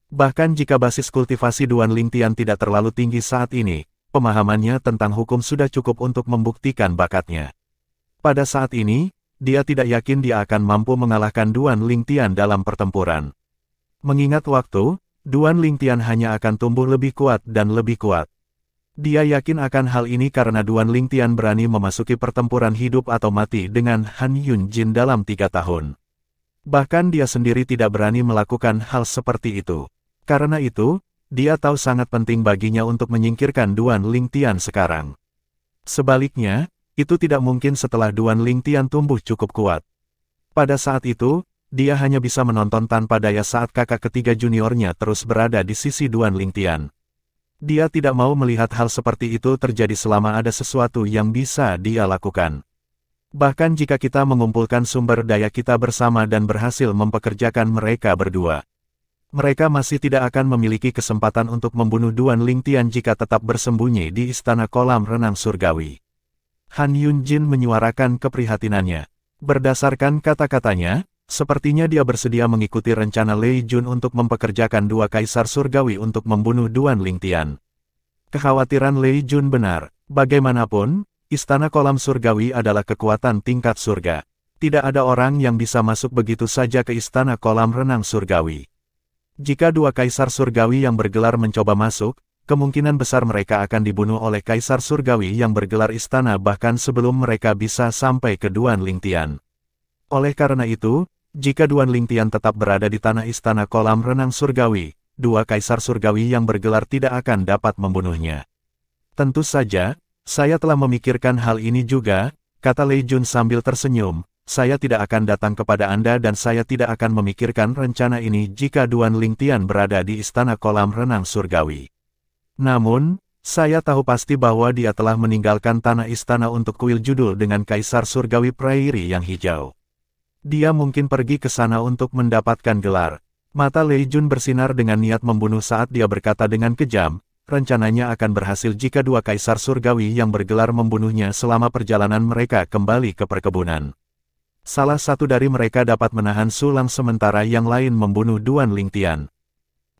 Bahkan jika basis kultivasi Duan Lingtian tidak terlalu tinggi saat ini, pemahamannya tentang hukum sudah cukup untuk membuktikan bakatnya. Pada saat ini, dia tidak yakin dia akan mampu mengalahkan Duan Lingtian dalam pertempuran. Mengingat waktu, Duan Lingtian hanya akan tumbuh lebih kuat dan lebih kuat. Dia yakin akan hal ini karena Duan Lingtian berani memasuki pertempuran hidup atau mati dengan Han Yunjin dalam 3 tahun. Bahkan dia sendiri tidak berani melakukan hal seperti itu. Karena itu, dia tahu sangat penting baginya untuk menyingkirkan Duan Lingtian sekarang. Sebaliknya, itu tidak mungkin setelah Duan Lingtian tumbuh cukup kuat. Pada saat itu, dia hanya bisa menonton tanpa daya saat kakak ketiga juniornya terus berada di sisi Duan Lingtian. Dia tidak mau melihat hal seperti itu terjadi selama ada sesuatu yang bisa dia lakukan. Bahkan jika kita mengumpulkan sumber daya kita bersama dan berhasil mempekerjakan mereka berdua, mereka masih tidak akan memiliki kesempatan untuk membunuh Duan Lingtian jika tetap bersembunyi di Istana Kolam Renang Surgawi. Han Yunjin menyuarakan keprihatinannya. Berdasarkan kata-katanya, sepertinya dia bersedia mengikuti rencana Lei Jun untuk mempekerjakan 2 kaisar surgawi untuk membunuh Duan Lingtian. Kekhawatiran Lei Jun benar. Bagaimanapun, Istana Kolam Surgawi adalah kekuatan tingkat surga. Tidak ada orang yang bisa masuk begitu saja ke Istana Kolam Renang Surgawi. Jika 2 kaisar surgawi yang bergelar mencoba masuk, kemungkinan besar mereka akan dibunuh oleh kaisar surgawi yang bergelar istana bahkan sebelum mereka bisa sampai ke Duan Lingtian. Oleh karena itu, jika Duan Lingtian tetap berada di tanah Istana Kolam Renang Surgawi, 2 kaisar surgawi yang bergelar tidak akan dapat membunuhnya. Tentu saja, saya telah memikirkan hal ini juga, kata Lei Jun sambil tersenyum. Saya tidak akan datang kepada Anda dan saya tidak akan memikirkan rencana ini jika Duan Lingtian berada di Istana Kolam Renang Surgawi. Namun, saya tahu pasti bahwa dia telah meninggalkan tanah istana untuk kuil judul dengan Kaisar Surgawi Prairie yang hijau. Dia mungkin pergi ke sana untuk mendapatkan gelar. Mata Lei Jun bersinar dengan niat membunuh saat dia berkata dengan kejam, rencananya akan berhasil jika 2 kaisar surgawi yang bergelar membunuhnya selama perjalanan mereka kembali ke perkebunan. Salah satu dari mereka dapat menahan Sulang sementara yang lain membunuh Duan Lingtian.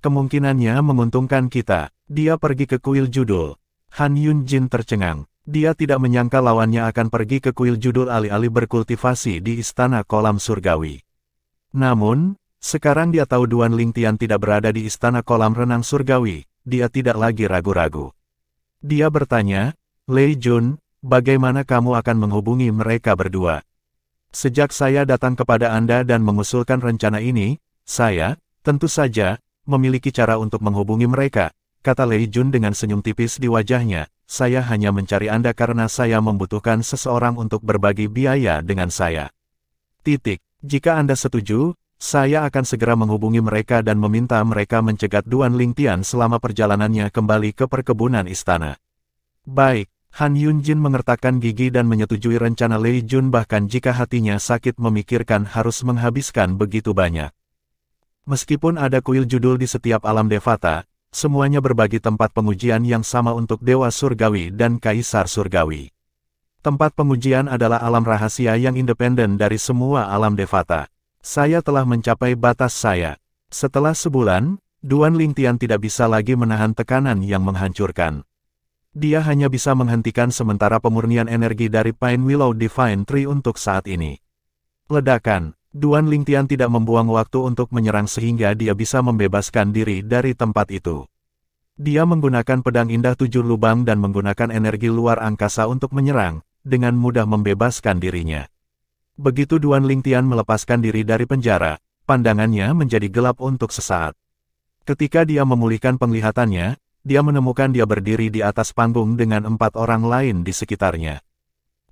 Kemungkinannya menguntungkan kita. Dia pergi ke kuil judul. Han Yunjin tercengang. Dia tidak menyangka lawannya akan pergi ke kuil judul alih-alih berkultivasi di Istana Kolam Surgawi. Namun, sekarang dia tahu Duan Lingtian tidak berada di Istana Kolam Renang Surgawi, dia tidak lagi ragu-ragu. Dia bertanya, Lei Jun, bagaimana kamu akan menghubungi mereka berdua? Sejak saya datang kepada Anda dan mengusulkan rencana ini, saya, tentu saja, memiliki cara untuk menghubungi mereka, kata Lei Jun dengan senyum tipis di wajahnya. Saya hanya mencari Anda karena saya membutuhkan seseorang untuk berbagi biaya dengan saya. Jika Anda setuju, saya akan segera menghubungi mereka dan meminta mereka mencegat Duan Lingtian selama perjalanannya kembali ke perkebunan istana. Baik, Han Yunjin mengertakkan gigi dan menyetujui rencana Lei Jun bahkan jika hatinya sakit memikirkan harus menghabiskan begitu banyak. Meskipun ada kuil judul di setiap alam Devata, semuanya berbagi tempat pengujian yang sama untuk Dewa Surgawi dan Kaisar Surgawi. Tempat pengujian adalah alam rahasia yang independen dari semua alam Devata. Saya telah mencapai batas saya. Setelah sebulan, Duan Lingtian tidak bisa lagi menahan tekanan yang menghancurkan. Dia hanya bisa menghentikan sementara pemurnian energi dari Pine Willow Divine Tree untuk saat ini. Ledakan. Duan Lingtian tidak membuang waktu untuk menyerang sehingga dia bisa membebaskan diri dari tempat itu. Dia menggunakan pedang indah 7 lubang dan menggunakan energi luar angkasa untuk menyerang, dengan mudah membebaskan dirinya. Begitu Duan Lingtian melepaskan diri dari penjara, pandangannya menjadi gelap untuk sesaat. Ketika dia memulihkan penglihatannya, dia menemukan dia berdiri di atas panggung dengan 4 orang lain di sekitarnya.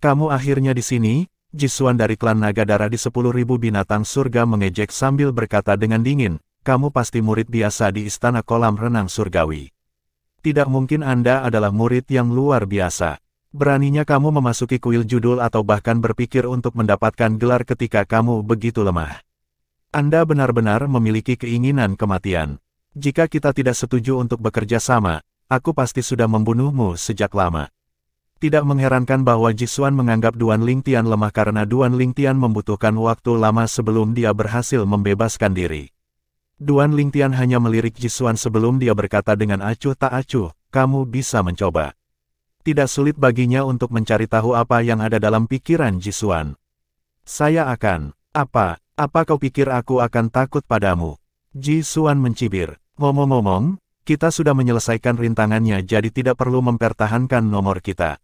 Kamu akhirnya di sini? Jisuan dari klan Naga Darah di 10.000 binatang surga mengejek sambil berkata dengan dingin, kamu pasti murid biasa di Istana Kolam Renang Surgawi. Tidak mungkin Anda adalah murid yang luar biasa. Beraninya kamu memasuki kuil judul atau bahkan berpikir untuk mendapatkan gelar ketika kamu begitu lemah. Anda benar-benar memiliki keinginan kematian. Jika kita tidak setuju untuk bekerja sama, aku pasti sudah membunuhmu sejak lama. Tidak mengherankan bahwa Jisuan menganggap Duan Lingtian lemah karena Duan Lingtian membutuhkan waktu lama sebelum dia berhasil membebaskan diri. Duan Lingtian hanya melirik Jisuan sebelum dia berkata dengan acuh tak acuh, kamu bisa mencoba. Tidak sulit baginya untuk mencari tahu apa yang ada dalam pikiran Jisuan. Saya akan, apa kau pikir aku akan takut padamu? Jisuan mencibir, ngomong-ngomong, kita sudah menyelesaikan rintangannya jadi tidak perlu mempertahankan nomor kita.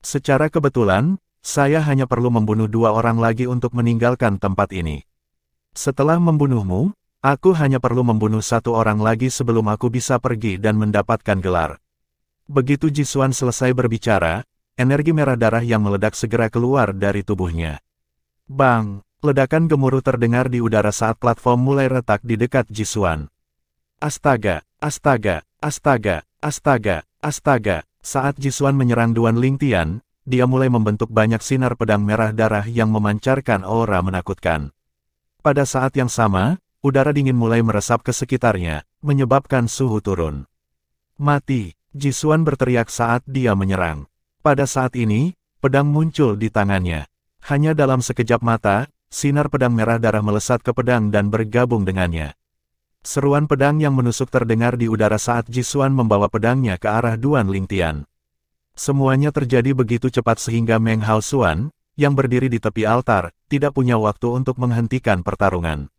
Secara kebetulan, saya hanya perlu membunuh 2 orang lagi untuk meninggalkan tempat ini. Setelah membunuhmu, aku hanya perlu membunuh 1 orang lagi sebelum aku bisa pergi dan mendapatkan gelar. Begitu Jisuan selesai berbicara, energi merah darah yang meledak segera keluar dari tubuhnya. Bang! Ledakan gemuruh terdengar di udara saat platform mulai retak di dekat Jisuan. Astaga! Astaga! Astaga! Astaga! Astaga! Saat Jisuan menyerang Duan Lingtian, dia mulai membentuk banyak sinar pedang merah darah yang memancarkan aura menakutkan. Pada saat yang sama, udara dingin mulai meresap ke sekitarnya, menyebabkan suhu turun. Mati! Jisuan berteriak saat dia menyerang. Pada saat ini, pedang muncul di tangannya. Hanya dalam sekejap mata, sinar pedang merah darah melesat ke pedang dan bergabung dengannya. Seruan pedang yang menusuk terdengar di udara saat Jisuan membawa pedangnya ke arah Duan Lingtian. Semuanya terjadi begitu cepat sehingga Meng Hao Xuan, yang berdiri di tepi altar, tidak punya waktu untuk menghentikan pertarungan.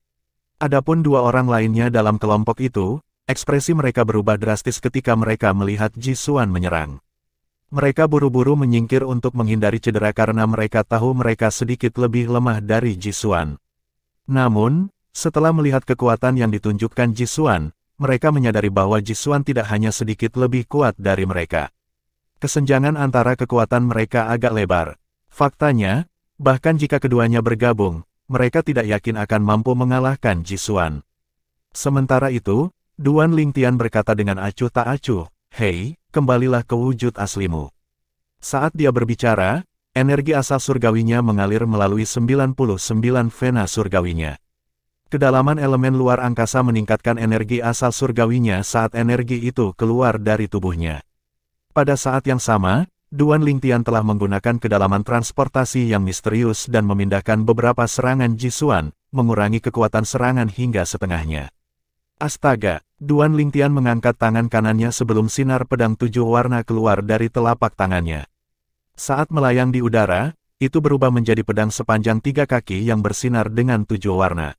Adapun 2 orang lainnya dalam kelompok itu, ekspresi mereka berubah drastis ketika mereka melihat Jisuan menyerang. Mereka buru-buru menyingkir untuk menghindari cedera karena mereka tahu mereka sedikit lebih lemah dari Jisuan. Namun, setelah melihat kekuatan yang ditunjukkan Jisuan, mereka menyadari bahwa Jisuan tidak hanya sedikit lebih kuat dari mereka. Kesenjangan antara kekuatan mereka agak lebar. Faktanya, bahkan jika keduanya bergabung, mereka tidak yakin akan mampu mengalahkan Jisuan. Sementara itu, Duan Lingtian berkata dengan acuh tak acuh, hei, kembalilah ke wujud aslimu. Saat dia berbicara, energi asal surgawinya mengalir melalui 99 vena surgawinya. Kedalaman elemen luar angkasa meningkatkan energi asal surgawinya saat energi itu keluar dari tubuhnya. Pada saat yang sama, Duan Lingtian telah menggunakan kedalaman transportasi yang misterius dan memindahkan beberapa serangan Jisuan, mengurangi kekuatan serangan hingga setengahnya. Astaga! Duan Lingtian mengangkat tangan kanannya sebelum sinar pedang 7 warna keluar dari telapak tangannya. Saat melayang di udara, itu berubah menjadi pedang sepanjang 3 kaki yang bersinar dengan 7 warna.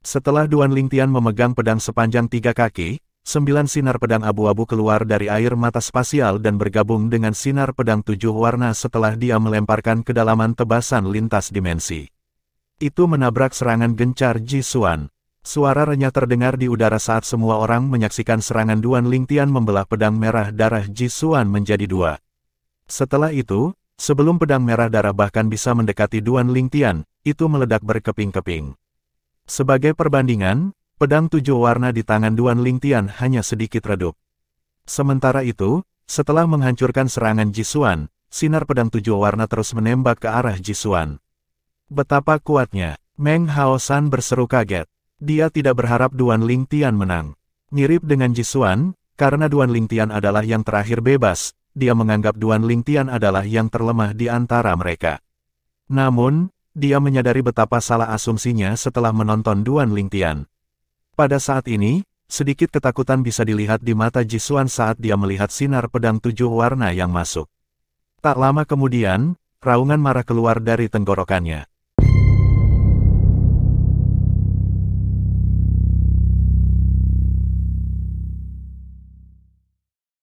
Setelah Duan Lingtian memegang pedang sepanjang 3 kaki, 9 sinar pedang abu-abu keluar dari air mata spasial dan bergabung dengan sinar pedang 7 warna setelah dia melemparkan kedalaman tebasan lintas dimensi. Itu menabrak serangan gencar Jisuan. Suara renyah terdengar di udara saat semua orang menyaksikan serangan Duan Lingtian membelah pedang merah darah Jisuan menjadi 2. Setelah itu, sebelum pedang merah darah bahkan bisa mendekati Duan Lingtian, itu meledak berkeping-keping. Sebagai perbandingan, pedang 7 warna di tangan Duan Lingtian hanya sedikit redup. Sementara itu, setelah menghancurkan serangan Jisuan, sinar pedang 7 warna terus menembak ke arah Jisuan. Betapa kuatnya! Meng Hao San berseru kaget. Dia tidak berharap Duan Lingtian menang. Mirip dengan Jisuan, karena Duan Lingtian adalah yang terakhir bebas, dia menganggap Duan Lingtian adalah yang terlemah di antara mereka. Namun, dia menyadari betapa salah asumsinya setelah menonton Duan Lingtian. Pada saat ini, sedikit ketakutan bisa dilihat di mata Jisuan saat dia melihat sinar pedang 7 warna yang masuk. Tak lama kemudian, raungan marah keluar dari tenggorokannya.